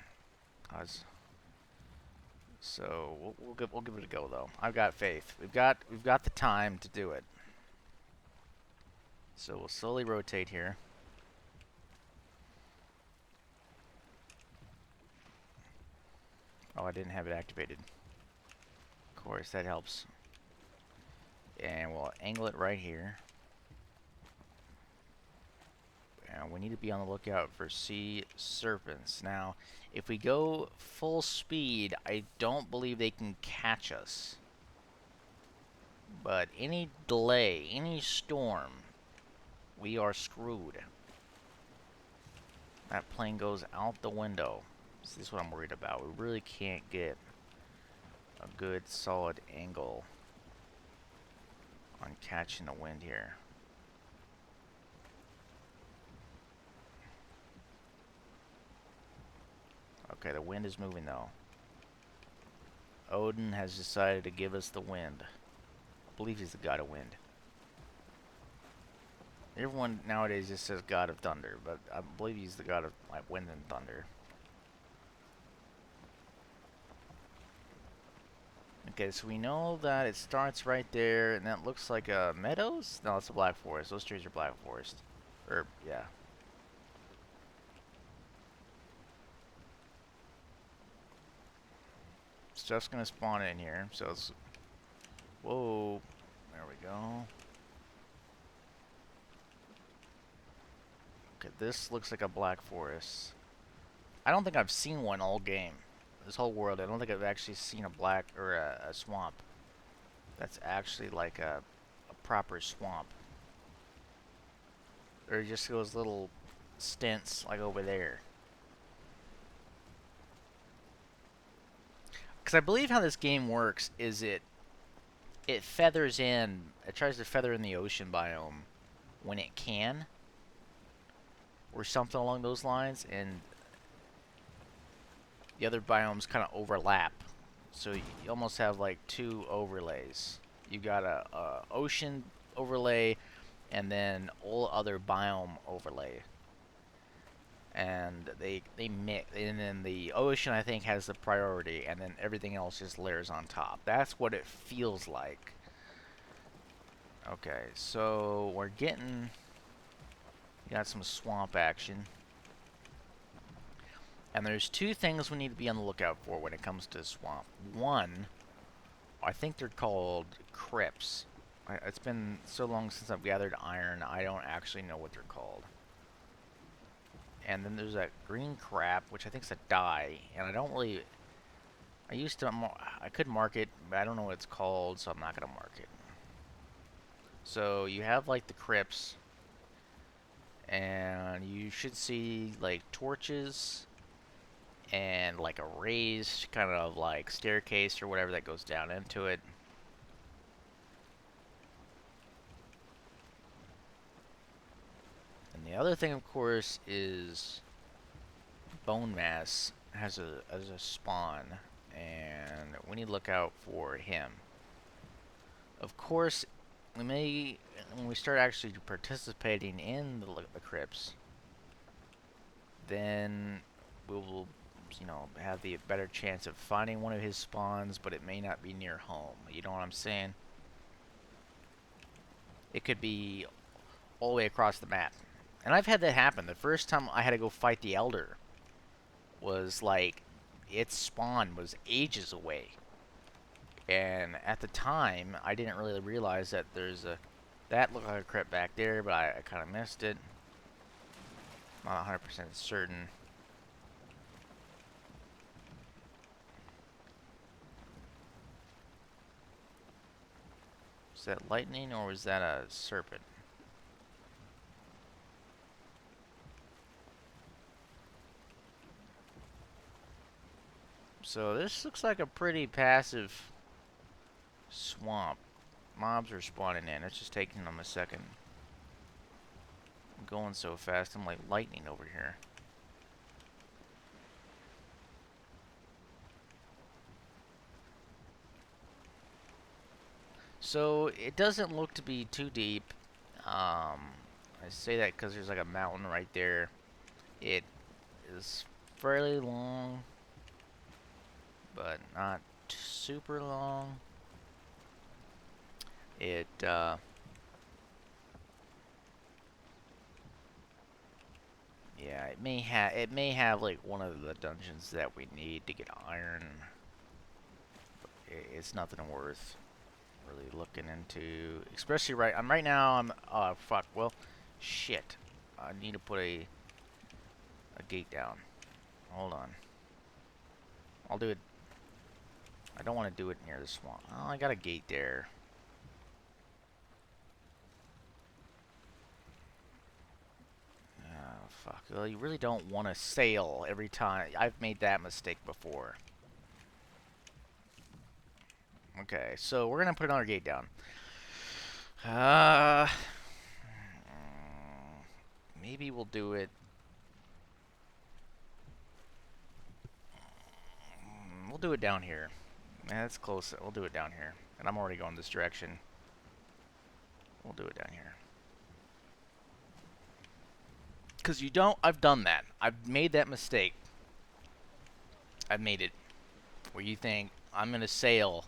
So we'll give it a go though. I've got faith. We've got the time to do it. So we'll slowly rotate here. Oh, I didn't have it activated. Of course, that helps. And we'll angle it right here. And we need to be on the lookout for sea serpents. Now, if we go full speed, I don't believe they can catch us. But any delay, any storm, we are screwed. That plane goes out the window. So this is what I'm worried about. We really can't get a good solid angle on catching the wind here. Okay, the wind is moving though. Odin has decided to give us the wind. I believe he's the god of wind. Everyone nowadays just says god of thunder, but I believe he's the god of like wind and thunder. Okay, so we know that it starts right there, and that looks like meadows? No, it's a black forest. Those trees are black forest. Or, yeah. Stuff's gonna spawn in here, so it's... Whoa. There we go. Okay, this looks like a black forest. I don't think I've seen one all game. This whole world, I don't think I've actually seen a black or a swamp. That's actually like a proper swamp. Or just those little stints like over there. Because I believe how this game works is it feathers in, it tries to feather in the ocean biome when it can, or something along those lines, and the other biomes kind of overlap. So you almost have like two overlays. You got a ocean overlay, and then all other biome overlay. And they mix, and then the ocean I think has the priority, and then everything else just layers on top. That's what it feels like. Okay, so we're got some swamp action, and there's two things we need to be on the lookout for when it comes to swamp. One, I think they're called crypts. It's been so long since I've gathered iron, I don't actually know what they're called. And then there's that green crap, which I think is a dye, and I don't really... I could mark it, but I don't know what it's called, so I'm not going to mark it. So you have like the crypts, and you should see like torches and like a raised kind of like staircase or whatever that goes down into it. And the other thing, of course, is bone mass has a spawn, and we need to look out for him. Of course, when we start actually participating in the crypts, then we will, you know, have the better chance of finding one of his spawns, but it may not be near home. You know what I'm saying? It could be all the way across the map. And I've had that happen. The first time I had to go fight the Elder was like, its spawn was ages away. And at the time, I didn't really realize that that looked like a crypt back there, but I kind of missed it. Not 100% certain. Was that lightning or was that a serpent? So this looks like a pretty passive swamp. Mobs are spawning in. It's just taking them a second. I'm going so fast, I'm like lightning over here. So it doesn't look to be too deep. I say that because there's like a mountain right there. It is fairly long, but not super long. It yeah, it may have like one of the dungeons that we need to get iron. It's nothing worth really looking into, especially right now. Oh fuck. Well, shit. I need to put a gate down. Hold on. I'll do it. I don't want to do it near the swamp. Oh, I got a gate there. Oh, fuck. Well, you really don't want to sail every time. I've made that mistake before. Okay, so we're gonna put another gate down. Uh, maybe we'll do it. We'll do it down here. That's close. We'll do it down here. And I'm already going this direction. We'll do it down here. Because you don't... I've done that. I've made that mistake. I've made it where you think, I'm going to sail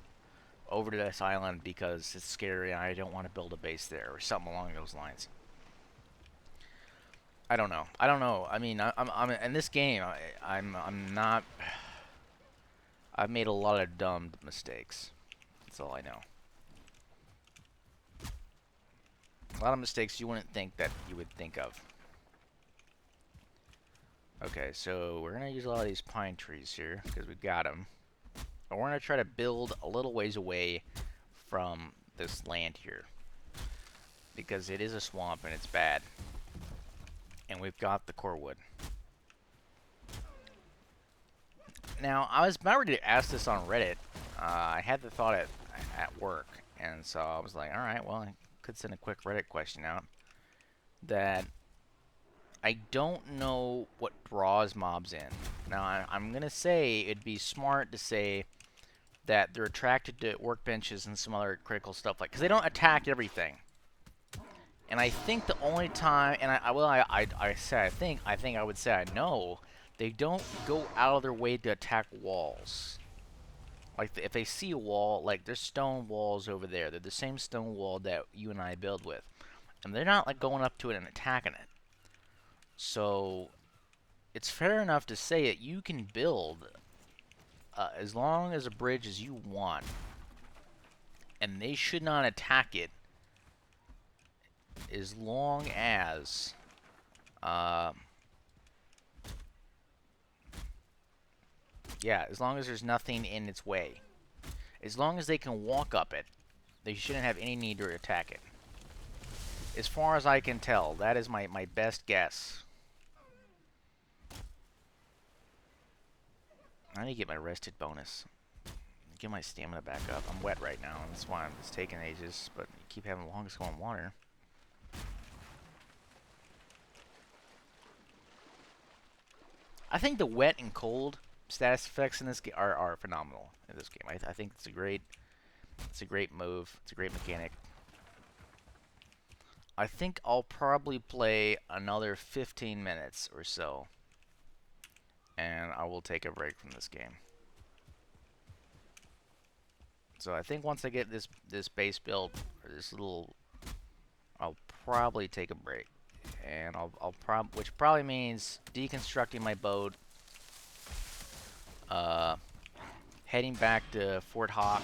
over to this island because it's scary and I don't want to build a base there or something along those lines. I don't know. I don't know. I mean, I'm in this game. I'm not... I've made a lot of dumb mistakes. That's all I know. A lot of mistakes you wouldn't think that you would think of. Okay, so we're going to use a lot of these pine trees here because we got them. But we're going to try to build a little ways away from this land here. Because it is a swamp and it's bad. And we've got the core wood. Now, I was about ready to ask this on Reddit. I had the thought at work. And so I was like, alright, well, I could send a quick Reddit question out. That I don't know what draws mobs in. Now, I'm going to say it'd be smart to say that they're attracted to workbenches and some other critical stuff. Because they don't attack everything. And I think the only time, and I would say I know, they don't go out of their way to attack walls. Like, if they see a wall, like, there's stone walls over there. They're the same stone wall that you and I build with. And they're not, like, going up to it and attacking it. So, it's fair enough to say that you can build as long as a bridge as you want. And they should not attack it as long as... yeah, as long as there's nothing in its way. As long as they can walk up it, they shouldn't have any need to attack it. As far as I can tell, that is my best guess. I need to get my rested bonus. Get my stamina back up. I'm wet right now, and that's why it's taking ages, but you keep having the longest going water. I think the wet and cold status effects in this game are phenomenal in this game. I think it's a great move. It's a great mechanic. I think I'll probably play another 15 minutes or so, and I will take a break from this game. So I think once I get this base built, or this little, I'll probably take a break, and which probably means deconstructing my boat, heading back to Fort Hawk,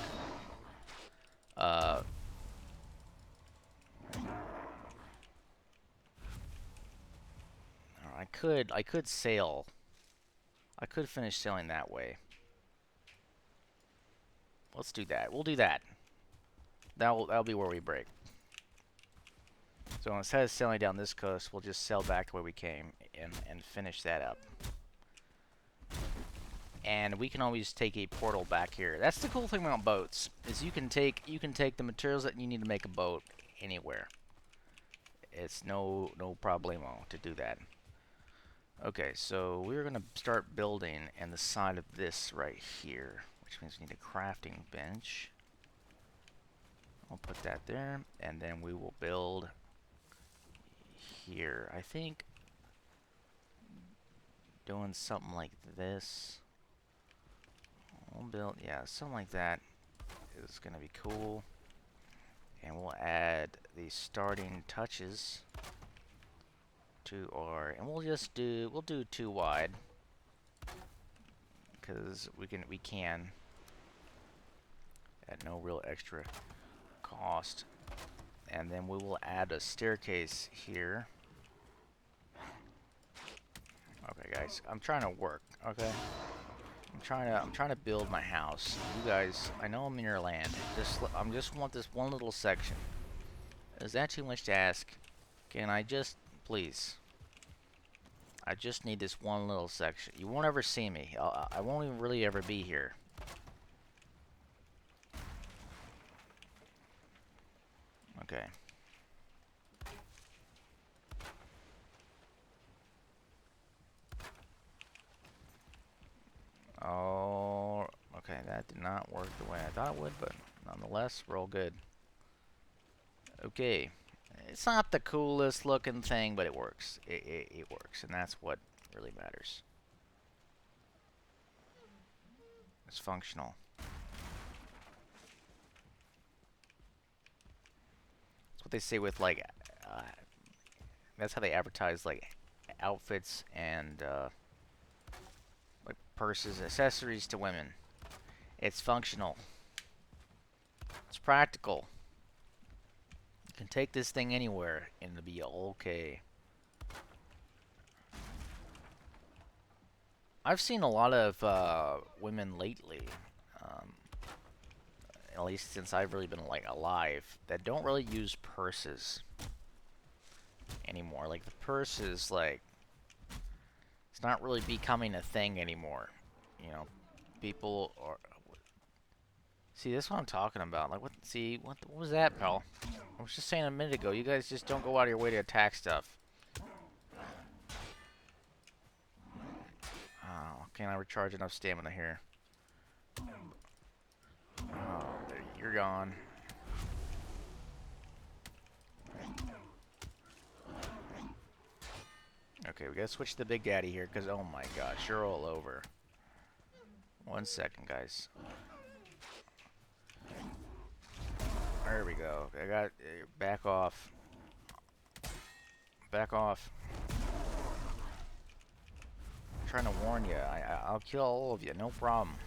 I could sail. I could finish sailing that way. Let's do that. We'll do that. That'll be where we break. So instead of sailing down this coast, we'll just sail back to where we came and finish that up. And we can always take a portal back here. That's the cool thing about boats, is you can take the materials that you need to make a boat anywhere. It's no problemo to do that. Okay, so we're gonna start building in the side of this right here, which means we need a crafting bench. I'll put that there, and then we will build here. I think doing something like this. We'll build, yeah, something like that is gonna be cool. And we'll add the starting touches to our, and we'll do 2 wide, because we can at no real extra cost. And then we will add a staircase here. Okay, guys, I'm trying to work. Okay, I'm trying to build my house. You guys, I know I'm in your land. I just want this one little section. Is that too much to ask? Can I just, please? I just need this one little section. You won't ever see me. I won't even really ever be here. Okay. Oh, okay, that did not work the way I thought it would, but nonetheless, we're all good. Okay. It's not the coolest looking thing, but it works. It works, and that's what really matters. It's functional. That's what they say with, like, that's how they advertise, like, outfits and, like, purses, accessories to women. It's functional. It's practical. You can take this thing anywhere, and it'll be okay. I've seen a lot of women lately, at least since I've really been like alive, that don't really use purses anymore. Like the purse is like, it's not really becoming a thing anymore. You know, people are. See, that's what I'm talking about. Like, what? See, what was that, pal? I was just saying a minute ago. You guys just don't go out of your way to attack stuff. Oh, can I recharge enough stamina here? Oh, you're gone. Okay, we gotta switch to the Big Daddy here, because, oh my gosh, you're all over. 1 second, guys. There we go. I got, back off. Back off. I'm trying to warn you. I'll kill all of you, no problem.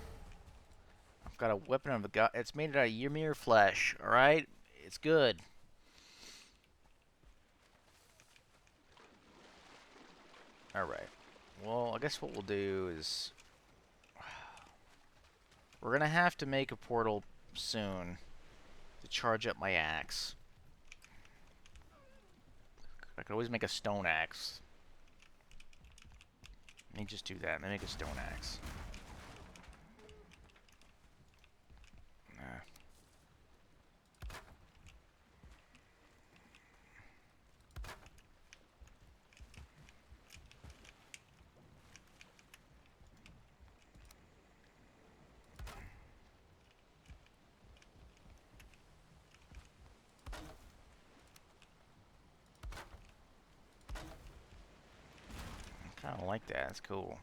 I've got a weapon of the god. It's made out of Ymir flesh, alright? It's good. Alright. Well, I guess what we'll do is, we're gonna have to make a portal soon to charge up my axe. I could always make a stone axe. Let me just do that. Let me make a stone axe. Nah. I kind of like that. It's cool.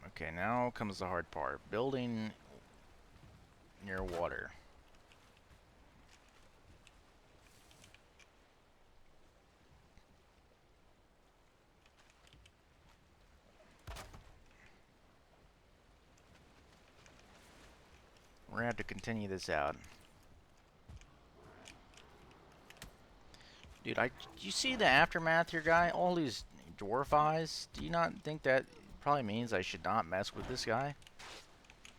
Okay, now comes the hard part. Building near water. We're gonna have to continue this out. Dude, you see the aftermath here, guy? All these dwarf eyes. Do you not think that probably means I should not mess with this guy?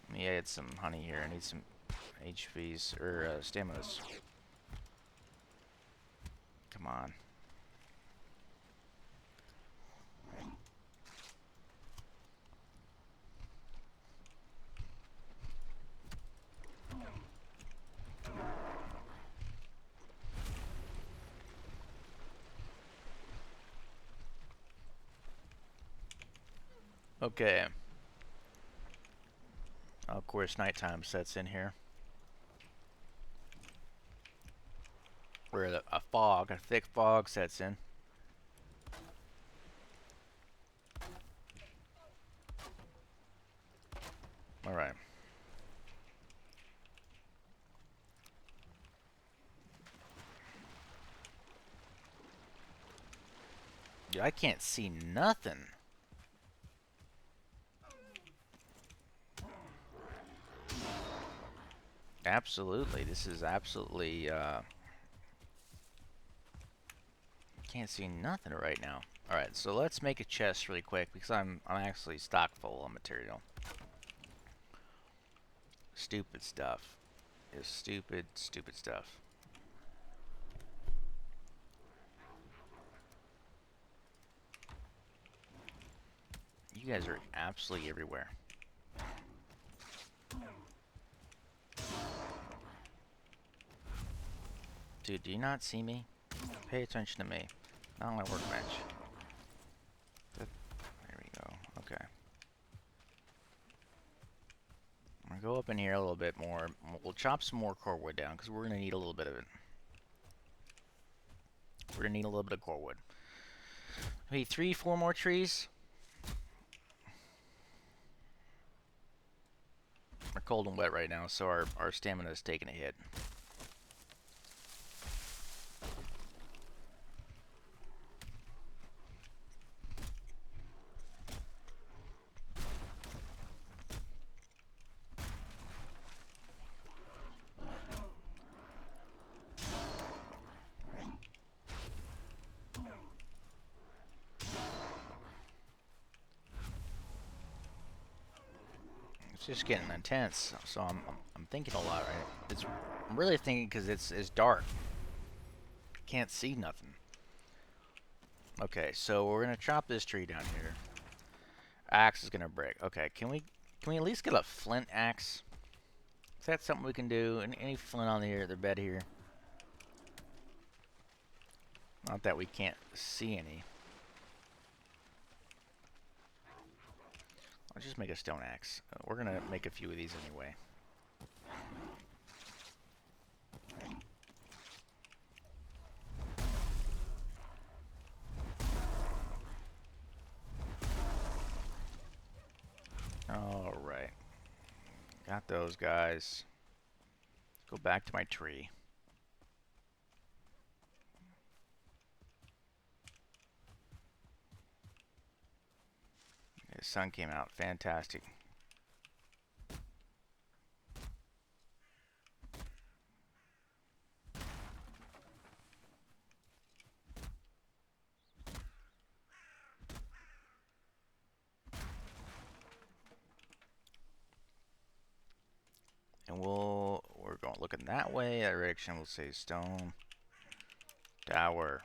Let me add some honey here. I need some HVs, or staminas. Come on. Okay. Of course, nighttime sets in here. Where a thick fog sets in. Alright. Dude, I can't see nothing. Absolutely. This is absolutely, can't see nothing right now. Alright, so let's make a chest really quick because I'm actually stock full of material. Stupid stuff. Is stupid stuff. You guys are absolutely everywhere. Dude, do you not see me? Pay attention to me. Not on my workbench. There we go. Okay. I'm gonna go up in here a little bit more. We'll chop some more core wood down because we're gonna need a little bit of it. We're gonna need a little bit of core wood. We need 3, 4 more trees. We're cold and wet right now, so our stamina is taking a hit. It's just getting intense, so I'm thinking a lot right. I'm really thinking because it's dark. Can't see nothing. Okay, so we're gonna chop this tree down here. Axe is gonna break. Okay, can we at least get a flint axe? Is that something we can do? Any flint on the bed here? Not that we can't see any. I'll just make a stone axe. We're gonna make a few of these anyway. Alright. Got those guys. Let's go back to my tree. The sun came out. Fantastic. And we're going looking that way, that direction. We'll say stone tower.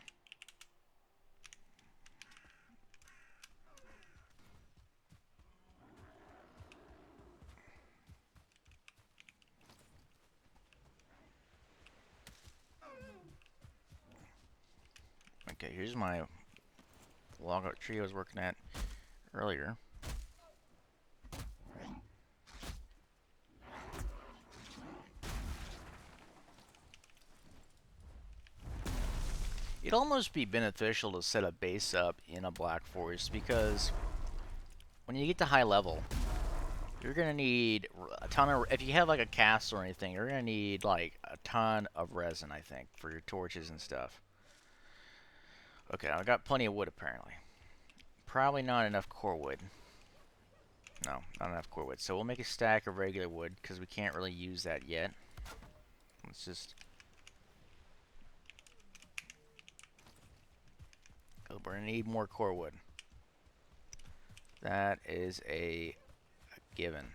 Okay, here's my log tree I was working at earlier. It'd almost be beneficial to set a base up in a black forest because when you get to high level, you're gonna need a ton of. If you have like a castle or anything, you're gonna need like a ton of resin, I think, for your torches and stuff. Okay, I got plenty of wood apparently. Probably not enough core wood. No, not enough core wood. So we'll make a stack of regular wood because we can't really use that yet. Let's just. Oh, we're gonna need more core wood. That is a given.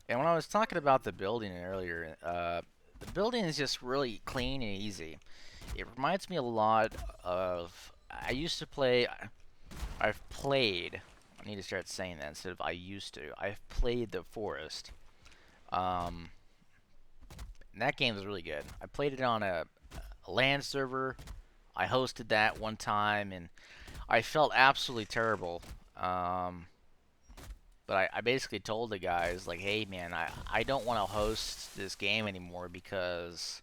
And when I was talking about the building earlier, the building is just really clean and easy. It reminds me a lot of. I used to play. I've played. I need to start saying that instead of I used to. I've played the Forest. Um, and that game is really good. I played it on a LAN server. I hosted that one time, and I felt absolutely terrible. But I basically told the guys, like, hey, man, I don't want to host this game anymore because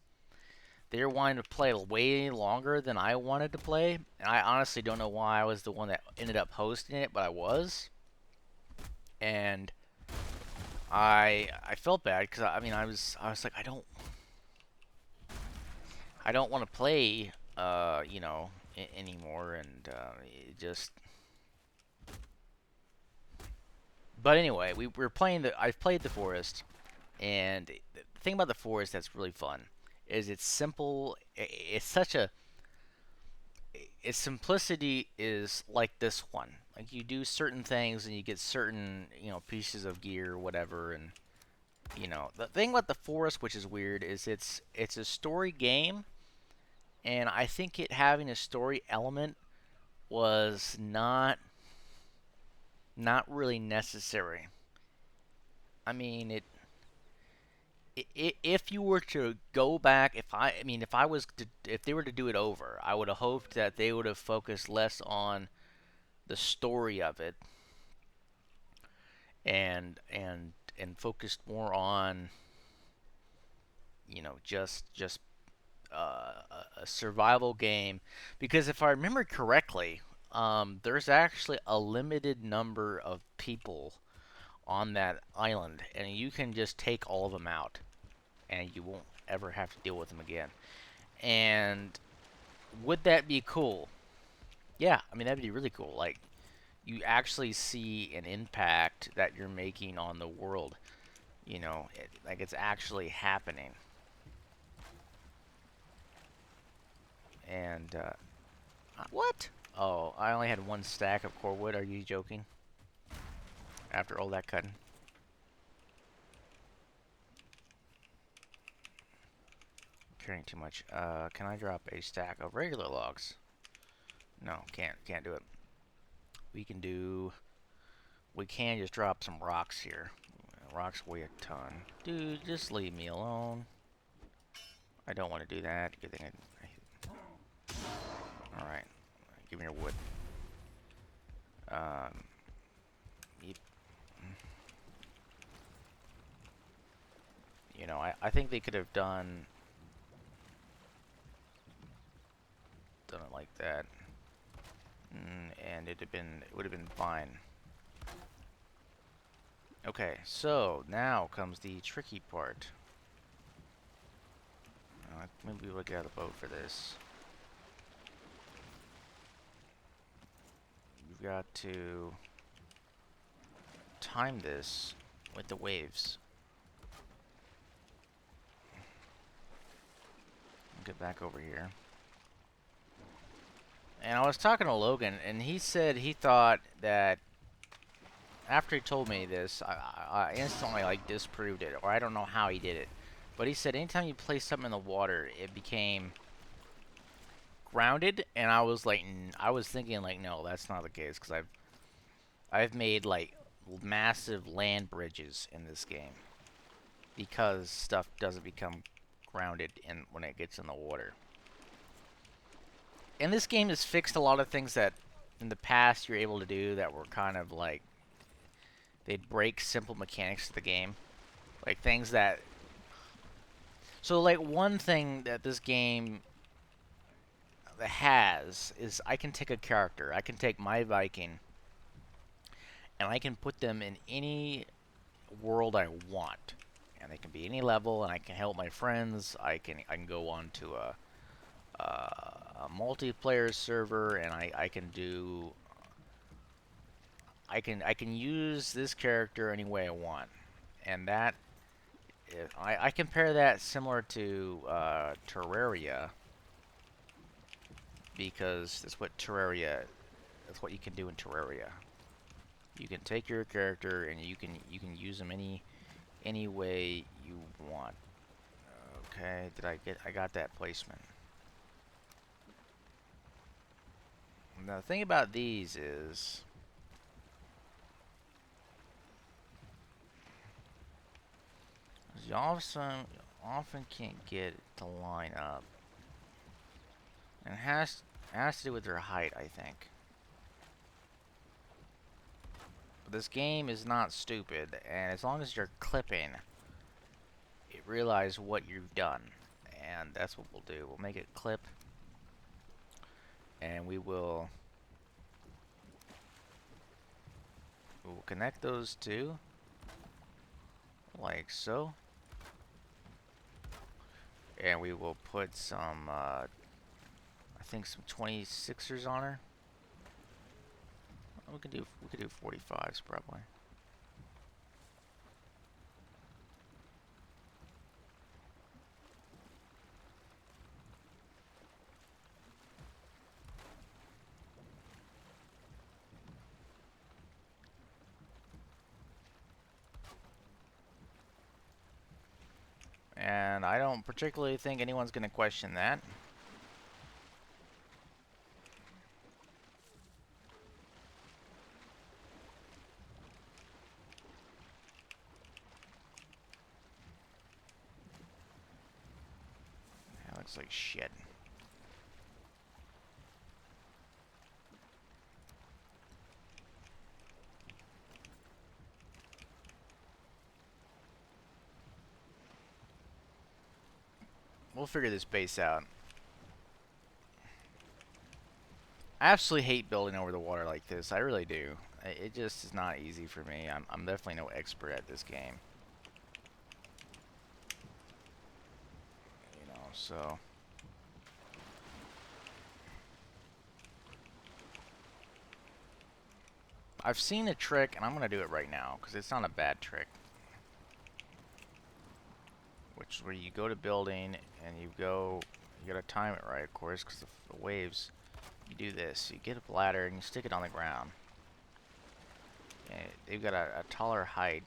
they were wanting to play way longer than I wanted to play. And I honestly don't know why I was the one that ended up hosting it, but I was. And I felt bad because I mean I was like I don't want to play you know anymore, and it just. But anyway, we were playing the. I've played the Forest, and the thing about the Forest that's really fun is it's simple. It's such a. Its simplicity is like this one. Like you do certain things and you get certain pieces of gear or whatever, and the thing about the Forest, which is weird, is it's a story game, and I think it having a story element was not really necessary. I mean, if you were to go back, I mean, if they were to do it over, I would have hoped that they would have focused less on the story of it and focused more on just a survival game, because if I remember correctly, there's actually a limited number of people on that island, and you can just take all of them out, and you won't ever have to deal with them again. And would that be cool? Yeah, I mean that'd be really cool. Like you actually see an impact that you're making on the world. Like it's actually happening. And what? Oh, I only had one stack of core wood. Are you joking? After all that cutting. Carrying too much. Can I drop a stack of regular logs? No, can't do it. We can just drop some rocks here. Rocks weigh a ton. Dude, just leave me alone. I don't want to do that. Good thing Alright. Give me your wood. Um, I think they could have done it like that. And it would have been fine. Okay, so now comes the tricky part. Maybe we'll get out of the boat for this. You've got to time this with the waves. Get back over here. And I was talking to Logan, and he said he thought that after he told me this, I instantly disproved it, or I don't know how he did it. But he said anytime you place something in the water, it became grounded, and I was like, I was thinking like, no, that's not the case, because I've made like massive land bridges in this game because stuff doesn't become grounded when it gets in the water. And this game has fixed a lot of things that in the past you're able to do that were kind of like they'd break simple mechanics of the game, like things that. So like one thing that this game has is I can take a character, I can take my Viking, and I can put them in any world I want, and they can be any level, and I can help my friends. I can go on to a multiplayer server, and I can do I can use this character any way I want, and that I compare that similar to Terraria, because that's what you can do in Terraria. You can take your character and you can use them any way you want. Okay, I got that placement. Now the thing about these is you often can't get it to line up. And it has to do with their height, I think. But this game is not stupid, and as long as you're clipping, it realizes what you've done. And that's what we'll do. We'll make it clip, and we'll connect those two, like so. And we will put some, I think some 26ers on her. We could do 45s probably. And I don't particularly think anyone's going to question that. That looks like shit. We'll figure this base out. I absolutely hate building over the water like this. I really do. It just is not easy for me. I'm definitely no expert at this game. You know, so... I've seen a trick, and I'm going to do it right now, because it's not a bad trick. Which is where you go to building, and you gotta time it right, of course, because the waves... You do this. You get a ladder and you stick it on the ground. And they've got a taller height.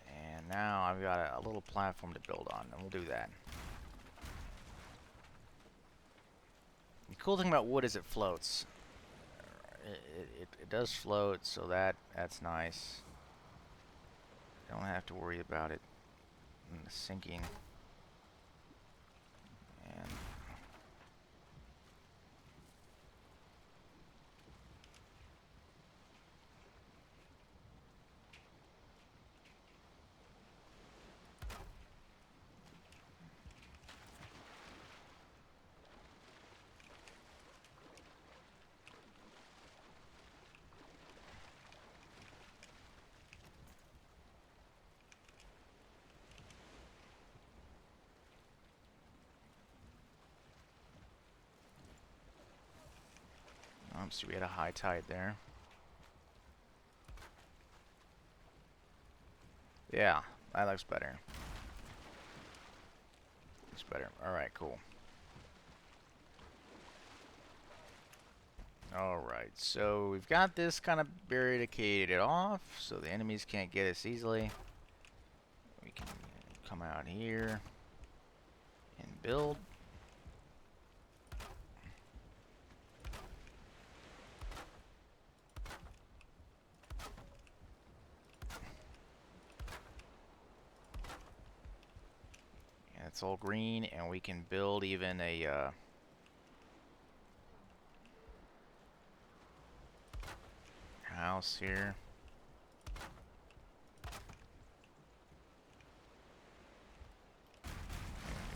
And now I've got a little platform to build on, and we'll do that. The cool thing about wood is it floats. It does float, so that's nice. Don't have to worry about it sinking. And so we had a high tide there. Yeah, that looks better. Looks better. Alright, cool. Alright, so we've got this kind of barricaded off, so the enemies can't get us easily. We can come out here and build. And it's all green, and we can build even a house here. We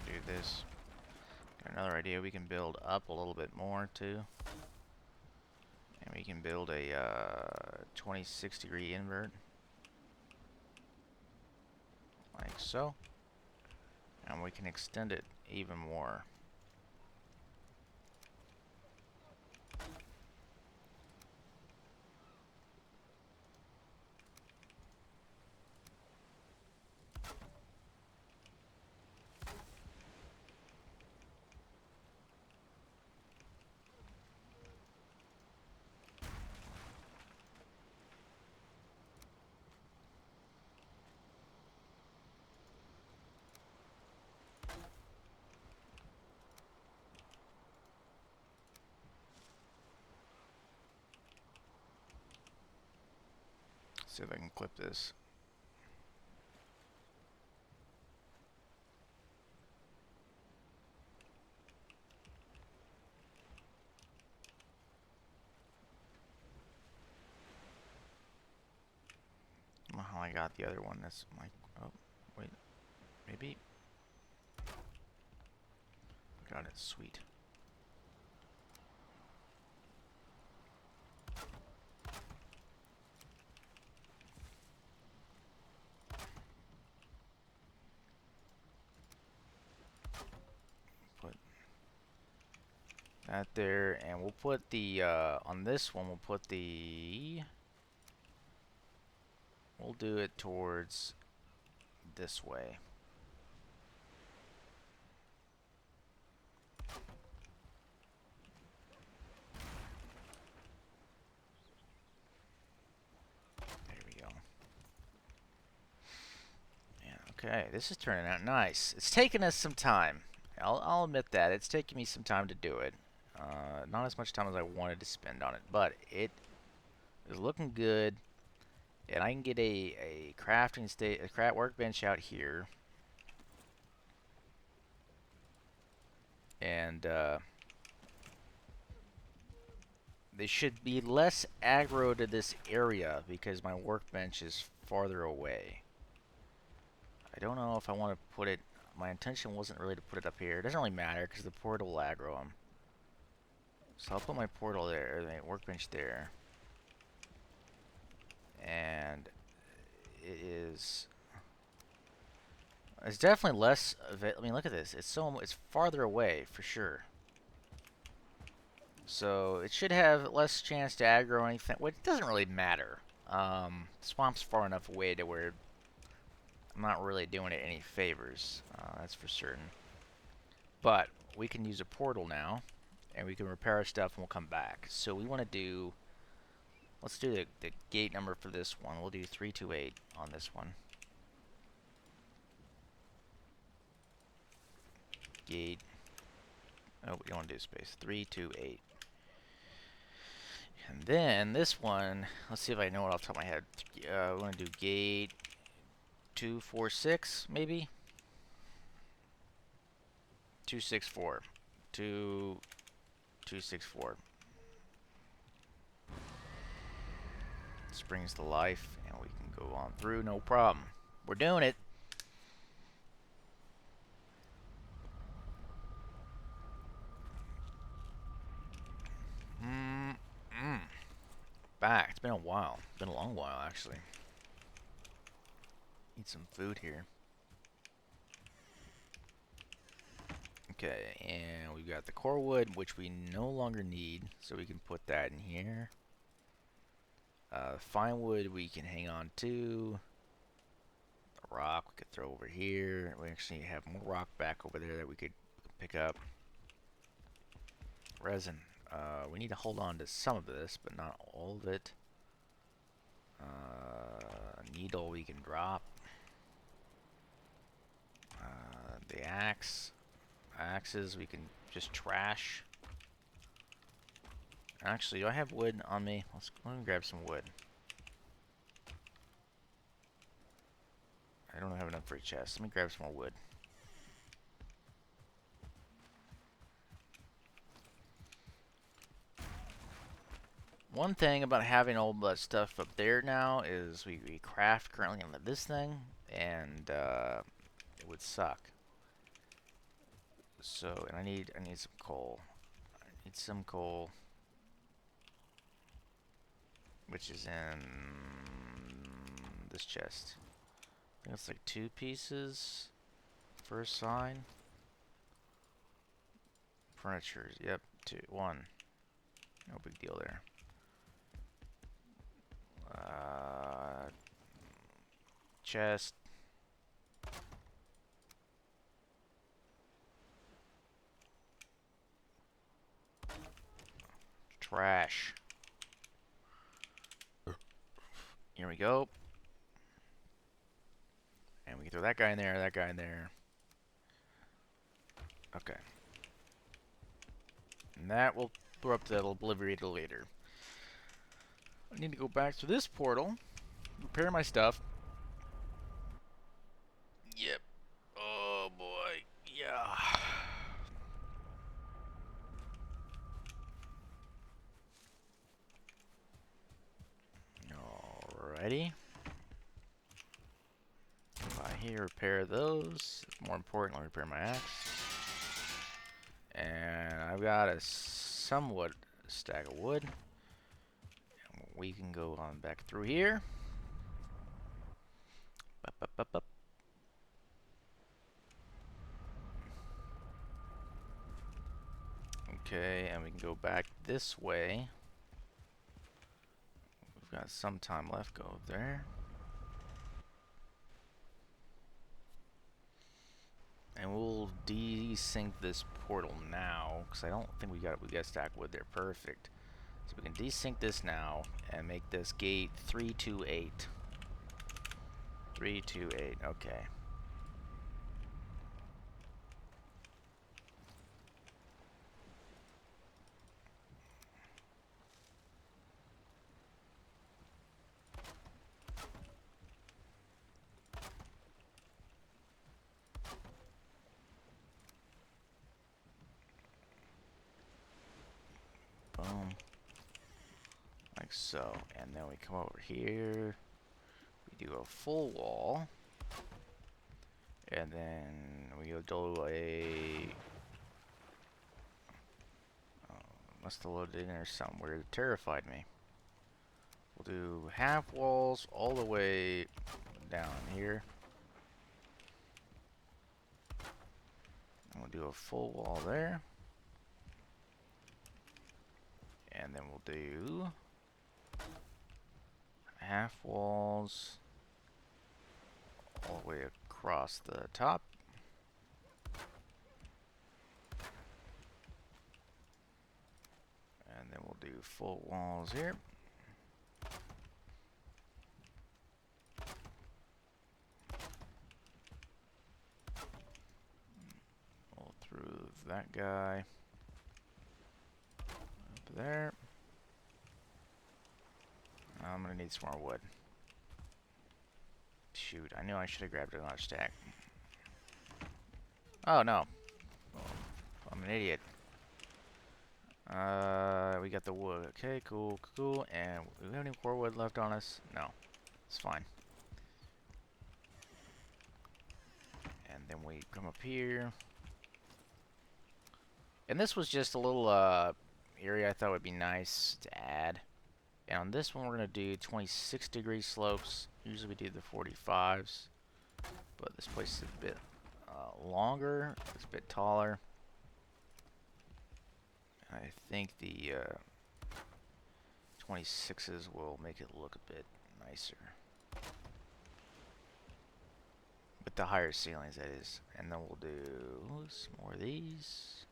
can do this. Got another idea. We can build up a little bit more too, and we can build a 26-degree invert, like so. And we can extend it even more. See if I can clip this. I don't know how I got the other one. That's my. Oh, wait. Maybe. Got it. Sweet. Put that there, and we'll put the on this one. We'll put the. We'll do it towards this way. There we go. Yeah, okay, this is turning out nice. It's taken us some time. I'll admit that. It's taken me some time to do it. Not as much time as I wanted to spend on it, but it is looking good. And I can get a crafting workbench out here. And they should be less aggro to this area because my workbench is farther away. I don't know if I want to put it. My intention wasn't really to put it up here. It doesn't really matter because the portal will aggro them. So I'll put my portal there, my workbench there. And it is. It's definitely less of it. I mean, look at this. It's farther away for sure. So it should have less chance to aggro anything. Well, it doesn't really matter. Swamp's far enough away to where I'm not really doing it any favors. That's for certain. But we can use a portal now, and we can repair our stuff, and we'll come back. So we want to do. Let's do the gate number for this one. We'll do 328 on this one. Gate. Oh, we don't want to do space. 328. And then this one, let's see if I know it off the top of my head. We're going to do gate 246, maybe? 264. 264. Springs to life, and we can go on through, no problem. We're doing it. Back. It's been a while. It's been a long while, actually. Eat some food here. Okay, and we've got the core wood, which we no longer need, so we can put that in here. Fine wood we can hang on to. The rock we could throw over here. We actually have more rock back over there that we could pick up. Resin. We need to hold on to some of this, but not all of it. Needle we can drop. The axes we can just trash. Actually, do I have wood on me? Let me grab some wood. I don't have enough for a chest. Let me grab some more wood. One thing about having all that stuff up there now is we craft currently on this thing, and it would suck. So, and I need some coal. I need some coal, which is in this chest. I think it's like 2 pieces for a sign. Furniture. Yep. 2, 1. No big deal there. Chest. Trash. Here we go. And we can throw that guy in there, that guy in there. Okay. And that will throw up the obliterator later. I need to go back to this portal, repair my stuff. Yep. Oh boy. Yeah. Alrighty. By here, repair those. More importantly, repair my axe. And I've got a somewhat stack of wood. We can go on back through here. Up, up, up, up. Okay, and we can go back this way. We've got some time left. Go there. And we'll desync this portal now, because I don't think we got stack wood there. Perfect. So we can desync this now and make this gate 328. 328. Okay. Boom. Like so. And then we come over here. We do a full wall. And then we go do a... must have loaded in there somewhere. It terrified me. We'll do half walls all the way down here. And we'll do a full wall there. And then we'll do half walls all the way across the top. And then we'll do full walls here. Pull through that guy. Up there. I'm gonna need some more wood. Shoot, I knew I should have grabbed another stack. Oh no. I'm an idiot. We got the wood. Okay, cool, cool. And do we have any more wood left on us? No. It's fine. And then we come up here. And this was just a little area I thought would be nice to add. And on this one we're going to do 26-degree slopes. Usually we do the 45s. But this place is a bit longer. It's a bit taller. I think the 26s will make it look a bit nicer. With the higher ceilings, that is. And then we'll do some more of these.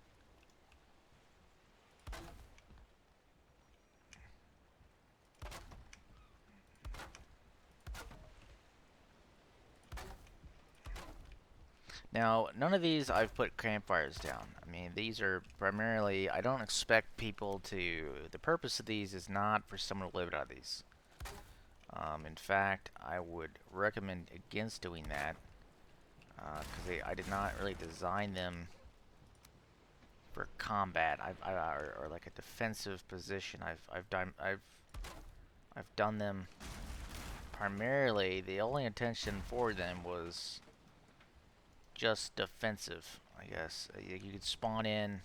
Now, none of these I've put campfires down. I mean, these are primarily, I don't expect people to, the purpose of these is not for someone to live out of these. In fact, I would recommend against doing that, because I did not really design them for combat, or like a defensive position. I've done them primarily, the only intention for them was just defensive, I guess. You could spawn in.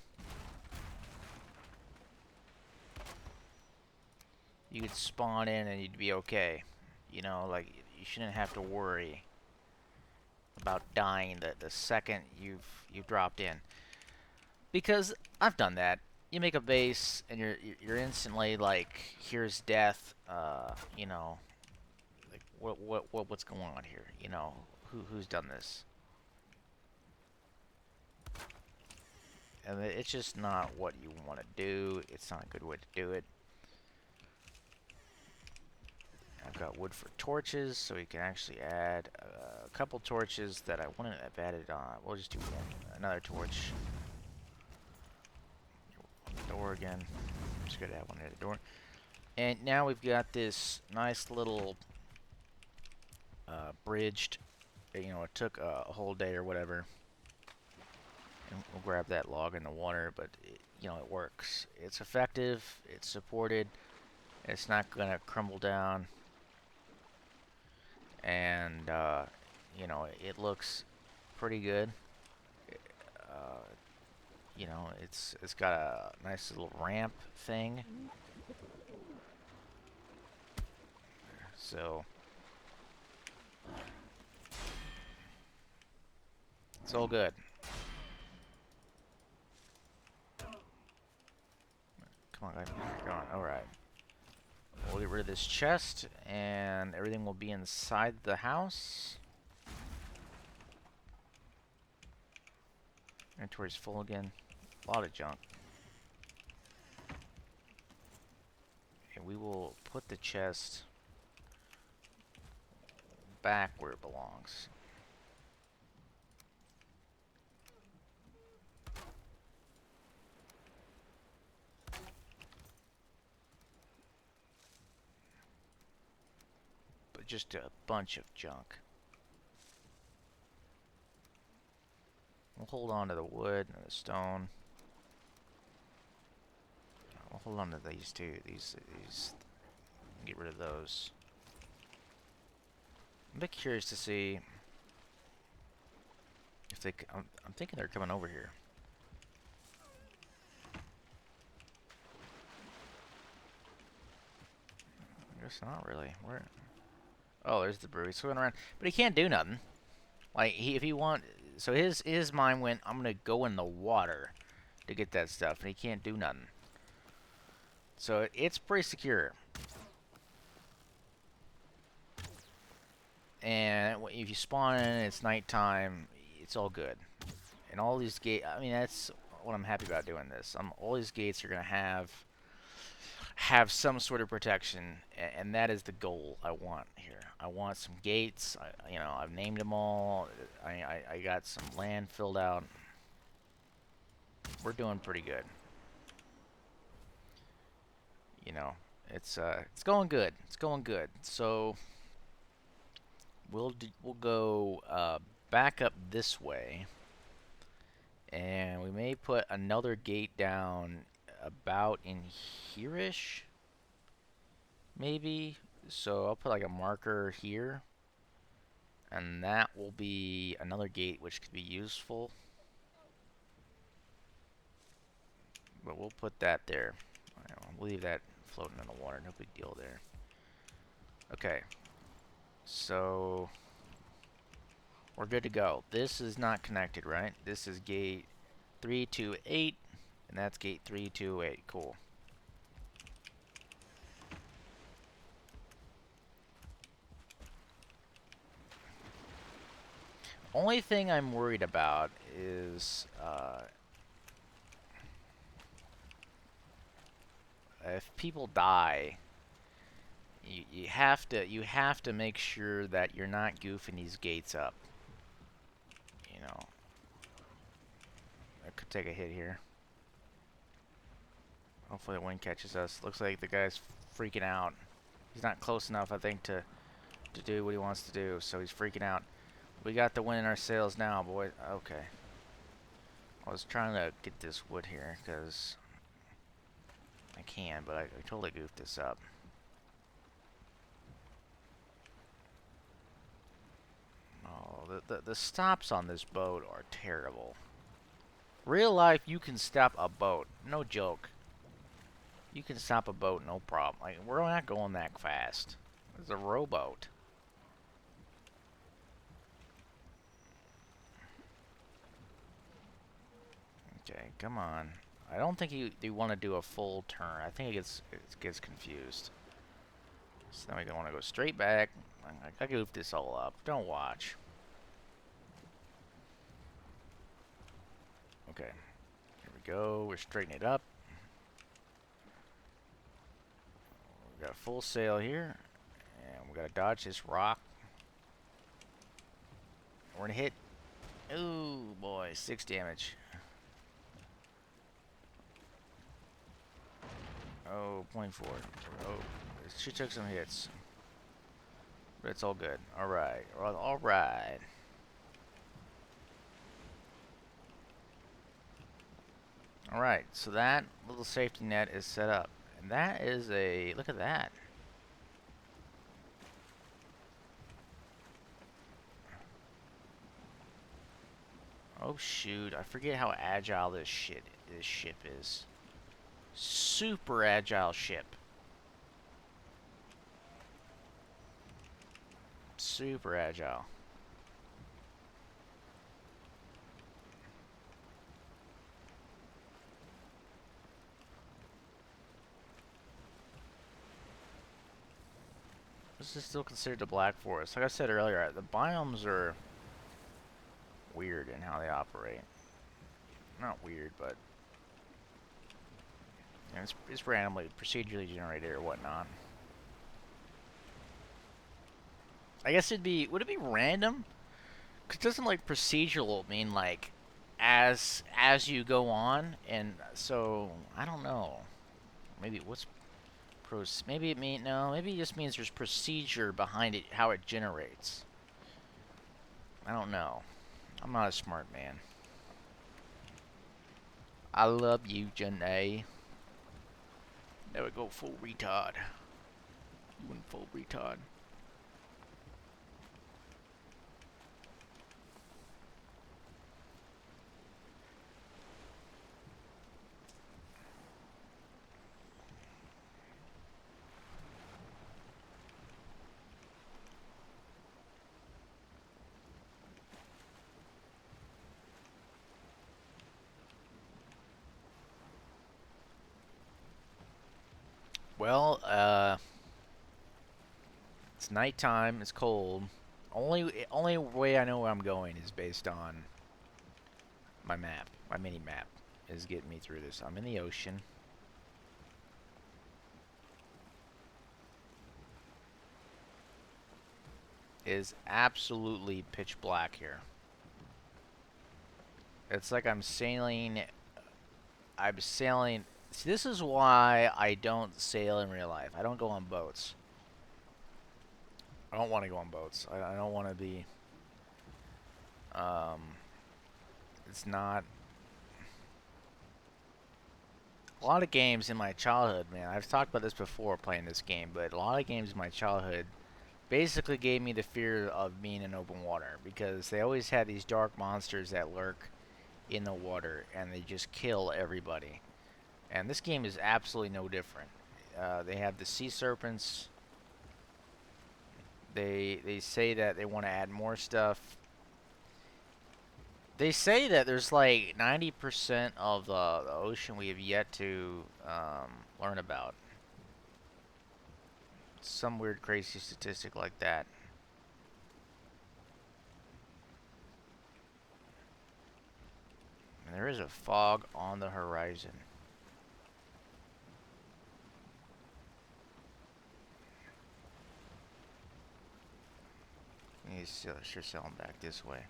You could spawn in and you'd be okay. You know, like, you shouldn't have to worry about dying the second you've dropped in. Because I've done that. You make a base and you're instantly like, here's death. You know, like what's going on here? You know, who's done this? And it's just not what you want to do. It's not a good way to do it. I've got wood for torches, so we can actually add a couple torches that I wouldn't have added on. We'll just do another torch. On the door again. I'm just gonna have one near the door. And now we've got this nice little bridged. You know, it took a whole day or whatever. And we'll grab that log in the water, but you know, it works. It's effective. It's supported. It's not gonna crumble down. And you know, it looks pretty good. Uh, you know, it's got a nice little ramp thing. So it's all good. Come on, guys. Come on. All right. We'll get rid of this chest, and everything will be inside the house. Inventory's full again. A lot of junk. And we will put the chest back where it belongs. But just a bunch of junk. We'll hold on to the wood and the stone. We'll hold on to these two. These. Get rid of those. I'm a bit curious to see if they. I'm thinking they're coming over here. I guess not really. Where? Oh, there's the brew. He's swimming around, but he can't do nothing. Like if he so his mind went, I'm gonna go in the water to get that stuff, and he can't do nothing. So it's pretty secure. And if you spawn in, it's nighttime. It's all good. And all these gates. I mean, that's what I'm happy about doing this. All these gates are gonna have some sort of protection, and that is the goal I want here. I want some gates. You know, I've named them all. I got some land filled out. We're doing pretty good. You know, it's going good. It's going good. So we'll go back up this way, and we may put another gate down about in here-ish, maybe. So I'll put like a marker here, and that will be another gate which could be useful. But we'll put that there. We'll leave that floating in the water, no big deal there. Okay, so we're good to go. This is not connected, right? This is gate 328, and that's gate 328. Cool. Only thing I'm worried about is if people die, you have to make sure that you're not goofing these gates up. You know, I could take a hit here. Hopefully the wind catches us. Looks like the guy's freaking out. He's not close enough, I think, to do what he wants to do, so he's freaking out. We got the wind in our sails now, boy. Okay. I was trying to get this wood here, because I can, but I totally goofed this up. Oh, the stops on this boat are terrible. Real life, you can stop a boat. No joke. You can stop a boat, no problem. Like, we're not going that fast. It's a rowboat. Okay, come on. I don't think you want to do a full turn. I think it gets confused. So then we want to go straight back. I goofed this all up. Don't watch. Okay. Here we go. We're straightening it up. We got a full sail here. And we got to dodge this rock. We're going to hit. Ooh, boy. 6 damage. Oh, point 4. Oh, she took some hits. But it's all good. Alright. Alright. Alright, so that little safety net is set up. And that is a... Look at that. Oh shoot, I forget how agile this ship is. Super agile ship. Super agile. This is still considered the Black Forest. Like I said earlier, the biomes are weird in how they operate. Not weird, but you know, it's randomly, procedurally generated or whatnot. I guess would it be random? Cause doesn't like procedural mean like as you go on, and so I don't know. Maybe what's maybe it mean no, maybe it just means there's procedure behind it, how it generates. I don't know. I'm not a smart man. I love you, Janae. There we go, full retard. You went full retard. Well, it's nighttime. It's cold. Only way I know where I'm going is based on my map. My mini map is getting me through this. I'm in the ocean. It is absolutely pitch black here. It's like I'm sailing. I'm sailing. See, this is why I don't sail in real life. I don't go on boats. I don't want to go on boats. I don't want to be. It's not. A lot of games in my childhood, man. I've talked about this before playing this game, but a lot of games in my childhood basically gave me the fear of being in open water because they always had these dark monsters that lurk in the water and they just kill everybody. And this game is absolutely no different. They have the sea serpents. They say that they want to add more stuff. They say that there's like 90% of the ocean we have yet to learn about. Some weird, crazy statistic like that. And there is a fog on the horizon. He's sure sailing back this way.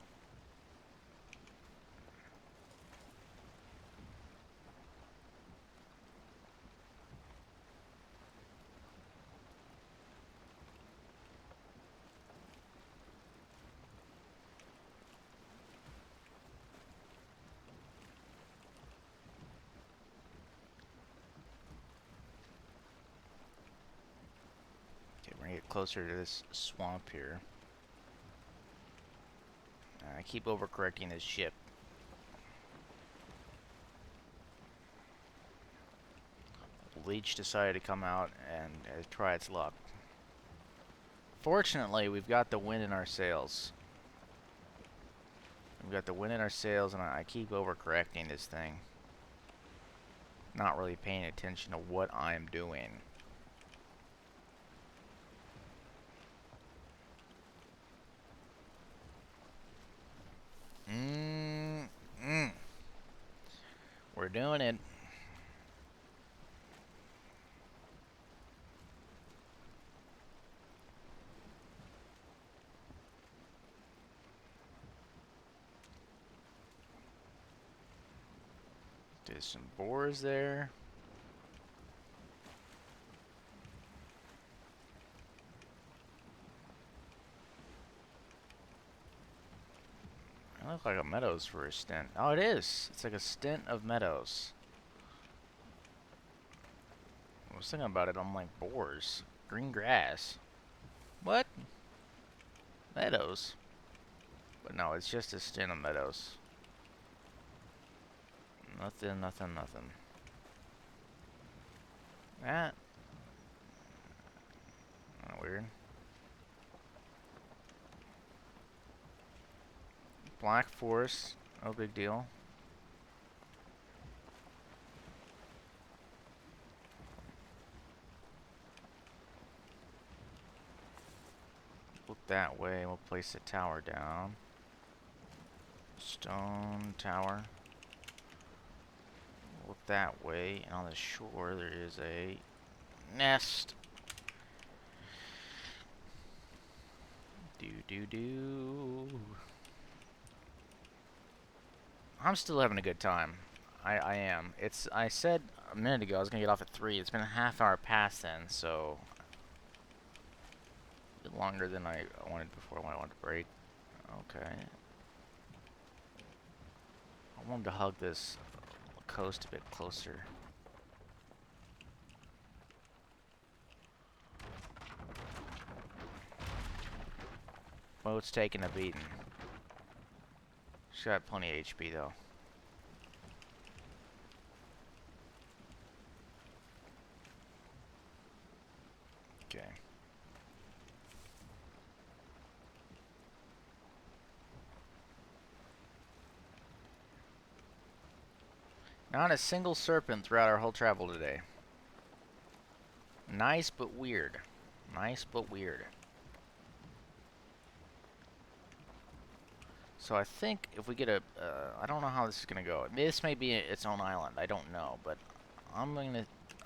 Okay, we're gonna get closer to this swamp here. I keep overcorrecting this ship. Leech decided to come out and try its luck. Fortunately, we've got the wind in our sails. We've got the wind in our sails, and I keep overcorrecting this thing. Not really paying attention to what I'm doing. We're doing it. There's some boars there. It looks like a meadows for a stint. Oh, it is. It's like a stint of meadows. I was thinking about it. I'm like, boars. Green grass. What? Meadows. But no, it's just a stint of meadows. Nothing, nothing, nothing. That. Weird. Black forest. No big deal. Look that way. We'll place the tower down. Stone tower. Look that way. And on the shore, there is a nest. Do. I'm still having a good time. I am. I said a minute ago I was gonna get off at 3. It's been a half hour past then, so a bit longer than I wanted before when I wanted to break. Okay. I wanted to hug this coast a bit closer. Boat's taking a beating. She's got plenty of HP though. Okay. Not a single serpent throughout our whole travel today. Nice but weird. Nice but weird. So I think if we get a, I don't know how this is gonna go. This may be its own island. I don't know, but I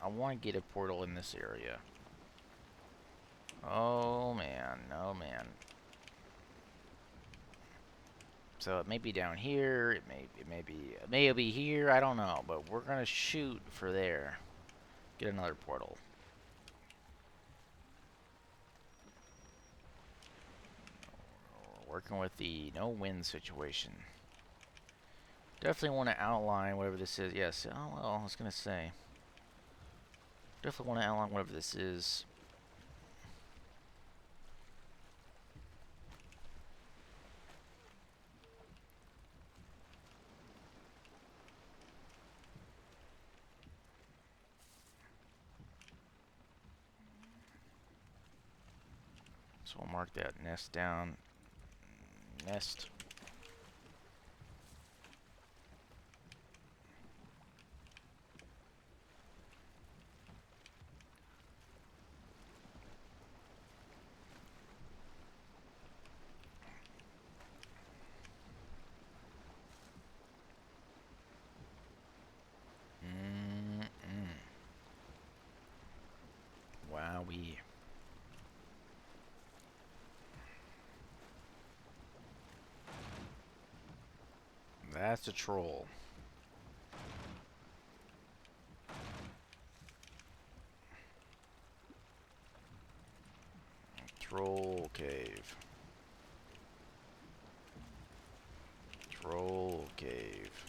want to get a portal in this area. Oh man, oh man. So it may be down here. It may be here. I don't know, but we're gonna shoot for there. Get another portal. Working with the no wind situation. Definitely want to outline whatever this is. Yes. Oh well, I was gonna say. Definitely want to outline whatever this is. So we'll mark that nest down. Nest. Wowee. That's a troll. Troll cave. Troll cave.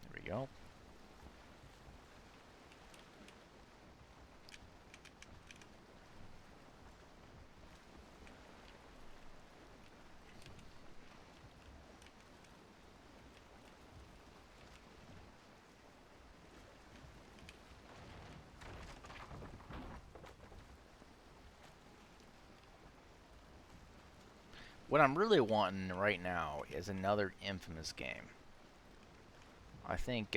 There we go. what I'm really wanting right now is another Infamous game. I think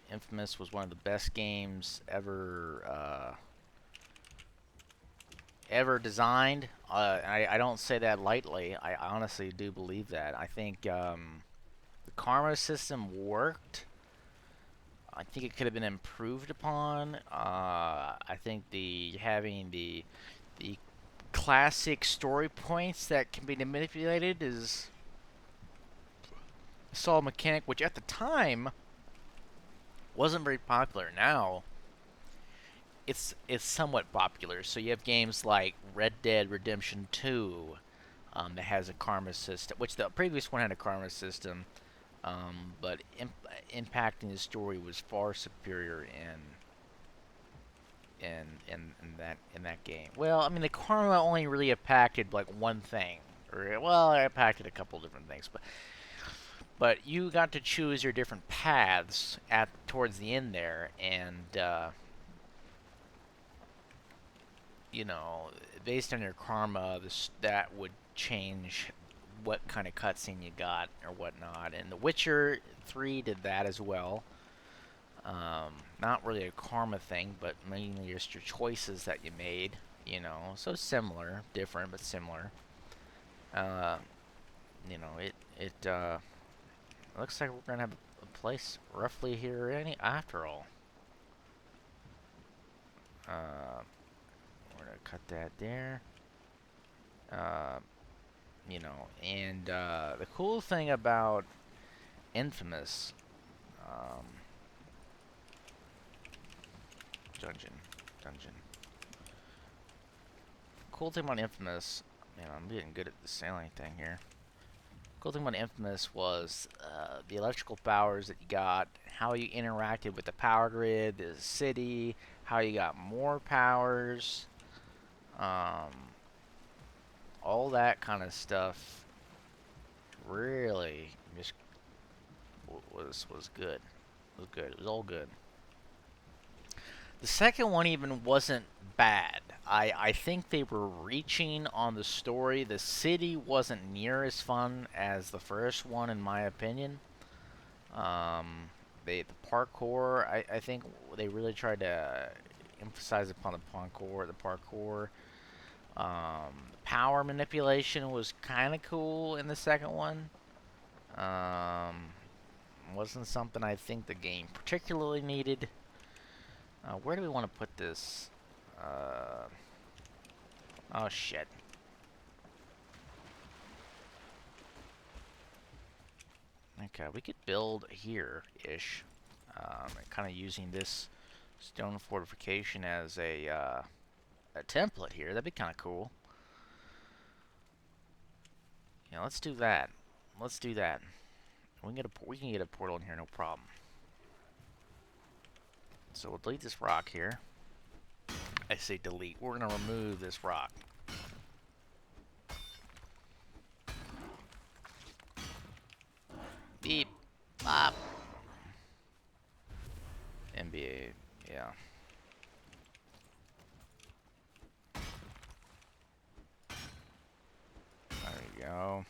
Infamous was one of the best games ever designed. I don't say that lightly. I honestly do believe that. I think the karma system worked. I think it could have been improved upon. I think having the classic story points that can be manipulated is a solid mechanic, which at the time wasn't very popular. Now it's somewhat popular. So you have games like Red Dead Redemption 2 that has a karma system, which the previous one had a karma system, but impacting the story was far superior in that game. Well, I mean, the karma only really impacted like one thing, or well, it impacted a couple different things, but you got to choose your different paths at towards the end there, and you know, based on your karma, that would change what kind of cutscene you got or whatnot. And The Witcher 3 did that as well. Not really a karma thing, but mainly just your choices that you made. You know, so similar, different but similar. Uh, you know, it looks like we're gonna have a place roughly here after all. We're gonna cut that there. Uh, you know, and the cool thing about Infamous um, dungeon, dungeon. Cool thing about Infamous, man, I'm getting good at the sailing thing here. Cool thing about Infamous was the electrical powers that you got, how you interacted with the power grid, the city, how you got more powers, um, all that kind of stuff. Really, just was good. It was good. It was all good. The second one even wasn't bad. I think they were reaching on the story. The city wasn't near as fun as the first one, in my opinion. The parkour, I think they really tried to emphasize upon the parkour. Power manipulation was kind of cool in the second one. Wasn't something I think the game particularly needed. Where do we want to put this? Oh shit. Okay, we could build here-ish. Kind of using this stone fortification as a template here. That'd be kind of cool. Yeah, let's do that. Let's do that. We can get a portal in here, no problem. So we'll delete this rock here. I say delete. We're gonna remove this rock. Beep. Bop. NBA. Yeah. There we go.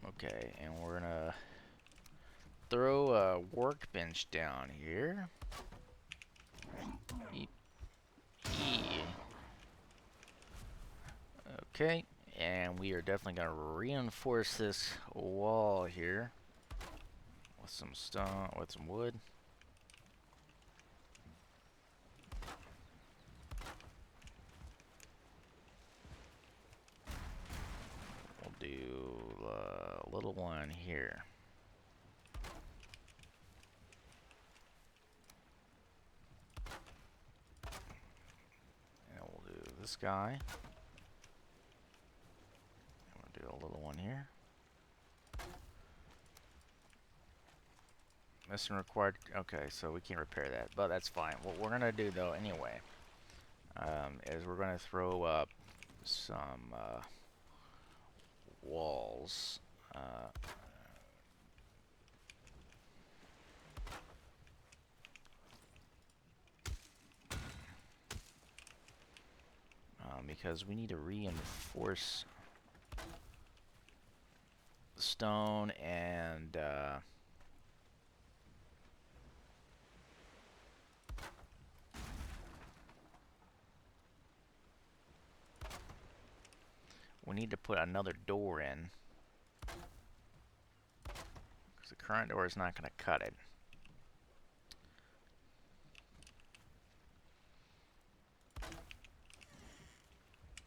Okay, and we're gonna throw a workbench down here. Beep. E. Okay, and we are definitely gonna reinforce this wall here with some stone, with some wood. We'll do a little one here. And we'll do this guy. And we'll do a little one here. Mission required. Okay, so we can't repair that, but that's fine. What we're gonna do though, anyway, is we're gonna throw up some walls. because we need to reinforce the stone and we need to put another door in because the current door is not going to cut it.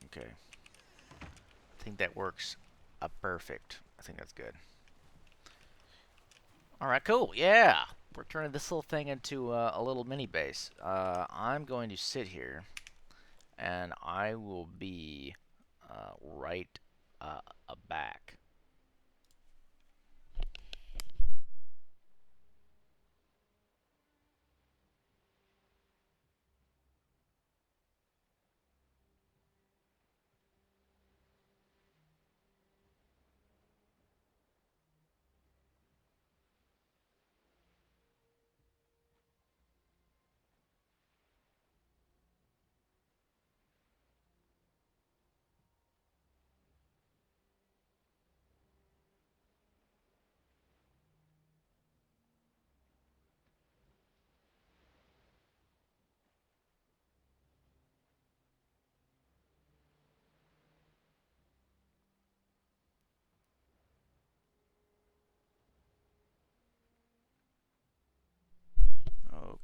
Okay. I think that works perfect. I think that's good. Alright, cool. Yeah! We're turning this little thing into a little mini base. I'm going to sit here, and I will be right back.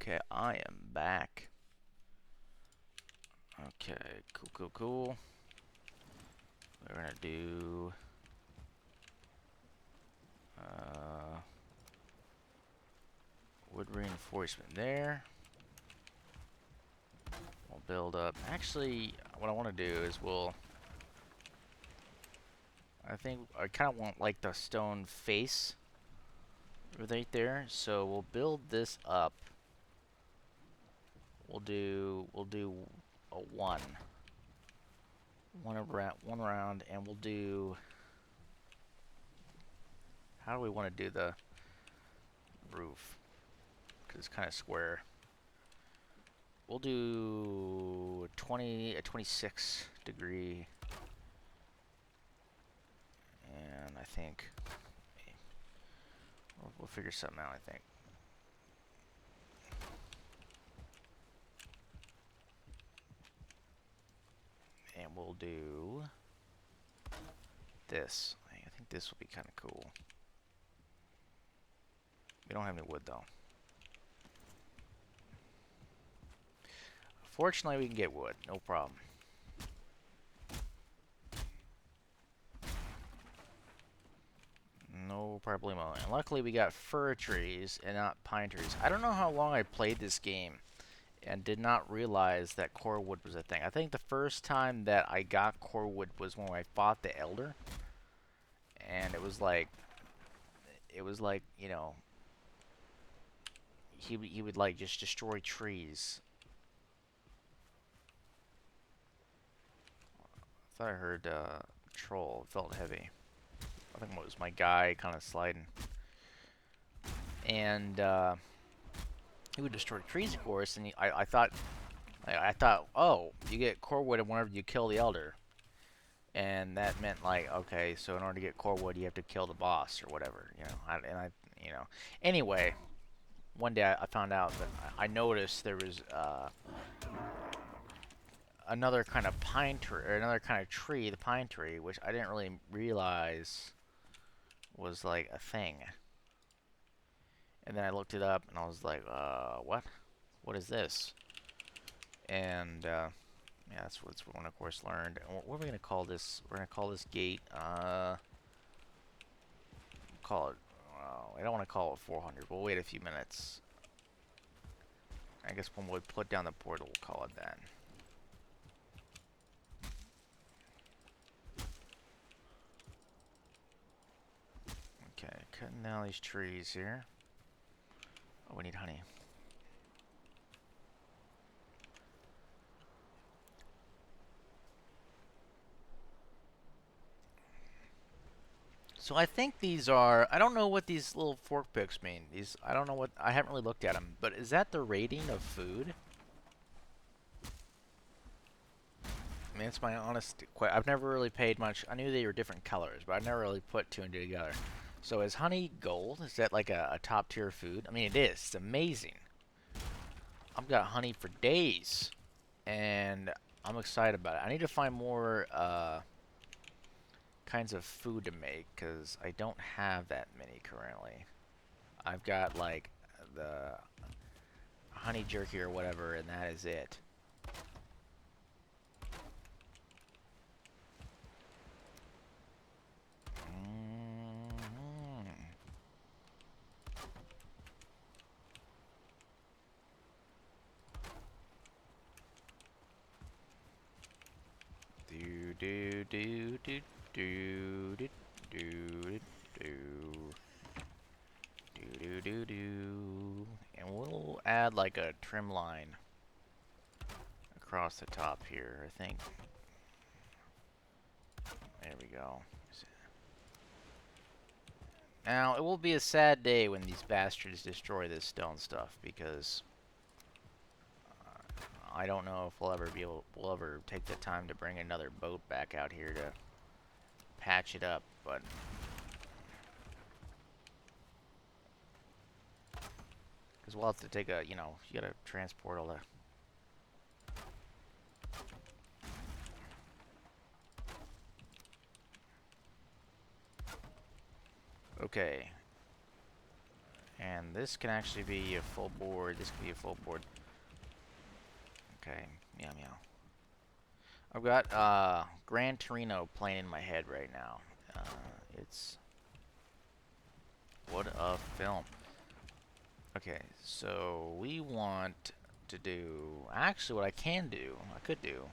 Okay, I am back. Okay, cool. We're gonna do wood reinforcement there. We'll build up. Actually, what I want to do is I think I kind of want like the stone face right there. So we'll build this up. We'll do a one round, and we'll do. How do we want to do the roof? Because it's kind of square. We'll do a 26 degree, and I think we'll figure something out. I think. And we'll do this. I think this will be kind of cool. We don't have any wood though. Fortunately, we can get wood, no problem. No problemo. And luckily, we got fir trees and not pine trees. I don't know how long I played this game and did not realize that core wood was a thing. I think the first time that I got core wood was when I fought the Elder. And it was like, you know, he would like just destroy trees. I thought I heard troll. It felt heavy. I think it was my guy kind of sliding. And he would destroy trees, of course. And I thought, oh, you get core wood whenever you kill the Elder. And that meant like, okay, so in order to get core wood, you have to kill the boss or whatever, you know. You know. Anyway, one day I found out that I noticed there was another kind of pine tree, or another kind of tree, the pine tree, which I didn't really realize was like a thing. And then I looked it up, and I was like, what? What is this? And yeah, that's what one, of course, learned. And what are we gonna call this? We're gonna call this gate. Call it. I don't want to call it 400. We'll wait a few minutes. I guess when we put down the portal, we'll call it that. Okay, cutting down these trees here. Oh, we need honey. So I think these are, I don't know what these little fork picks mean. These, I don't know what, I haven't really looked at them, but is that the rating of food? mean, it's my honest. I've never really paid much. I knew they were different colors, but I never really put two and two together. So is honey gold? Is that like a top tier food? I mean, it is. It's amazing. I've got honey for days, and I'm excited about it. I need to find more kinds of food to make because I don't have that many currently. I've got like the honey jerky or whatever, and that is it. Do do do do do do do do do do do, and we'll add like a trim line across the top here. I think. There we go. Now it will be a sad day when these bastards destroy this stone stuff because I don't know if we'll ever take the time to bring another boat back out here to patch it up, but because we'll have to take a, you gotta transport all the. Okay. And this can actually be a full board. This can be a full board. Okay. Meow meow. I've got Gran Torino playing in my head right now. It's what a film. Okay, so we want to do, actually what I could do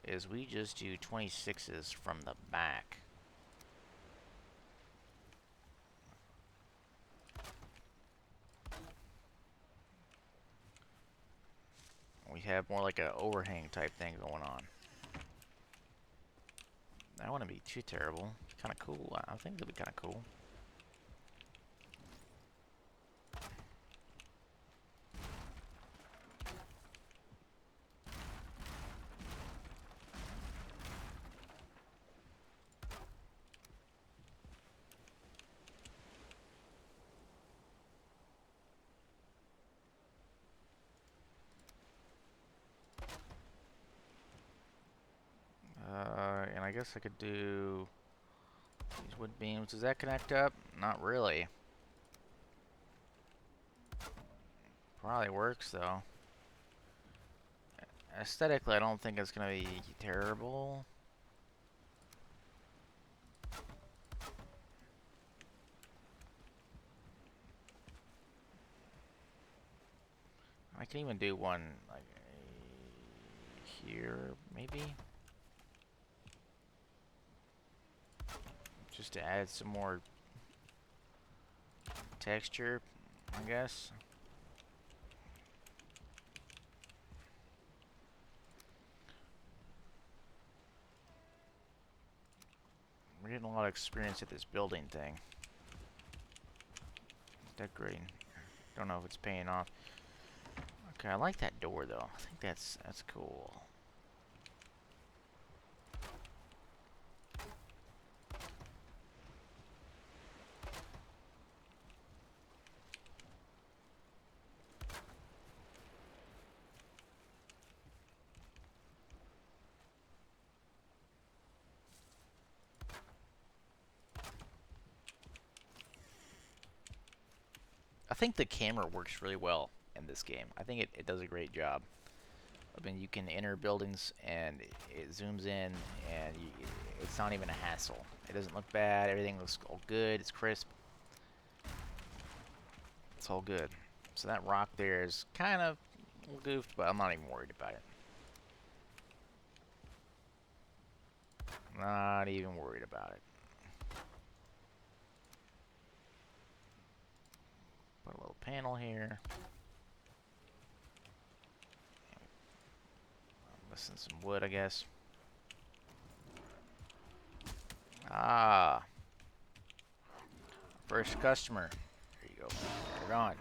is we just do 26s from the back. We have more like a overhang type thing going on. That wouldn't be too terrible. Kind of cool. I think it'd be kind of cool. And I guess I could do these wood beams. Does that connect up? Not really. Probably works though. Aesthetically, I don't think it's gonna be terrible. I can even do one like here, maybe. Just to add some more texture, I guess. We're getting a lot of experience at this building thing. Decorating. Don't know if it's paying off. Okay, I like that door though. I think that's cool. I think the camera works really well in this game. I think it does a great job. I mean, you can enter buildings and it zooms in and it's not even a hassle. It doesn't look bad. Everything looks all good. It's crisp. It's all good. So that rock there is kind of goofed, but I'm not even worried about it. Not even worried about it. Put a little panel here. Missing some wood, I guess. Ah. First customer. There you go. You're on.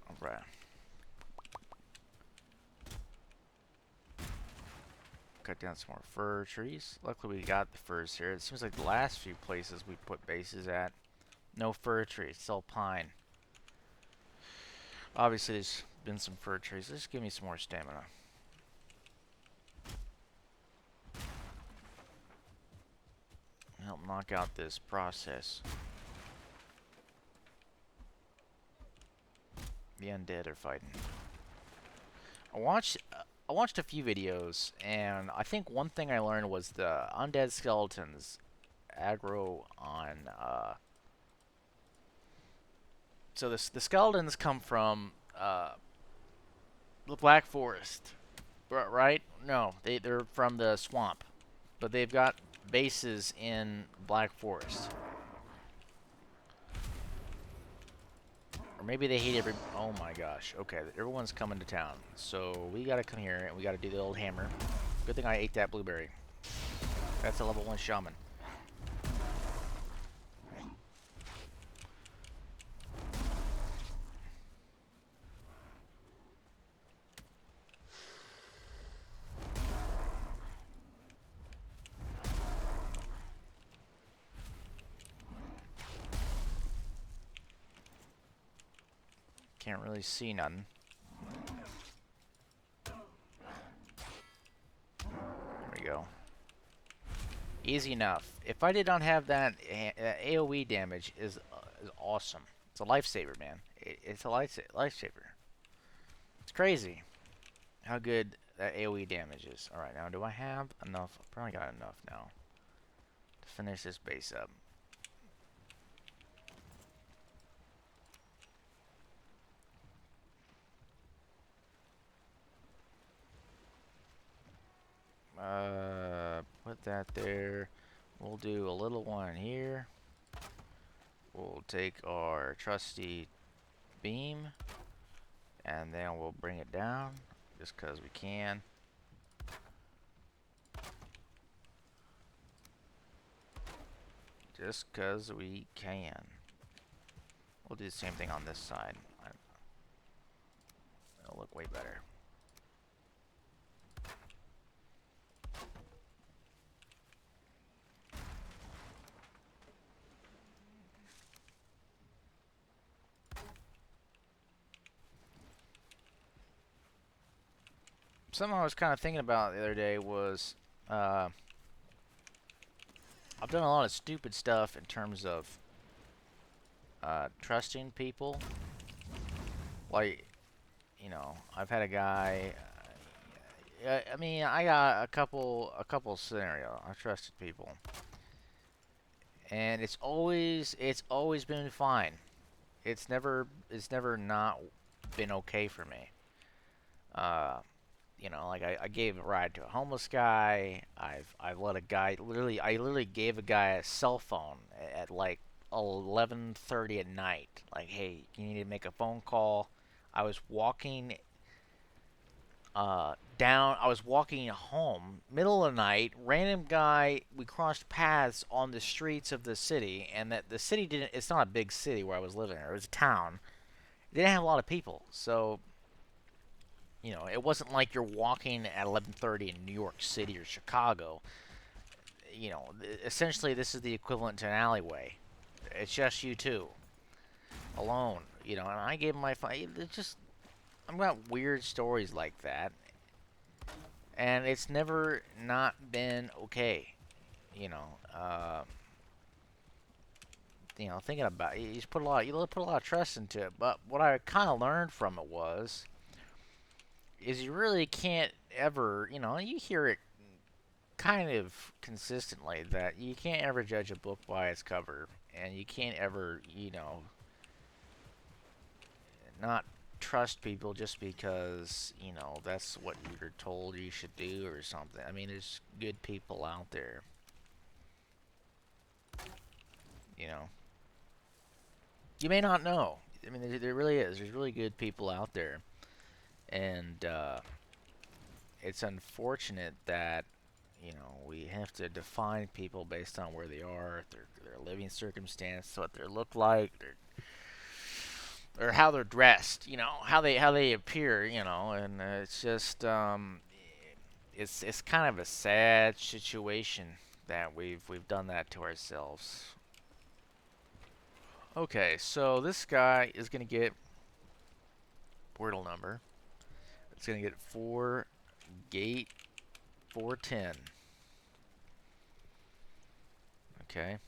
Alright. cut down some more fir trees. Luckily, we got the firs here. It seems like the last few places we put bases at, no fir trees. It's all pine. Obviously, there's been some fir trees. Just give me some more stamina. Help knock out this process. The undead are fighting. I watched a few videos, and I think one thing I learned was the undead skeletons aggro on. So the skeletons come from the Black Forest, right? No, they're from the swamp, but they've got bases in Black Forest. Or maybe they hate every... Oh my gosh. Okay, everyone's coming to town. So we gotta come here and we gotta do the old hammer. Good thing I ate that blueberry. That's a level 1 shaman. Can't really see none. There we go. Easy enough. If I did not have that, AoE damage is awesome. It's a lifesaver, man. It's a lifesaver. It's crazy how good that AoE damage is. Alright, now do I have enough? I probably got enough now to finish this base up. Put that there. We'll do a little one here. We'll take our trusty beam, and then we'll bring it down, just because we can. Just because we can. We'll do the same thing on this side. It'll look way better. Something I was kind of thinking about the other day was, I've done a lot of stupid stuff in terms of trusting people. Like, you know, I've had a guy. I mean, I got a couple scenario. I've trusted people, and it's always been fine. It's never not been okay for me. You know, like I gave a ride to a homeless guy. I've let a guy I literally gave a guy a cell phone at like 11:30 at night. Like, hey, you need to make a phone call. I was walking I was walking home, middle of the night, random guy, we crossed paths on the streets of the city, and that the city didn't, it's not a big city where I was living, it was a town. It didn't have a lot of people, so, you know, it wasn't like you're walking at 11:30 in New York City or Chicago. You know, essentially this is the equivalent to an alleyway. It's just you two, alone, you know, and I gave him my phone. It's just, I've got weird stories like that, and it's never not been okay. You know, thinking about it, you put a lot of trust into it. But what I kind of learned from it is you really can't ever, you know, you hear it kind of consistently that you can't ever judge a book by its cover, and you can't ever, you know, not trust people just because, you know, that's what you're told you should do or something. I mean, there's good people out there. You know. You may not know. I mean, there really is. There's really good people out there. And it's unfortunate that, you know, we have to define people based on where they are, their living circumstance, what they look like, or how they're dressed, you know, how they appear, you know, and it's just it's kind of a sad situation that we've done that to ourselves. Okay, so this guy is gonna get portal number. It's gonna get 4 gate 410. Okay.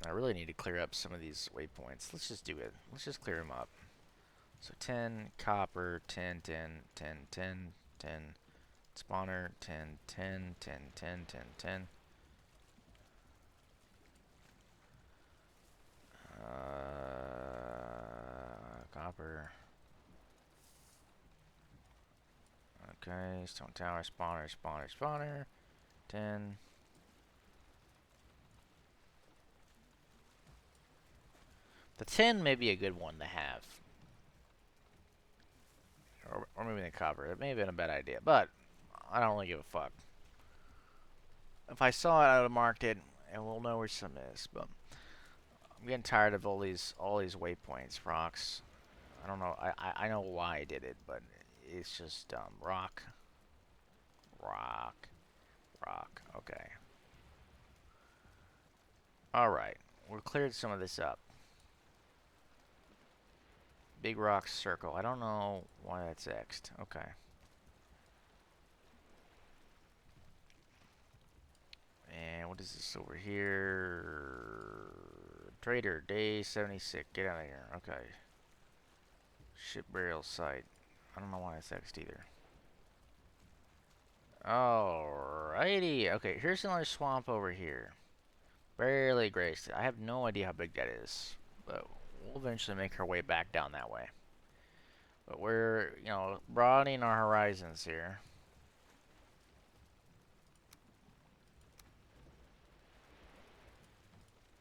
I really need to clear up some of these waypoints. Let's just do it. Let's just clear them up. So 10 copper, 10, 10, 10, 10, 10. Spawner, 10, 10, 10, 10, 10, 10. Copper. Okay, stone tower, spawner, spawner, spawner. 10. The 10 may be a good one to have. Or maybe the copper. It may have been a bad idea, but I don't really give a fuck. If I saw it, I would have marked it, and we'll know where some is. But I'm getting tired of all these waypoints, rocks. I don't know. I know why I did it, but it's just rock, rock, rock. Okay. All right. We've cleared some of this up. Big rock circle. I don't know why that's X'd. Okay. And what is this over here? Trader, day 76. Get out of here. Okay. Ship burial site. I don't know why it's X'd either. Alrighty. Okay, here's another swamp over here. Barely graced it. I have no idea how big that is. But we'll eventually make our way back down that way. But we're, you know, broadening our horizons here.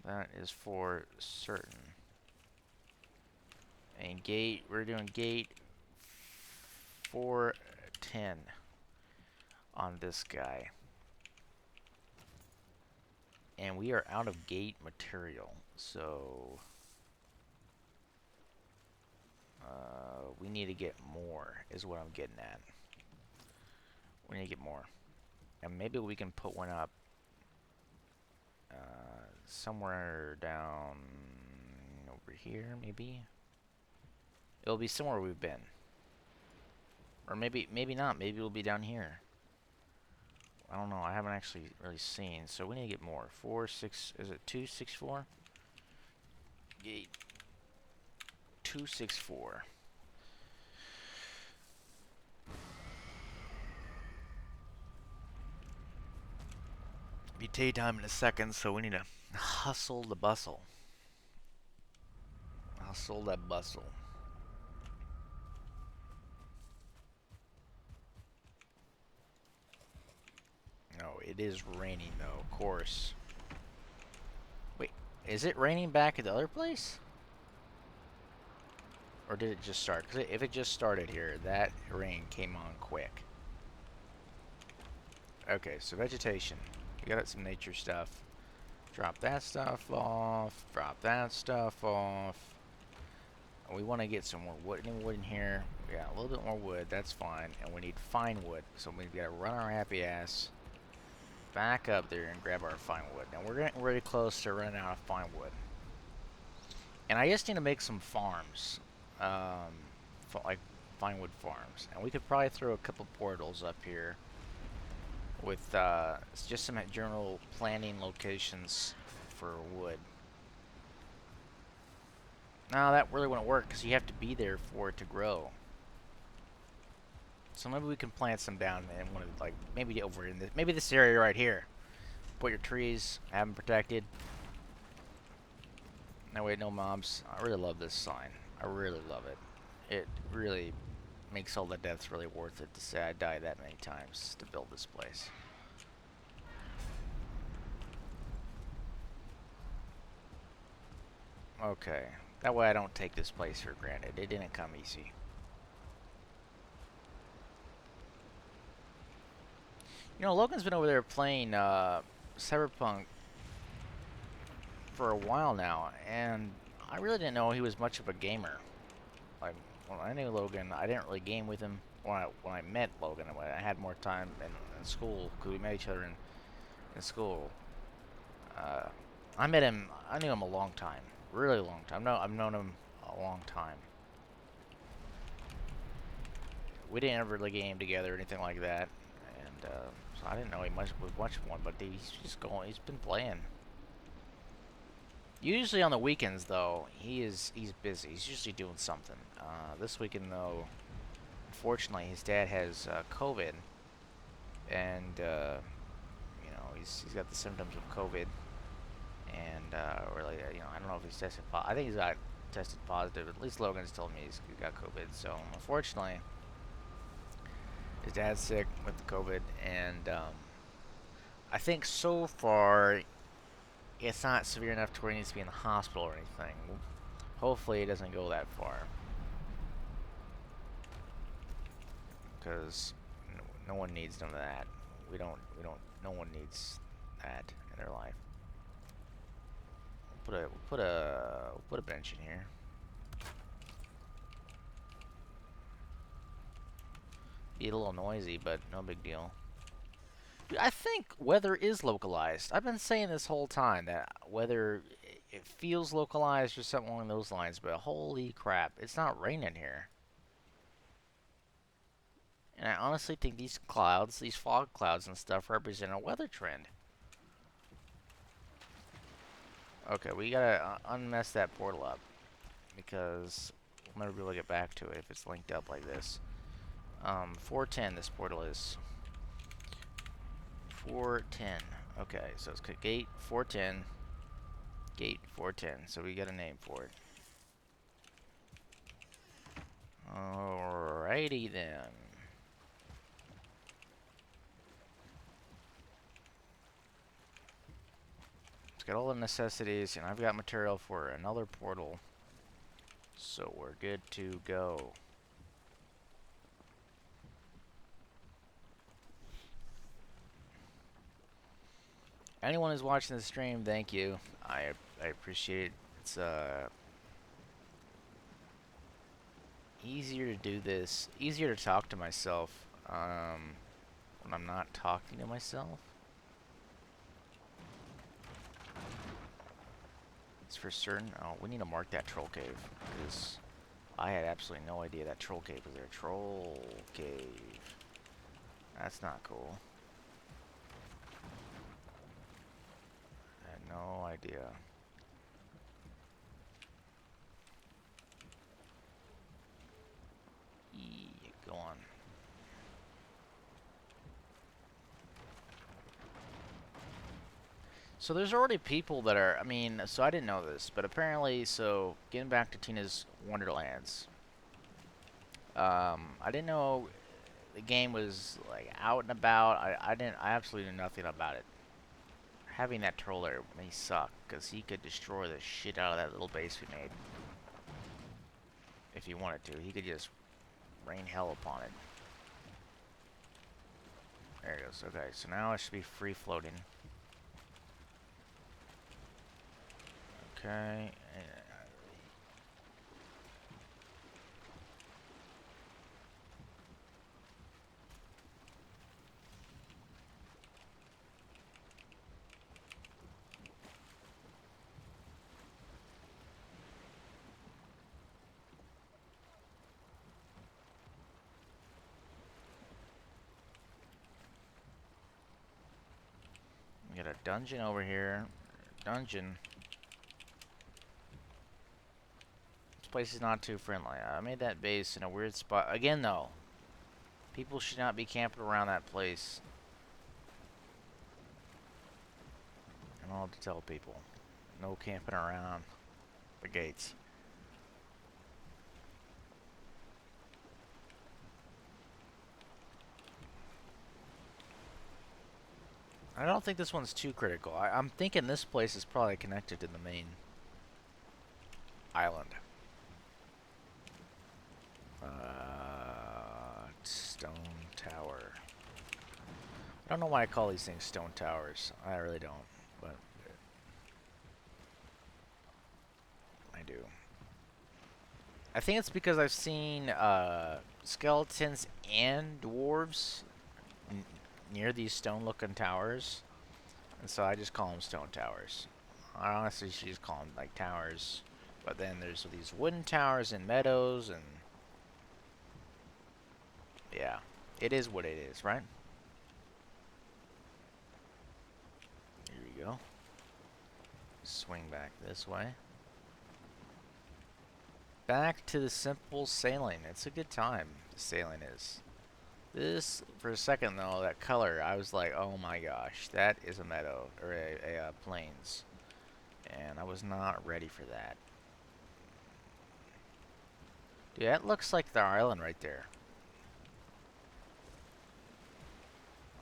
That is for certain. And gate, we're doing gate 410 on this guy. And we are out of gate material, so we need to get more, is what I'm getting at. We need to get more. And maybe we can put one up somewhere down over here, maybe. It'll be somewhere we've been. Or maybe not. Maybe it'll be down here. I don't know. I haven't actually really seen. So we need to get more. 4, 6, is it 264? Gate 264. Be daytime in a second, so we need to hustle the bustle. Hustle that bustle. No, it is raining though, of course. Wait, is it raining back at the other place? Or did it just start? Because if it just started here, that rain came on quick. Okay, so vegetation. We got some nature stuff. Drop that stuff off. Drop that stuff off. We want to get some more wood in here. We got a little bit more wood. That's fine. And we need fine wood. So we've got to run our happy ass back up there and grab our fine wood. Now we're getting really close to running out of fine wood. And I just need to make some farms. Like fine wood farms. And we could probably throw a couple portals up here with just some general planning locations for wood. No, that really wouldn't work because you have to be there for it to grow. So maybe we can plant some down in one of the, like, maybe over in this, maybe this area right here. Put your trees, have them protected. That way, no mobs. I really love this sign. I really love it. It really makes all the deaths really worth it to say I died that many times to build this place. Okay. That way I don't take this place for granted. It didn't come easy. You know, Logan's been over there playing Cyberpunk for a while now, and I really didn't know he was much of a gamer. Like when I knew Logan, I didn't really game with him when I met Logan. When I had more time in school because we met each other in school. Uh, I met him. I knew him a long time, really long time. No, I've known him a long time. We didn't ever really game together or anything like that, and so I didn't know he was much one. But he's just going. He's been playing. Usually on the weekends, though, he's busy. He's usually doing something. This weekend, though, unfortunately, his dad has COVID, and he's got the symptoms of COVID, and really, I don't know if he's tested. I think he's got tested positive. At least Logan's told me he's got COVID. So unfortunately, his dad's sick with the COVID, and I think so far it's not severe enough to where he needs to be in the hospital or anything. Hopefully, it doesn't go that far, because no one needs none of that. We don't. No one needs that in their life. We'll put a bench in here. Be a little noisy, but no big deal. I think weather is localized. I've been saying this whole time that weather, it feels localized or something along those lines, but holy crap, it's not raining here. And I honestly think these clouds, these fog clouds and stuff, represent a weather trend. Okay, we gotta unmess that portal up, because we'll never be able to get back to it if it's linked up like this. 410 this portal is. 410. Okay, so it's gate 410. Gate 410. So we got a name for it. Alrighty then. It's got all the necessities, and I've got material for another portal. So we're good to go. Anyone who's watching the stream, thank you. I appreciate it. It's easier to do this, easier to talk to myself when I'm not talking to myself. It's for certain. Oh, we need to mark that troll cave, because I had absolutely no idea that troll cave was there. Troll cave. That's not cool. I had no idea. Go on. So there's already people that are, I mean, so I didn't know this, but apparently, so getting back to Tina's Wonderlands, I didn't know the game was like out and about. I absolutely knew nothing about it. Having that troll there may suck, because he could destroy the shit out of that little base we made. If he wanted to, he could just rain hell upon it. There it goes. Okay, so now it should be free floating. Okay. We got a dungeon over here. Dungeon. This place is not too friendly. I made that base in a weird spot. Again, though, people should not be camping around that place. And I'll have to tell people. No camping around the gates. I don't think this one's too critical. I'm thinking this place is probably connected to the main island. Stone tower. I don't know why I call these things stone towers. I really don't, but I do. I think it's because I've seen skeletons and dwarves n near these stone-looking towers, and so I just call them stone towers. I honestly should just call them like towers, but then there's these wooden towers and meadows, and yeah, it is what it is, right? Here we go. Swing back this way. Back to the simple sailing. It's a good time, the sailing is. This, for a second though, that color, I was like, oh my gosh, that is a meadow, or a plains. And I was not ready for that. Dude, that looks like the island right there.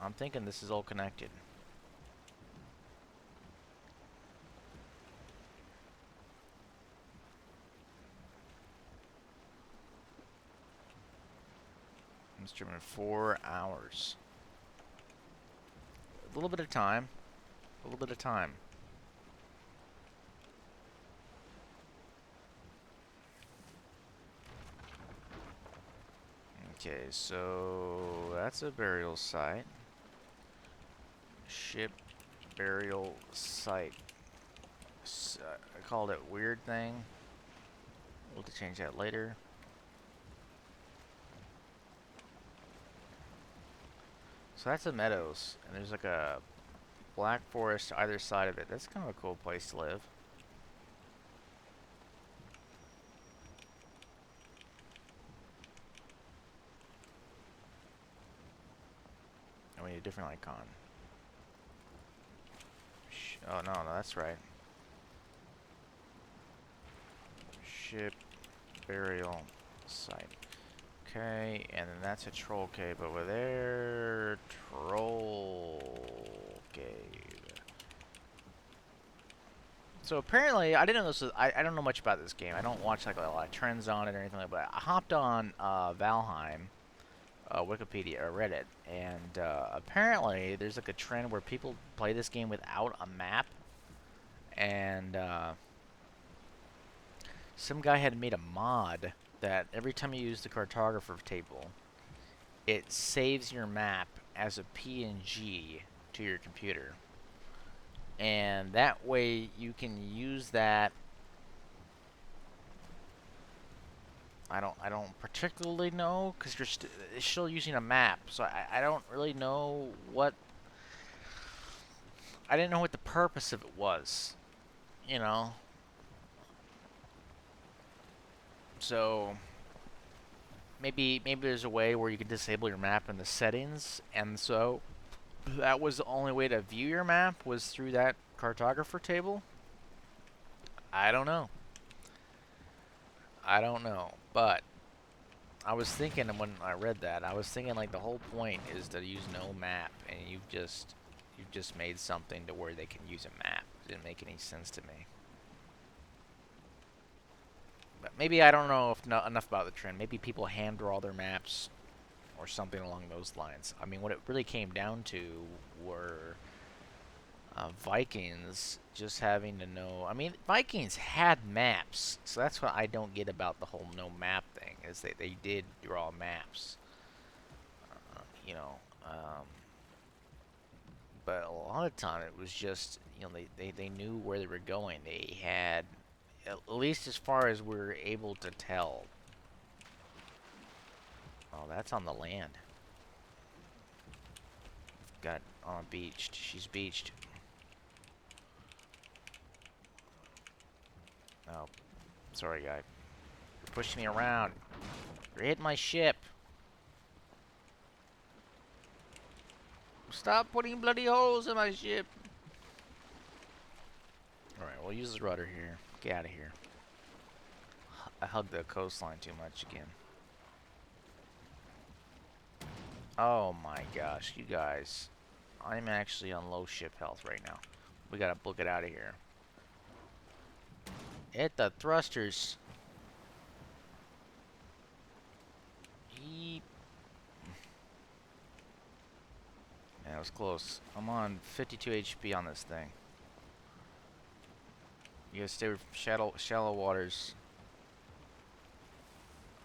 I'm thinking this is all connected. I'm streaming 4 hours. A little bit of time. A little bit of time. Okay, so that's a burial site. Ship burial site. I called it weird thing. We'll have to change that later. So that's the meadows, and there's like a black forest either side of it. That's kind of a cool place to live. And we need a different icon. Oh no, no, that's right. Ship burial site. Okay, and then that's a troll cave over there. Troll cave. So apparently, I didn't know this was, I don't know much about this game. I don't watch like a lot of trends on it or anything like that. But I hopped on Valheim, Wikipedia or Reddit, and apparently there's like a trend where people play this game without a map, and some guy had made a mod that every time you use the cartographer table, it saves your map as a PNG to your computer. And that way you can use that. I don't particularly know because it's still using a map, so I don't really know what. I didn't know what the purpose of it was, you know. So maybe there's a way where you can disable your map in the settings, and so that was the only way to view your map was through that cartographer table. I don't know. I don't know, but I was thinking when I read that, I was thinking like the whole point is to use no map, and you've just made something to where they can use a map. It didn't make any sense to me. But maybe I don't know if enough about the trend. Maybe people hand draw their maps or something along those lines. I mean, what it really came down to were Vikings just having to know. I mean, Vikings had maps, so that's what I don't get about the whole no map thing. Is they did draw maps, you know. But a lot of time it was just they knew where they were going. They had at least as far as we're able to tell. Oh, that's on the land. Got on beached. She's beached. Oh, sorry, guy. You're pushing me around. You're hitting my ship. Stop putting bloody holes in my ship. Alright, we'll use the rudder here. Get out of here. I hugged the coastline too much again. Oh my gosh, you guys. I'm actually on low ship health right now. We gotta book it out of here. Hit the thrusters. Yeep. Yeah, it was close. I'm on 52 HP on this thing. You gotta stay with shallow waters.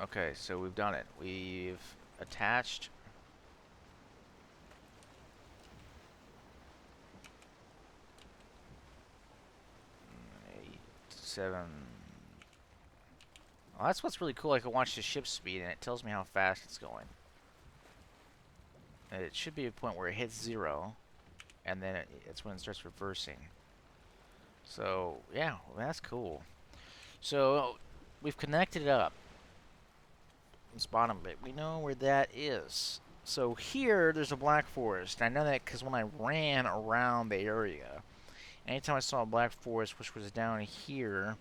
Okay, so we've done it. We've attached 8, 7. Oh, that's what's really cool. I can watch the ship speed, and it tells me how fast it's going. And it should be a point where it hits 0, and then it's when it starts reversing. So, yeah, well, that's cool. So, we've connected it up. This bottom bit. We know where that is. So here, there's a black forest. I know that because when I ran around the area, anytime I saw a black forest, which was down here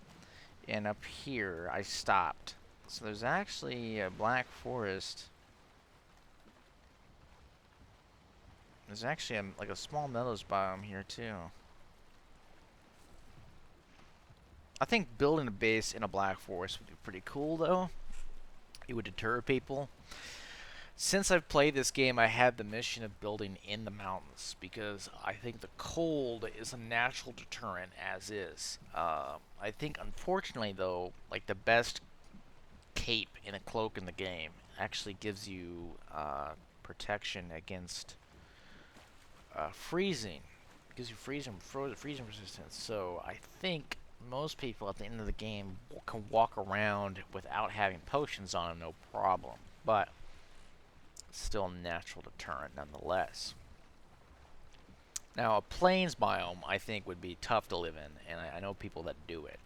and up here, I stopped. So there's actually a black forest. There's actually like a small meadows biome here too. I think building a base in a black forest would be pretty cool though. It would deter people. Since I've played this game, I had the mission of building in the mountains because I think the cold is a natural deterrent as is. I think, unfortunately, though, like the best cape in a cloak in the game actually gives you protection against freezing. It gives you freezing resistance. So I think most people at the end of the game can walk around without having potions on them, no problem. But still a natural deterrent nonetheless. Now, a plains biome, I think, would be tough to live in, and I know people that do it.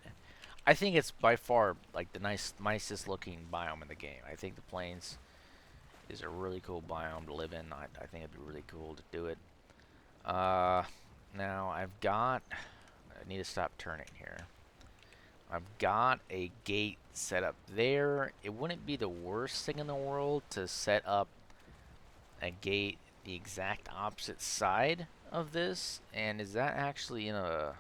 I think it's by far like the nicest looking biome in the game. I think the plains is a really cool biome to live in. I think it'd be really cool to do it. Now I need to stop turning here. I've got a gate set up there. It wouldn't be the worst thing in the world to set up a gate the exact opposite side of this. And is that actually in a...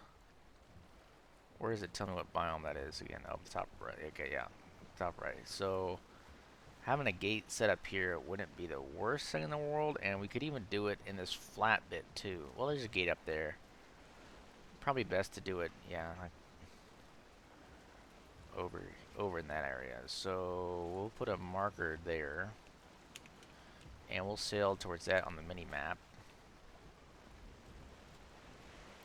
Where does it tell me what biome that is again? Oh, the top right. Okay, yeah. Top right. So having a gate set up here wouldn't be the worst thing in the world. And we could even do it in this flat bit too. Well, there's a gate up there. Probably best to do it, yeah, like over in that area. So we'll put a marker there. And we'll sail towards that on the mini map.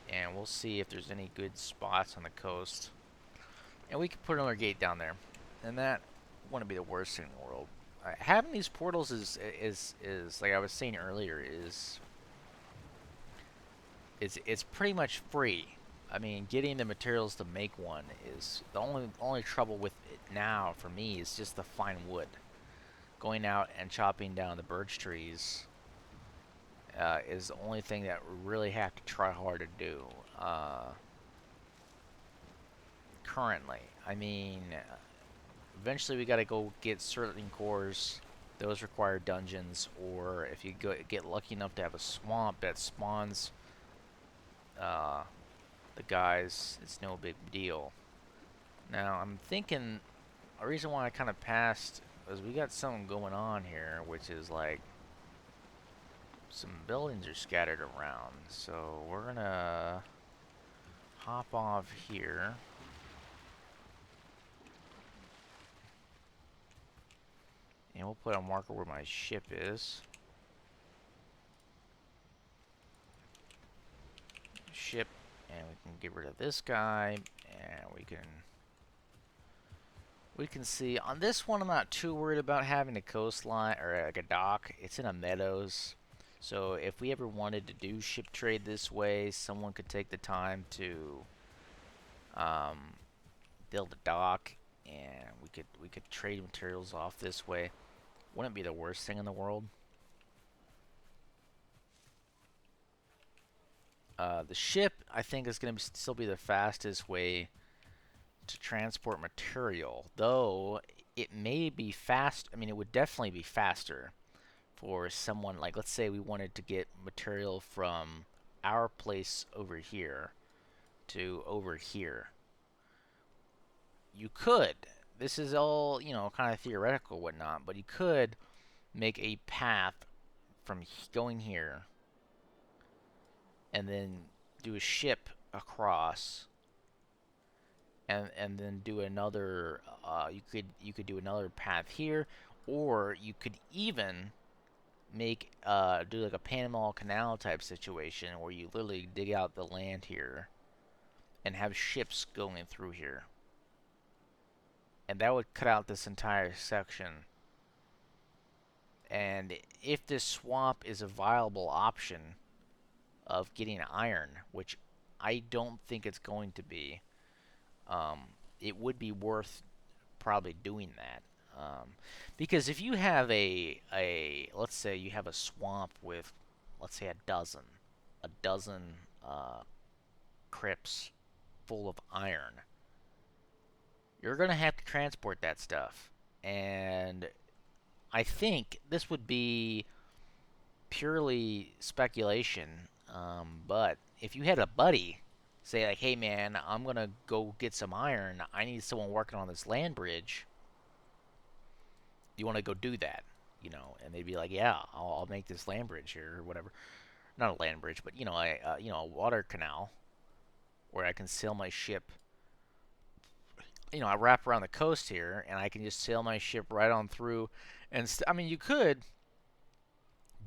And we'll see if there's any good spots on the coast. And we can put another gate down there. And that wouldn't be the worst thing in the world. Having these portals is like I was saying earlier, it's pretty much free. I mean, getting the materials to make one is the only trouble with it now for me is just the fine wood. Going out and chopping down the birch trees is the only thing that we really have to try hard to do currently. I mean, eventually we got to go get certain cores. Those require dungeons, or if you get lucky enough to have a swamp that spawns the guys, it's no big deal. Now, I'm thinking a reason why I kind of passed is we got something going on here, which is like some buildings are scattered around. So we're gonna hop off here. And we'll put a marker where my ship is. Ship, and we can get rid of this guy, and we can see on this one I'm not too worried about having a coastline or like a dock. It's in a meadows. So if we ever wanted to do ship trade this way, someone could take the time to build a dock, and we could trade materials off this way. Wouldn't be the worst thing in the world. The ship, I think, is going to still be the fastest way to transport material, though it may be fast. I mean, it would definitely be faster for someone like, let's say we wanted to get material from our place over here to over here. You could. This is all, you know, kind of theoretical, whatnot, but you could make a path from going here and then do a ship across and then do another. You could do another path here, or you could even make do like a Panama Canal type situation where you literally dig out the land here and have ships going through here, and that would cut out this entire section. And if this swamp is a viable option of getting iron, which I don't think it's going to be, um, it would be worth probably doing that. Because if you have a let's say you have a swamp with, let's say, a dozen uh, crypts full of iron, you're gonna have to transport that stuff. And I think this would be purely speculation, but if you had a buddy say like, "Hey man, I'm gonna go get some iron. I need someone working on this land bridge. You want to go do that?" And they'd be like, "Yeah, I'll make this land bridge here or whatever. Not a land bridge, but a water canal where I can sail my ship. I wrap around the coast here, and I can just sail my ship right on through. And I mean, you could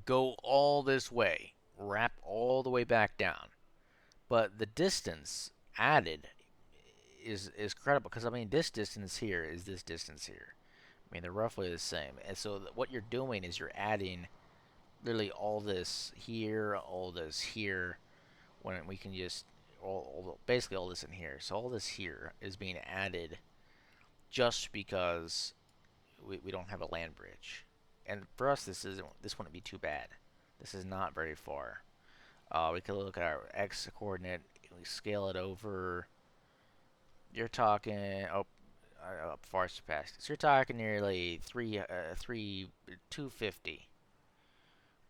go all this way, wrap all the way back down, but the distance added is credible because I mean, this distance here is this distance here. I mean, they're roughly the same. And so what you're doing is you're adding literally all this here, all this here, when we can just basically all this in here. So all this here is being added just because we don't have a land bridge. And for us, this wouldn't be too bad. This is not very far. We could look at our x coordinate. We scale it over. You're talking far surpassed. So you're talking nearly 250.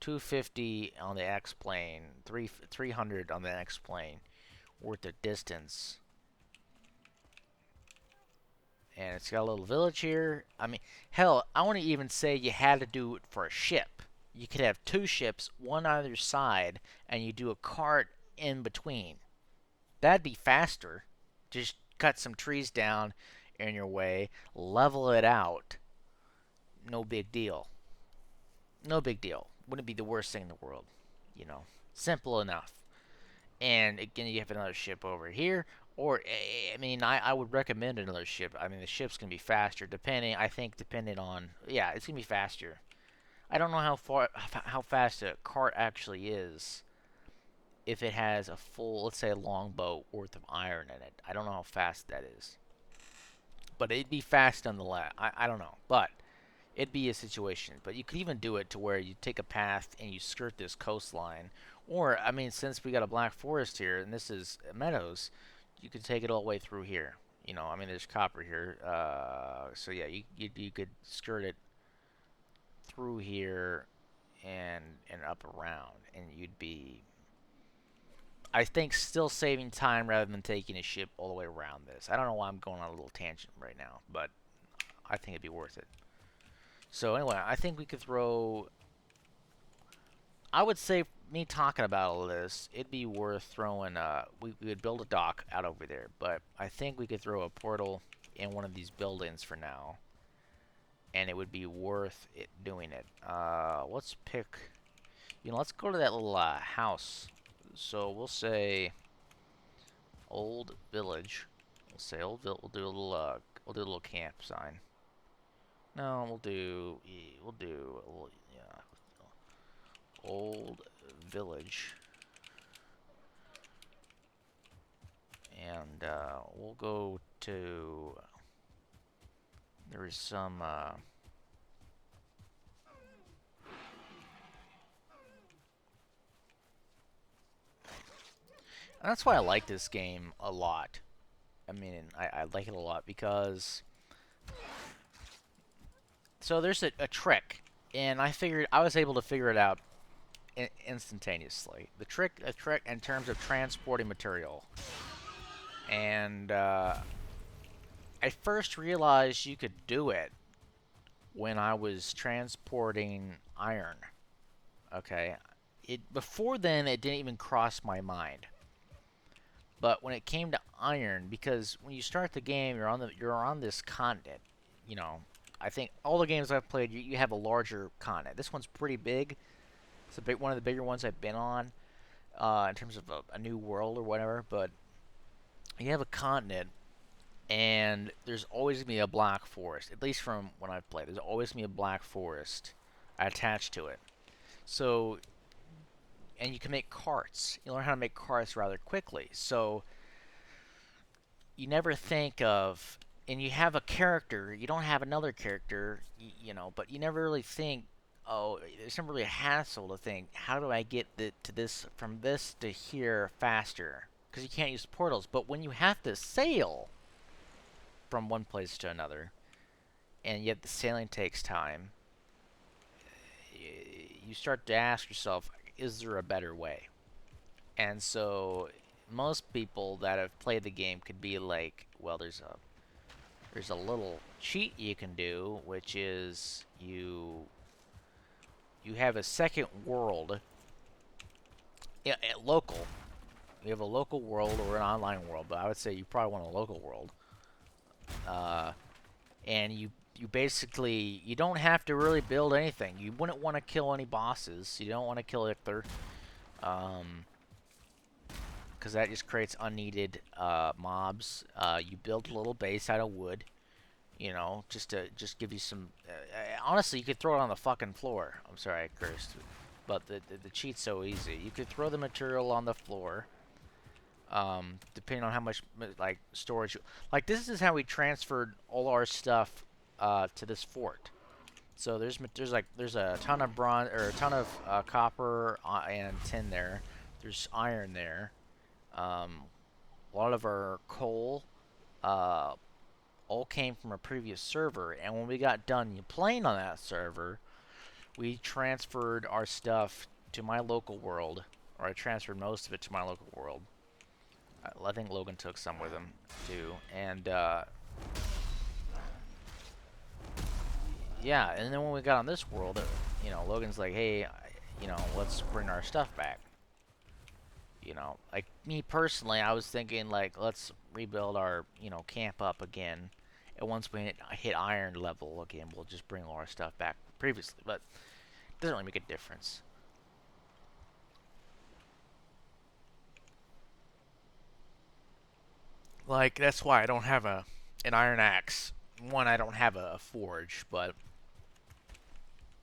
250 on the x plane, 300 on the x plane worth of distance. And it's got a little village here. I mean, hell, I want to even say you had to do it for a ship. You could have two ships, one on either side, and you do a cart in between. That'd be faster. Just cut some trees down in your way, level it out. No big deal. No big deal. Wouldn't be the worst thing in the world. Simple enough. And again, you have another ship over here. Or, I mean, I would recommend another ship. I mean, the ship's going to be faster, depending on, yeah, it's going to be faster. I don't know how fast a cart actually is if it has a full, let's say, a longboat worth of iron in it. I don't know how fast that is. But it'd be fast nonetheless. I don't know. But it'd be a situation. But you could even do it to where you take a path and you skirt this coastline. Or, I mean, since we got a black forest here and this is meadows, you could take it all the way through here. I mean, there's copper here. So yeah, you could skirt it through here and up around, and you'd be, I think, still saving time rather than taking a ship all the way around this. I don't know why I'm going on a little tangent right now, but I think it'd be worth it. So anyway, I think we could throw. I would say, me talking about all this, it'd be worth throwing. We would build a dock out over there, but I think we could throw a portal in one of these buildings for now, and it would be worth it doing it. Let's pick. Let's go to that little house. So we'll say old village. We'll say old village. We'll do a little camp sign. No, we'll do a little, yeah, old village, and we'll go to. There is some. And that's why I like this game a lot. I mean, I like it a lot because. So there's a trick, and I was able to figure it out instantaneously. A trick in terms of transporting material. And I first realized you could do it when I was transporting iron. Okay, before then it didn't even cross my mind. But when it came to iron, because when you start the game, you're on this continent. You know, I think all the games I've played, you have a larger continent. This one's pretty big. It's one of the bigger ones I've been on in terms of a new world or whatever. But you have a continent, and there's always gonna be a black forest. At least from when I've played, there's always gonna be a black forest attached to it. So, and you can make carts. You learn how to make carts rather quickly. So you never think of, and you have a character, you don't have another character, but you never really think, oh, it's never really a hassle to think, how do I get to this, from this to here faster? Because you can't use portals. But when you have to sail from one place to another, and yet the sailing takes time, you start to ask yourself, is there a better way? And so most people that have played the game could be like, well, there's a little cheat you can do, which is you have a second world, local. You have a local world or an online world, but I would say you probably want a local world. Uh, and you basically, you don't have to really build anything. You wouldn't want to kill any bosses. You don't want to kill Icther, because that just creates unneeded mobs. You build a little base out of wood. Just to give you some. Honestly, you could throw it on the fucking floor. I'm sorry, I cursed, but the cheat's so easy. You could throw the material on the floor, depending on how much like storage. Like this is how we transferred all our stuff to this fort. So there's a ton of bronze or a ton of copper and tin there. There's iron there. A lot of our coal. Uh, all came from a previous server, and when we got done playing on that server, we transferred our stuff to my local world, or I transferred most of it to my local world. I think Logan took some with him too, and yeah, and then when we got on this world, Logan's like, hey, let's bring our stuff back. Like me personally, I was thinking like, let's rebuild our, camp up again. And once we hit iron level again, we'll just bring all our stuff back previously. But it doesn't really make a difference. Like, that's why I don't have an iron axe. One, I don't have a forge, but,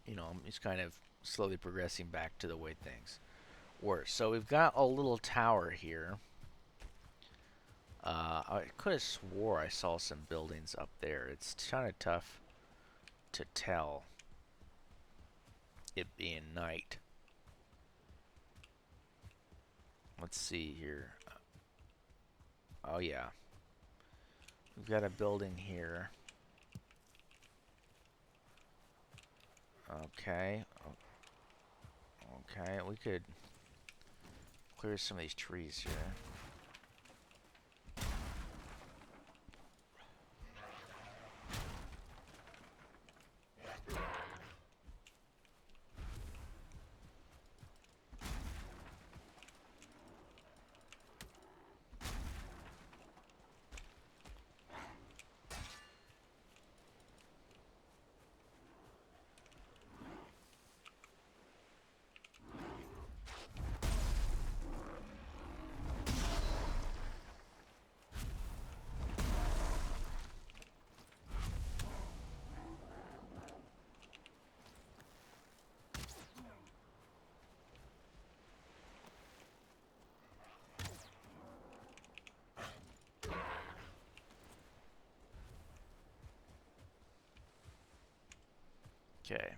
I'm just kind of slowly progressing back to the way things were. So we've got a little tower here. I could have swore I saw some buildings up there. It's kind of tough to tell, it being night. Let's see here. Oh yeah. We've got a building here. Okay. Okay, we could clear some of these trees here. Okay.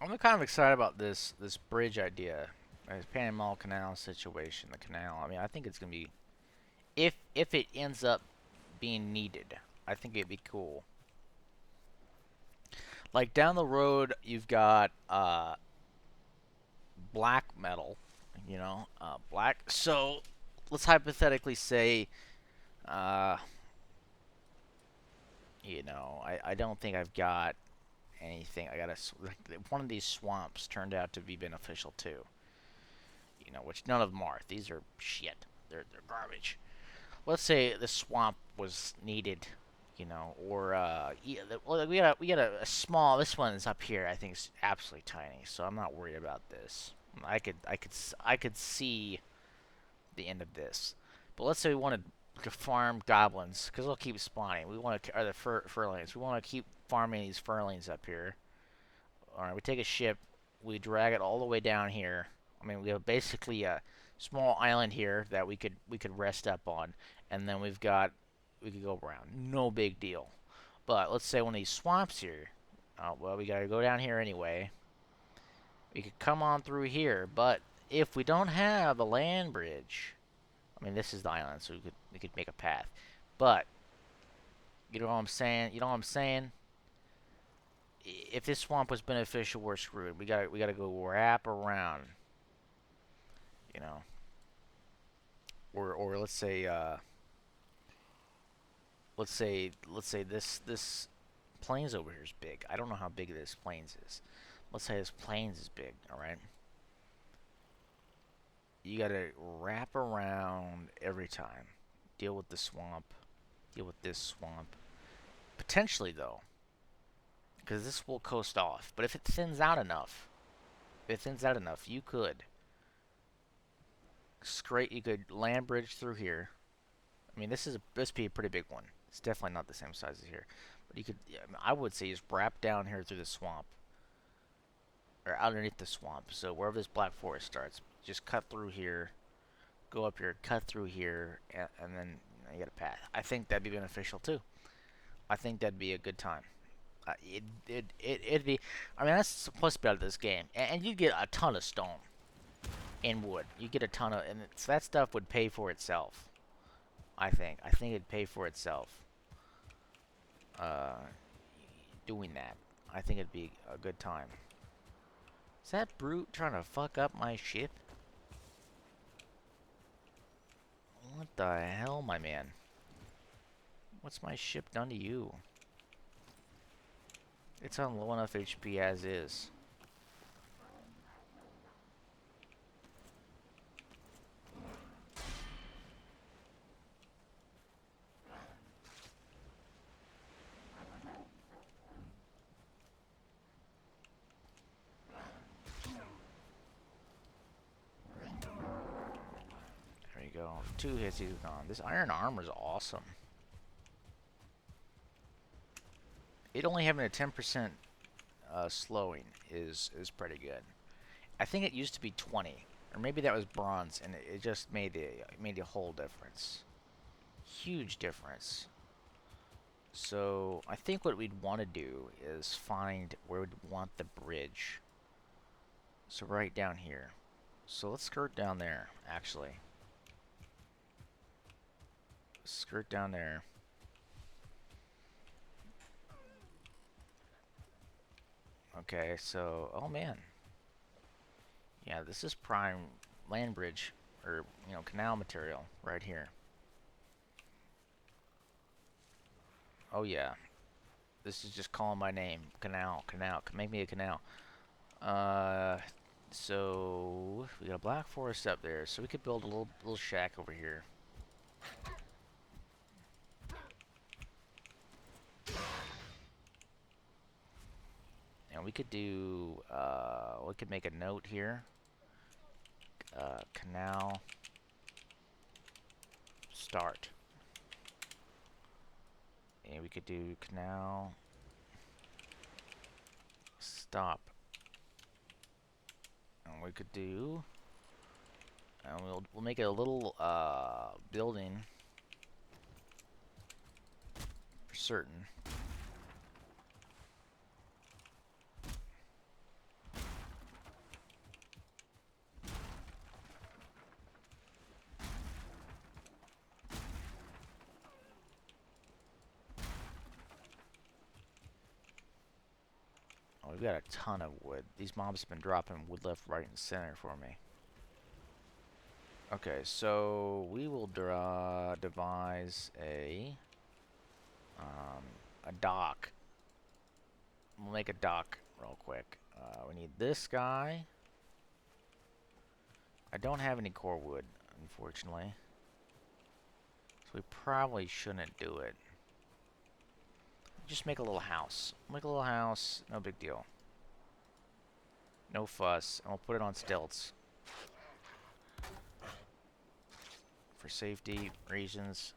I'm kind of excited about this bridge idea. This Panama Canal situation, the canal. I mean, I think it's gonna be, if it ends up being needed, I think it'd be cool. Like down the road, you've got black metal, black. So let's hypothetically say, uh, I don't think I've got anything. One of these swamps turned out to be beneficial too. you know, which none of them are. These are shit. They're garbage. Let's say the swamp was needed, you know, or yeah, well, we got a small. This one is up here. I think it's absolutely tiny, so I'm not worried about this. I could see the end of this. But let's say we wanted to farm goblins, because they'll keep spawning. We want to, or the furlings. We want to keep farming these furlings up here. All right, we take a ship, we drag it all the way down here. I mean, we have basically a small island here that we could rest up on, and then we could go around. No big deal. But let's say one of these swamps here. Well, we gotta go down here anyway. We could come on through here, but if we don't have a land bridge, I mean, this is the island, so we could make a path. But you know what I'm saying? You know what I'm saying? If this swamp was beneficial, we're screwed. We gotta go wrap around. You know, or let's say this plains over here is big. I don't know how big this plains is. Let's say this plains is big. All right. You gotta wrap around every time. Deal with the swamp. Deal with this swamp. Potentially though, because this will coast off. But if it thins out enough, you could you could land bridge through here. I mean, this be a pretty big one. It's definitely not the same size as here, but you could. I would say just wrap down here through the swamp, or underneath the swamp. So wherever this black forest starts, just cut through here, go up here, cut through here, and then you get a path. I think that'd be beneficial too. I think that'd be a good time. It'd be. I mean, that's the plus bit of this game, and you get a ton of stone and wood. You get a ton of, and so that stuff would pay for itself. I think. I think it'd pay for itself. Uh, Doing that, I think it'd be a good time. Is that brute trying to fuck up my ship? What the hell, my man? What's my ship done to you? It's on low enough HP as is. There you go. 2 hits, he's gone. This iron armor is awesome. It only having a 10% slowing is pretty good. I think it used to be 20, or maybe that was bronze, and it just made a whole difference. Huge difference. So I think what we'd want to do is find where we'd want the bridge. So right down here. So let's skirt down there, actually. Skirt down there. Okay, so, oh man. Yeah, this is prime land bridge, or, you know, canal material right here. Oh yeah. This is just calling my name. Canal, canal. Make me a canal. So we got a black forest up there, so we could build a little shack over here. And we could do, we could make a note here. Canal start. And we could do canal stop. And we could do, and we'll make it a little building for certain. Oh, we've got a ton of wood. These mobs have been dropping wood left, right, and center for me. Okay, so we will devise a dock. We'll make a dock real quick. We need this guy. I don't have any core wood, unfortunately. So we probably shouldn't do it. Just make a little house. Make a little house, no big deal. No fuss, and we'll put it on stilts. For safety reasons.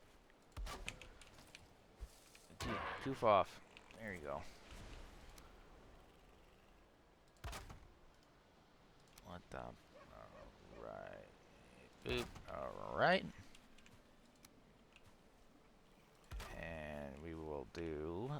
Goof off. There you go. What the... Alright. Boop. Alright. And we will do...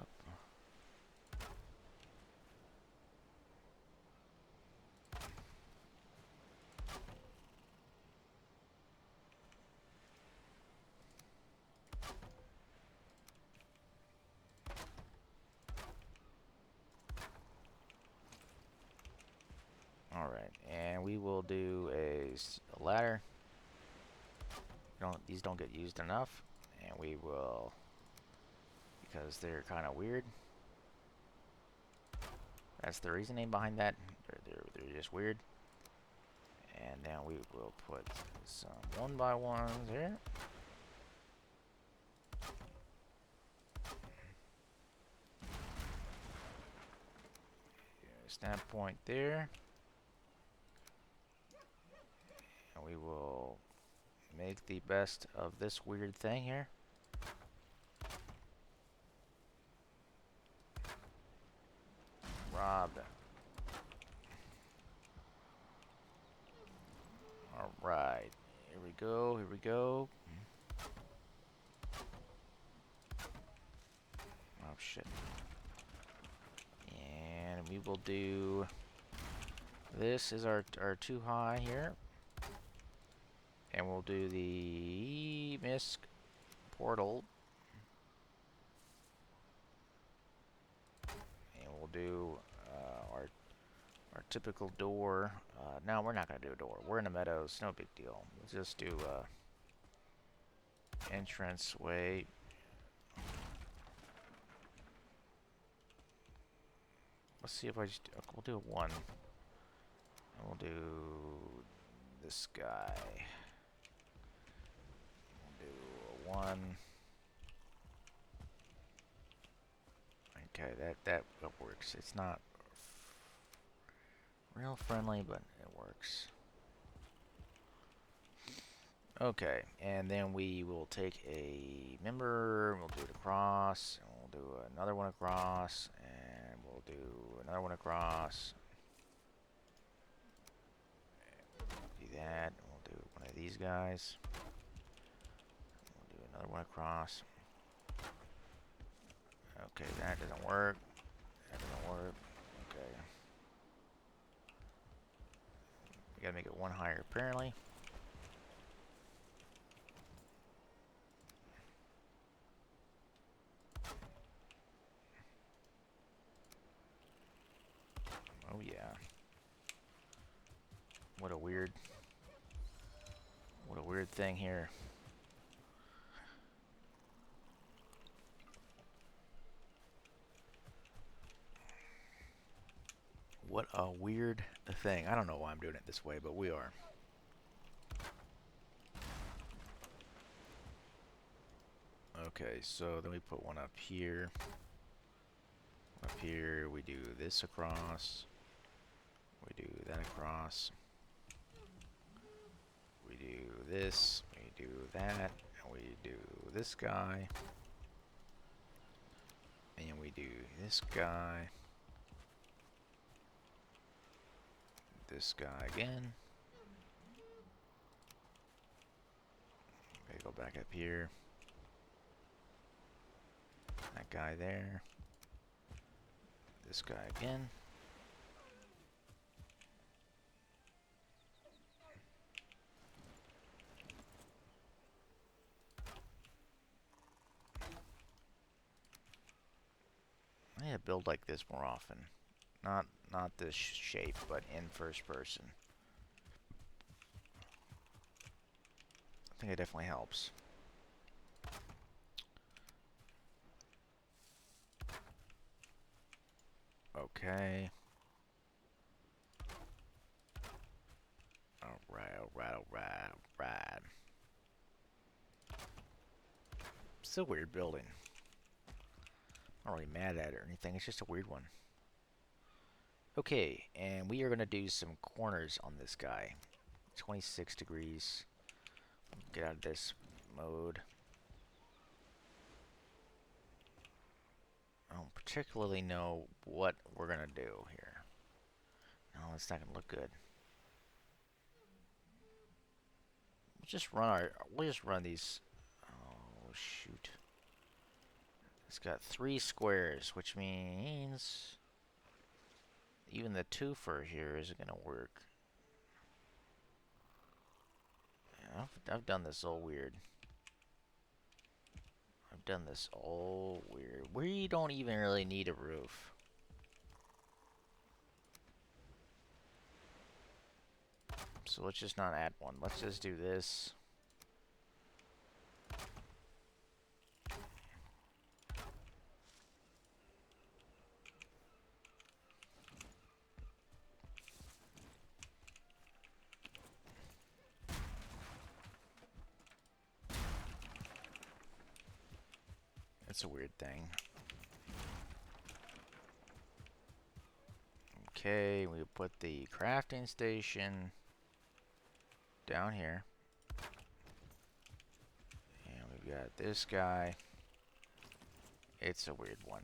Alright, and we will do a ladder. These don't get used enough, and we will, because they're kind of weird. That's the reasoning behind that. They're just weird. And then we will put some 1x1s here. Snap point there. And we will make the best of this weird thing here. Robbed. Alright. Here we go. Here we go. Oh, shit. And we will do... This is our too high here. And we'll do the misc portal. And we'll do our typical door. No, we're not going to do a door. We're in the meadows. No big deal. We'll just do entrance way. Let's see if I just... We'll do a 1. And we'll do this guy. We'll do a 1. Okay, that works. It's not real friendly, but it works. Okay, and then we will take a member, we'll do it across, and we'll do another one across, and we'll do another one across. Do that, and we'll do one of these guys. We'll do another one across. Okay, that doesn't work. That doesn't work. Okay. We gotta make it 1 higher, apparently. Oh yeah. What a weird thing here. What a weird thing. I don't know why I'm doing it this way, but we are. Okay, so then we put one up here. Up here, we do this across. We do that across. We do this. We do that. And we do this guy. And we do this guy. This guy again. Okay, go back up here. That guy there. This guy again. I need to build like this more often. Not this shape, but in first person. I think it definitely helps. Okay. Alright. Still a weird building. I'm not really mad at it or anything, it's just a weird one. Okay, and we are going to do some corners on this guy. 26 degrees. Get out of this mode. I don't particularly know what we're going to do here. No, it's not going to look good. We'll just run these. Oh, shoot. It's got 3 squares, which means even the twofer here isn't going to work. I've done this all weird. We don't even really need a roof. So let's just not add one. Let's just do this. It's a weird thing. Okay, we put the crafting station down here. And we've got this guy. It's a weird one.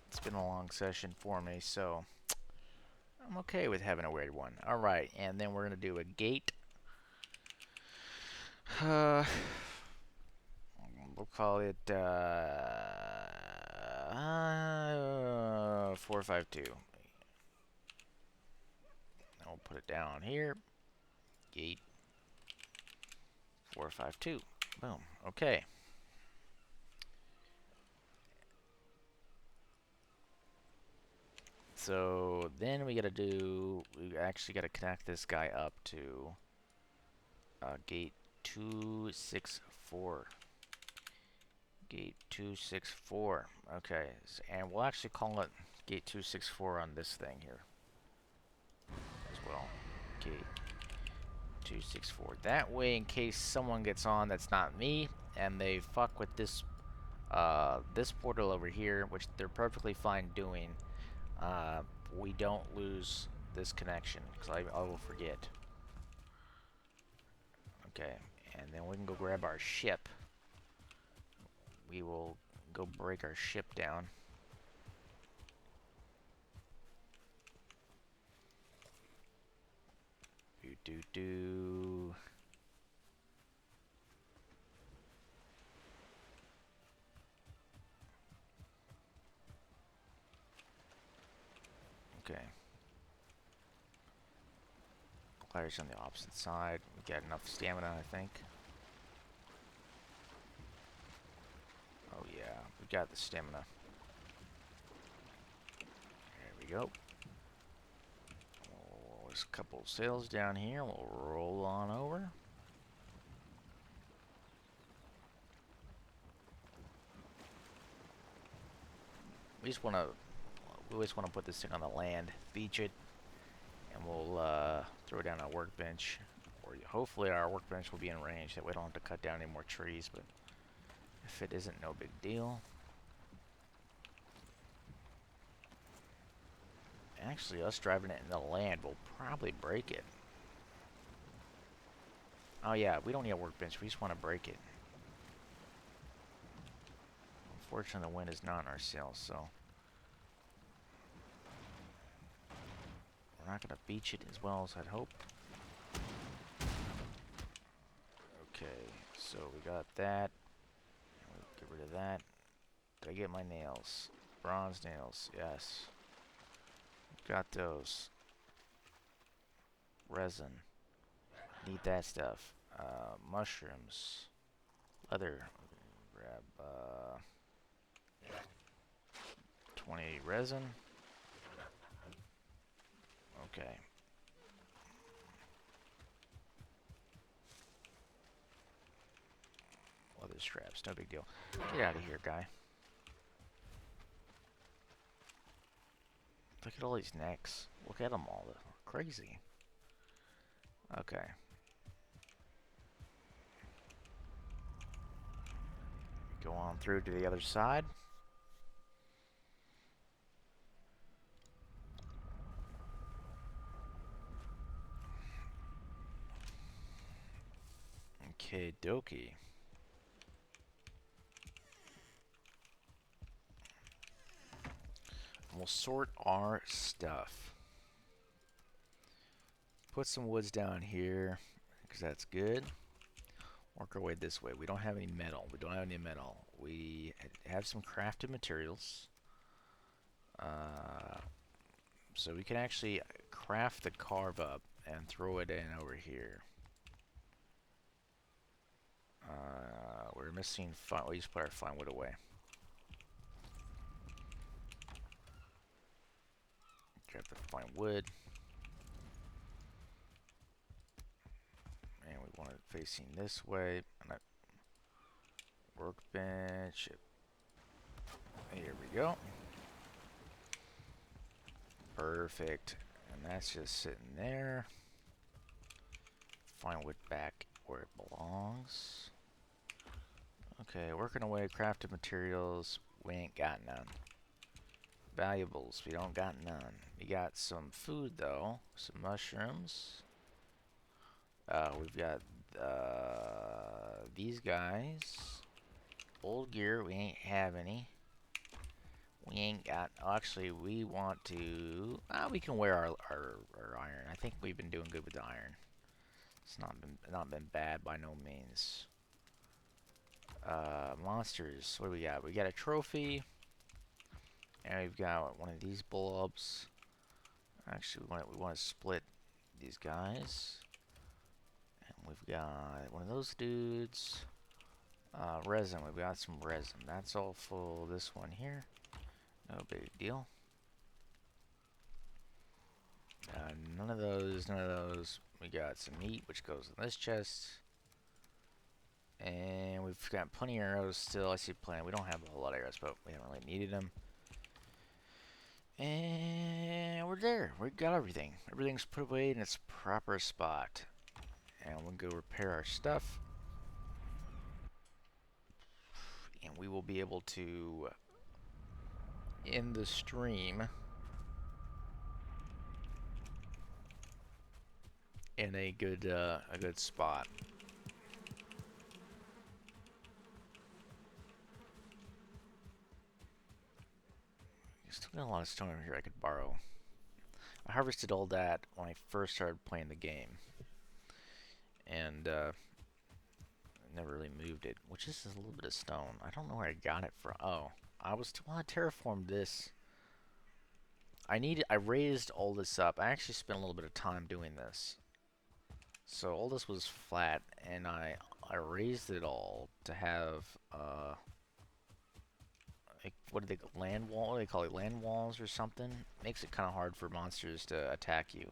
It's been a long session for me, so I'm okay with having a weird one. Alright, and then we're going to do a gate. We'll call it 452. And we'll put it down here. Gate 452. Boom. Okay. So then we actually gotta connect this guy up to gate 264. Gate 264. Okay, and we'll actually call it gate 264 on this thing here as well. Gate 264. That way, in case someone gets on that's not me and they fuck with this this portal over here, which they're perfectly fine doing, we don't lose this connection, because I will forget. Okay, and then we can go grab our ship. We will go break our ship down. Do. Okay. Players on the opposite side. We got enough stamina, I think. Oh yeah, we got the stamina. There we go. Oh, there's a couple of sails down here. We'll roll on over. We always want to put this thing on the land, beach it, and we'll throw down our workbench. Or hopefully our workbench will be in range, that we don't have to cut down any more trees, but if it isn't, no big deal. Actually, us driving it in the land will probably break it. Oh yeah, we don't need a workbench, we just want to break it. Unfortunately, the wind is not in our sails, so we're not going to beach it as well as I'd hope. Okay, so we got that. Get rid of that. Did I get my nails? Bronze nails, yes. Got those. Resin. Need that stuff. Mushrooms. Leather. Grab 20 resin. Okay. Leather straps, no big deal. Get out of here, guy. Look at all these necks. Look at them all. crazy. Okay. Go on through to the other side. Okay, dokie. We'll sort our stuff. Put some woods down here, because that's good. Work our way this way. We don't have any metal. We have some crafted materials. So we can actually craft the carve up and throw it in over here. We're missing fine. We'll just put our fine wood away. Grab the fine wood. And we want it facing this way. And that workbench. Here we go. Perfect. And that's just sitting there. Fine wood back where it belongs. Okay, working away, crafted materials. We ain't got none. Valuables, we don't got none. We got some food though. Some mushrooms. We've got these guys. Old gear, we ain't have any. We ain't got, actually we want to, we can wear our iron. I think we've been doing good with the iron. It's not been bad by no means. Monsters, what do we got? We got a trophy. And we've got one of these bulbs. Actually, we want to split these guys. And we've got one of those dudes. Resin, we've got some resin. That's all full. This one here. No big deal. None of those. We got some meat, which goes in this chest. And we've got plenty of arrows still. I see plenty. We don't have a whole lot of arrows, but we haven't really needed them. And we're there. We've got everything. Everything's put away in its proper spot. And we'll go repair our stuff. And we will be able to end the stream in a good spot. Still got a lot of stone over here I could borrow. I harvested all that when I first started playing the game. And never really moved it, which is a little bit of stone. I don't know where I got it from. Oh, I terraformed this. I raised all this up. I actually spent a little bit of time doing this. So all this was flat, and I raised it all to have like, what do they call land wall? What do they call it? Land walls or something? Makes it kind of hard for monsters to attack you.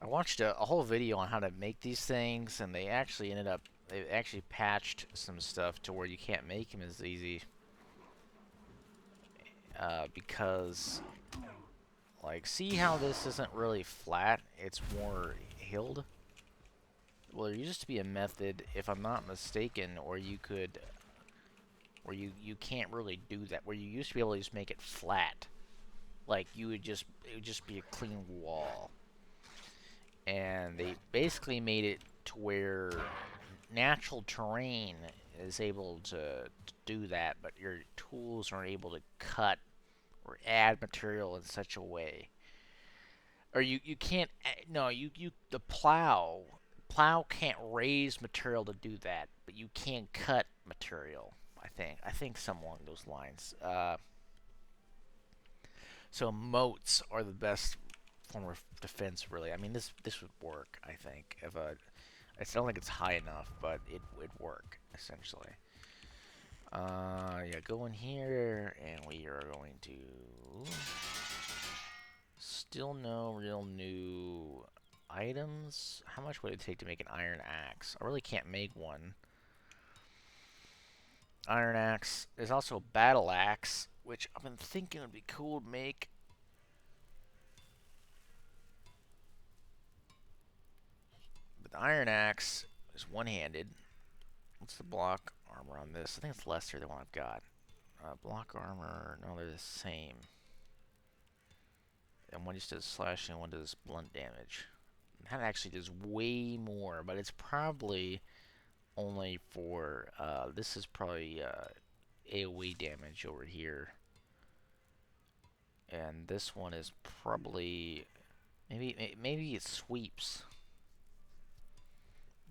I watched a whole video on how to make these things, and they actually patched some stuff to where you can't make them as easy. Because, like, see how this isn't really flat? It's more hilled. Well, there used to be a method, if I'm not mistaken, where you can't really do that. Where you used to be able to just make it flat, like it would just be a clean wall. And they basically made it to where natural terrain is able to do that, but your tools aren't able to cut or add material in such a way. Or you can't, no, the plow can't raise material to do that, but you can cut material, I think something along those lines. So moats are the best form of defense, really. I mean, this would work, I think. I don't think it's high enough, but it would work essentially. Yeah, go in here, and we are going to still no real new items. How much would it take to make an iron axe? I really can't make one. Iron axe. There's also a battle axe, which I've been thinking would be cool to make. the iron axe is one-handed. What's the block armor on this? I think it's lesser than what I've got. Block armor, no, they're the same. And one just does slashing, one does blunt damage. That actually does way more, but it's probably only for, this is probably AoE damage over here. And this one is probably, maybe it sweeps.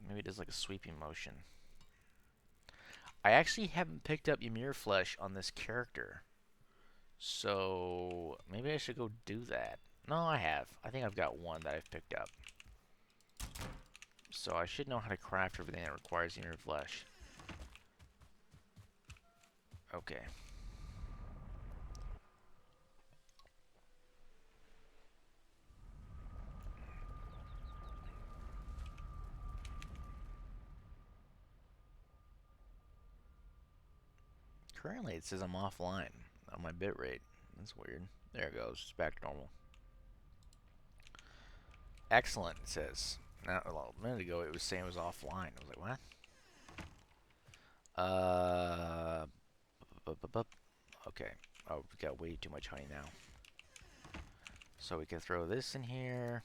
Maybe it does like a sweeping motion. I actually haven't picked up Ymir Flesh on this character. So maybe I should go do that. No, I have. I think I've got one that I've picked up. So I should know how to craft everything that requires Ymir Flesh. Okay. Currently it says I'm offline on my bitrate. That's weird. There it goes. It's back to normal. Excellent, it says. Now, well, a minute ago it was saying it was offline. I was like, what? Okay. Oh, we got way too much honey now. So we can throw this in here.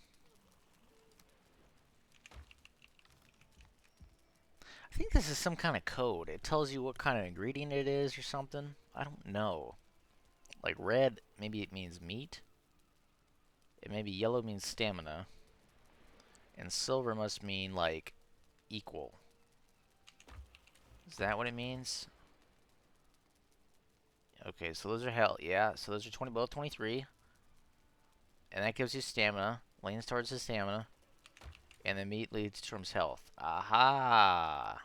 I think this is some kind of code. It tells you what kind of ingredient it is or something. I don't know. Like red, maybe it means meat. It maybe yellow means stamina. And silver must mean like equal. Is that what it means? Okay, so those are health. Yeah, so those are both 23. And that gives you stamina. Leans towards the stamina. And the meat leads towards health. Aha!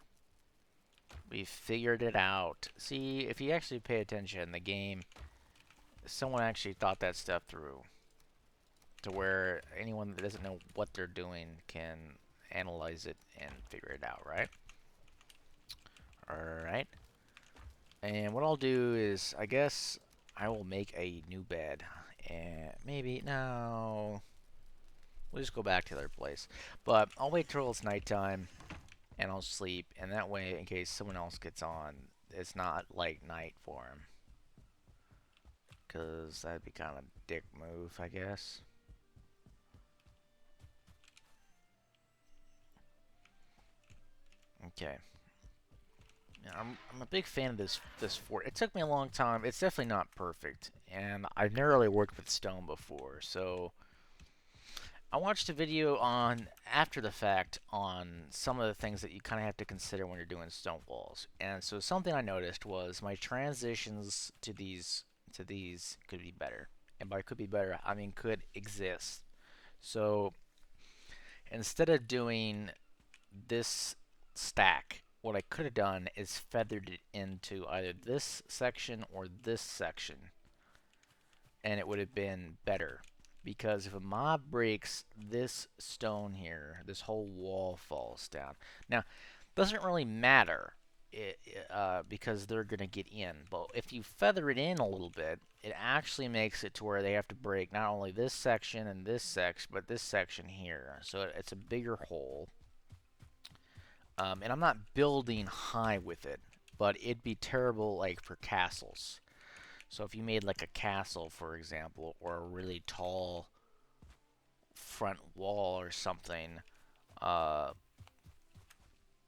We figured it out. See, if you actually pay attention, the game, someone actually thought that stuff through. To where anyone that doesn't know what they're doing can analyze it and figure it out, right? Alright. And what I'll do is, I guess, I will make a new bed. And maybe, no. We'll just go back to their place. But I'll wait till it's nighttime, and I'll sleep. And that way, in case someone else gets on, it's not like night for them. Because that'd be kind of a dick move, I guess. Okay. Yeah, I'm a big fan of this fort. It took me a long time. It's definitely not perfect, and I've never really worked with stone before, so I watched a video on after the fact on some of the things that you kind of have to consider when you're doing stone walls. And so something I noticed was my transitions to these could be better. And by could be better, I mean could exist. So instead of doing this stack, what I could have done is feathered it into either this section or this section, and it would have been better. Because if a mob breaks this stone here, this whole wall falls down. Now, doesn't really matter because they're going to get in. But if you feather it in a little bit, it actually makes it to where they have to break not only this section and this section, but this section here. So it's a bigger hole. And I'm not building high with it, but it'd be terrible like for castles. So if you made like a castle, for example, or a really tall front wall or something, that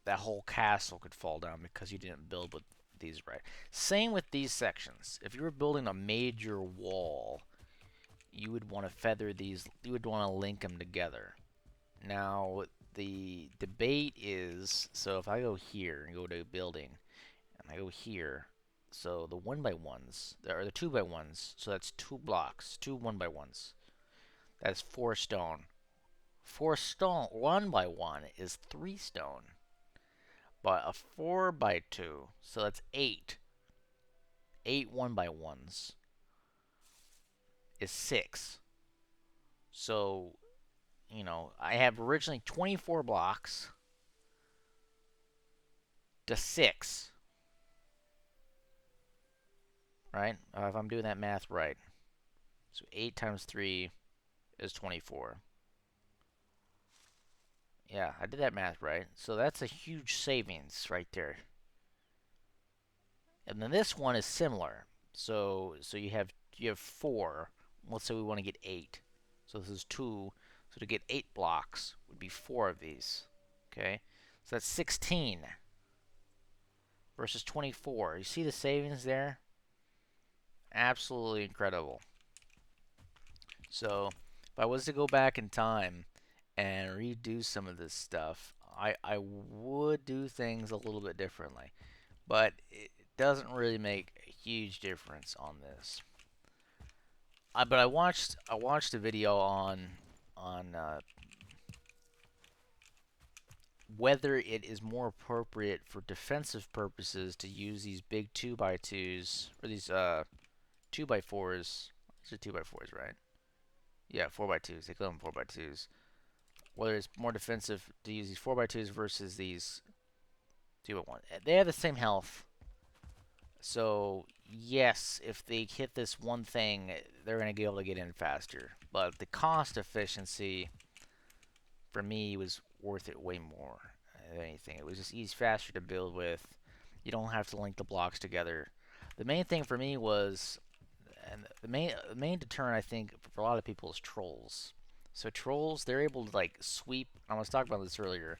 whole castle could fall down because you didn't build with these right. Same with these sections. If you were building a major wall, you would want to feather these, you would want to link them together. Now, the debate is, so if I go here and go to building, and I go here, so the 1x1s, or the 2x1s, so that's 2 blocks, 2 1x1s. That's 4 stone. 4 stone, 1x1 is 3 stone. But a 4x2, so that's 8. 8 1x1s is 6. So, you know, I have originally 24 blocks to 6. Right? If I'm doing that math right. So 8 times 3 is 24. Yeah, I did that math right. So that's a huge savings right there. And then this one is similar. So you have four. Let's say we want to get eight. So this is two. So to get 8 blocks would be four of these. Okay, so that's 16 versus 24. You see the savings there? Absolutely incredible. So if I was to go back in time and redo some of this stuff, I would do things a little bit differently. But it doesn't really make a huge difference on this. But I watched a video on whether it is more appropriate for defensive purposes to use these big 2x2s or these 2x4s. These are 2x4s, right? Yeah, 4x2s. They call them 4x2s. Whether it's more defensive to use these 4x2s versus these 2x1. They have the same health. So, yes, if they hit this one thing, they're going to be able to get in faster. But the cost efficiency, for me, was worth it way more than anything. It was just easy, faster to build with. You don't have to link the blocks together. The main thing for me was, and the main deterrent, I think, for a lot of people is trolls. So trolls, they're able to, like, sweep. I was talking about this earlier.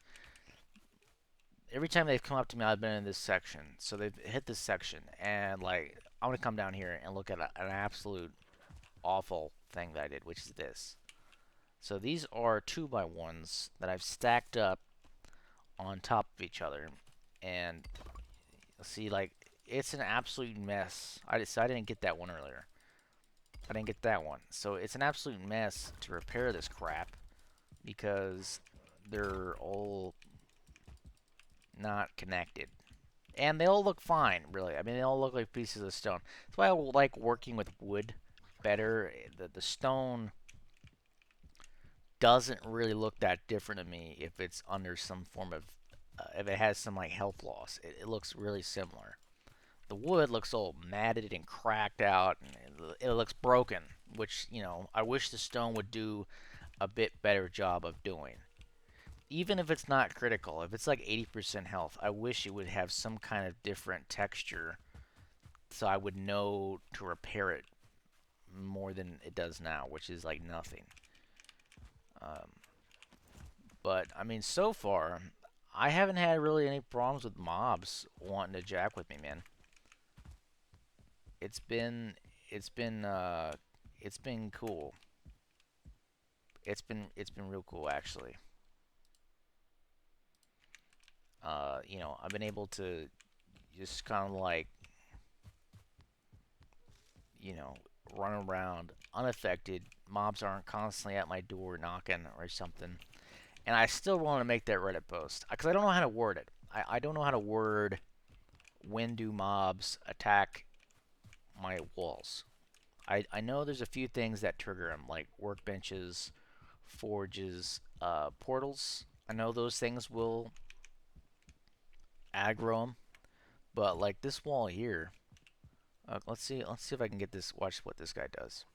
Every time they've come up to me, I've been in this section. So they've hit this section, and like I'm gonna come down here and look at an absolute awful thing that I did, which is this. So these are 2x1s that I've stacked up on top of each other, and see, like, it's an absolute mess. I didn't get that one earlier. I didn't get that one, so it's an absolute mess to repair this crap because they're all not connected. And they all look fine, really. I mean, they all look like pieces of stone. That's why I like working with wood better. The stone doesn't really look that different to me if it's under some form of, if it has some like health loss. It looks really similar. The wood looks all matted and cracked out, and it looks broken, which, I wish the stone would do a bit better job of doing. Even if it's not critical, if it's like 80% health, I wish it would have some kind of different texture so I would know to repair it more than it does now, which is like nothing. Um, but I mean, so far, I haven't had really any problems with mobs wanting to jack with me, man. It's been, it's been, it's been cool. It's been real cool actually. I've been able to just kind of like, you know, run around unaffected. Mobs aren't constantly at my door knocking or something. And I still want to make that Reddit post because I don't know how to word it. I don't know how to word when do mobs attack my walls. I know there's a few things that trigger them, like workbenches, forges, portals. I know those things will aggro them, but like this wall here, let's see. Let's see if I can get this. Watch what this guy does.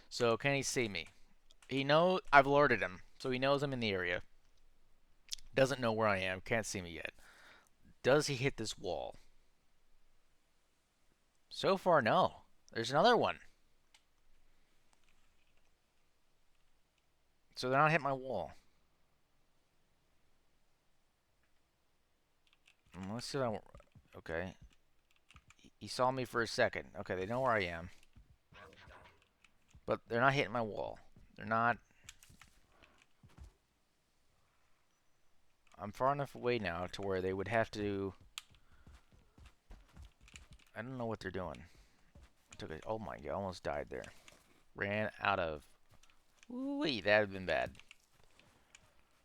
So can he see me? He knows I've alerted him, so he knows I'm in the area. Doesn't know where I am. Can't see me yet. Does he hit this wall? So far, no. There's another one. So they're not hitting my wall. Let's see if I. Okay. He saw me for a second. Okay, they know where I am. But they're not hitting my wall. They're not. I'm far enough away now to where they would have to. I don't know what they're doing. Took it. Oh my god, almost died there. Ran out of. Ooh, that would have been bad.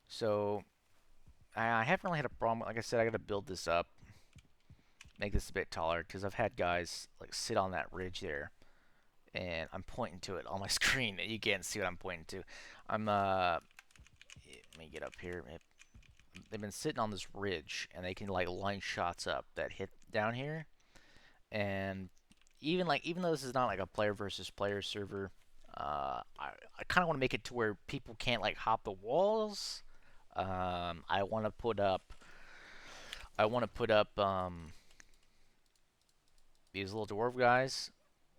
So I haven't really had a problem. Like I said, I got to build this up, make this a bit taller, because I've had guys like sit on that ridge there, and I'm pointing to it on my screen. You can't see what I'm pointing to. I'm let me get up here. They've been sitting on this ridge, and they can like line shots up that hit down here, and even though this is not like a player versus player server, I kind of want to make it to where people can't like hop the walls. I want to put up. I want to put up these little dwarf guys.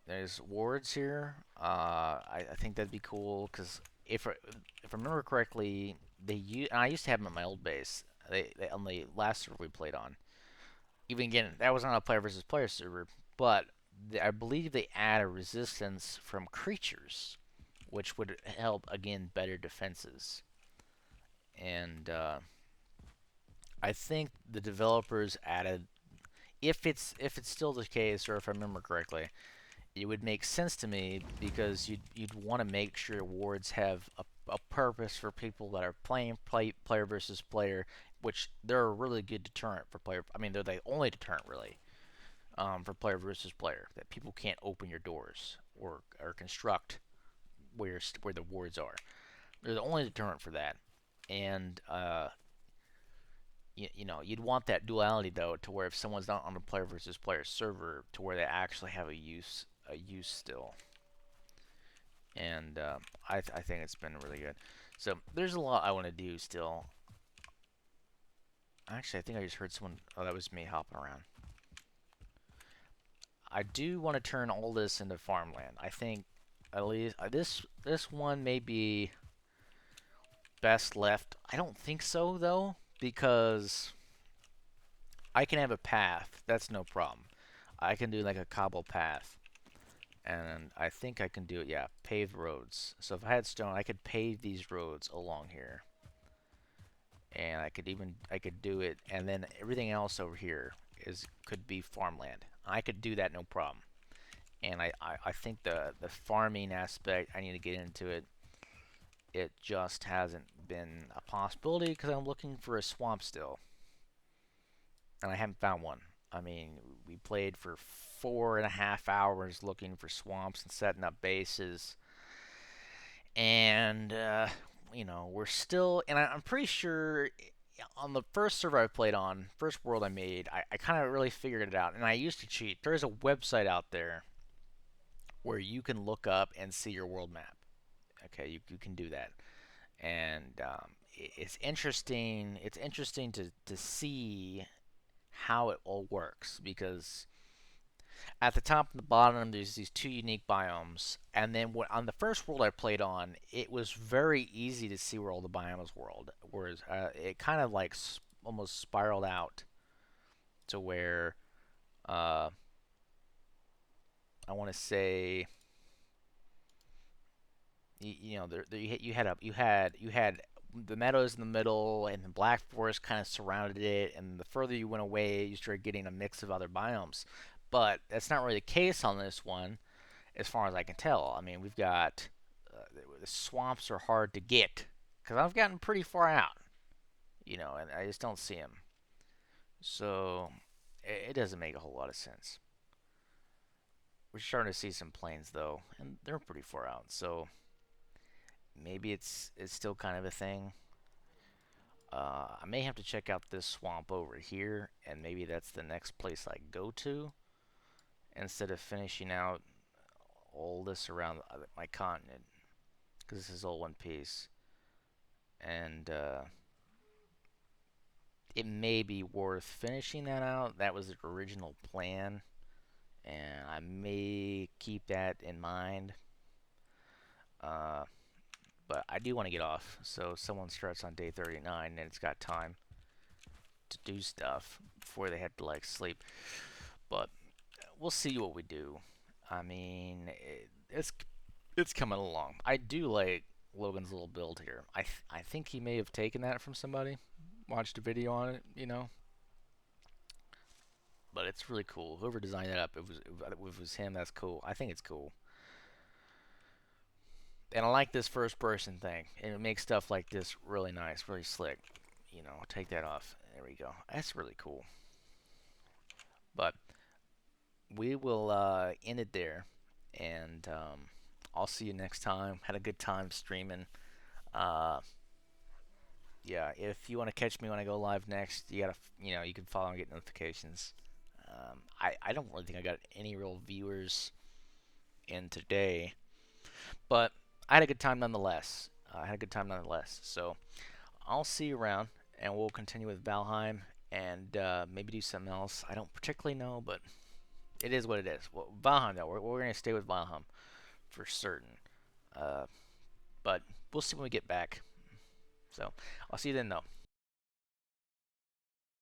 There's wards here. I think that'd be cool because if I remember correctly, I used to have them at my old base. They on the last server we played on. Even again, that was not a player versus player server, but I believe they add a resistance from creatures, which would help again better defenses. And I think the developers added, if it's still the case, or if I remember correctly, it would make sense to me because you'd want to make sure wards have a purpose for people that are playing player versus player, which they're a really good deterrent for player. I mean, they're the only deterrent really for player versus player, that people can't open your doors or construct where the wards are. They're the only deterrent for that, and you'd want that duality though, to where if someone's not on a player versus player server, to where they actually have a use still. And I think it's been really good. So there's a lot I want to do still. Actually, I think I just heard someone. Oh, that was me hopping around. I do want to turn all this into farmland. I think at least this one may be best left. I don't think so though, because I can have a path. That's no problem. I can do like a cobble path, and I think I can do it. Yeah, paved roads. So if I had stone, I could pave these roads along here, and I could do it, and then everything else over here could be farmland. I could do that no problem. And I think the farming aspect, I need to get into it. It just hasn't been a possibility because I'm looking for a swamp still, and I haven't found one. I mean, we played for 4.5 hours looking for swamps and setting up bases, and we're still. And I'm pretty sure on the first server I played on, first world I made, I kind of really figured it out. And I used to cheat. There's a website out there where you can look up and see your world map. Okay, you can do that, and it's interesting. It's interesting to see how it all works, because at the top and the bottom there's these two unique biomes, and then on the first world I played on, it was very easy to see where all the biomes were. Whereas it kind of like almost spiraled out to where uh, I want to say you had the meadows in the middle, and the black forest kind of surrounded it, and the further you went away, you started getting a mix of other biomes. But that's not really the case on this one, as far as I can tell. I mean, we've got the swamps are hard to get because I've gotten pretty far out, and I just don't see them. So it doesn't make a whole lot of sense. We're starting to see some plains though, and they're pretty far out. So maybe it's still kind of a thing. I may have to check out this swamp over here, and maybe that's the next place I go to, instead of finishing out all this around my continent, because this is all one piece. And it may be worth finishing that out. That was the original plan, and I may keep that in mind. Uh, but I do want to get off, so someone starts on day 39 and it's got time to do stuff before they have to like sleep. But we'll see what we do. I mean, it's coming along. I do like Logan's little build here. I think he may have taken that from somebody, watched a video on it. But it's really cool. Whoever designed that up, it was him. That's cool. I think it's cool, and I like this first person thing. And it makes stuff like this really nice, really slick. Take that off. There we go. That's really cool. But we will end it there, and I'll see you next time. Had a good time streaming. Uh, yeah, if you want to catch me when I go live next, you can follow and get notifications. I don't really think I got any real viewers in today, but I had a good time nonetheless. So I'll see you around, and we'll continue with Valheim and maybe do something else. I don't particularly know, but it is what it is. Well, Valheim, though, we're going to stay with Valheim for certain. Uh, but we'll see when we get back. So I'll see you then, though.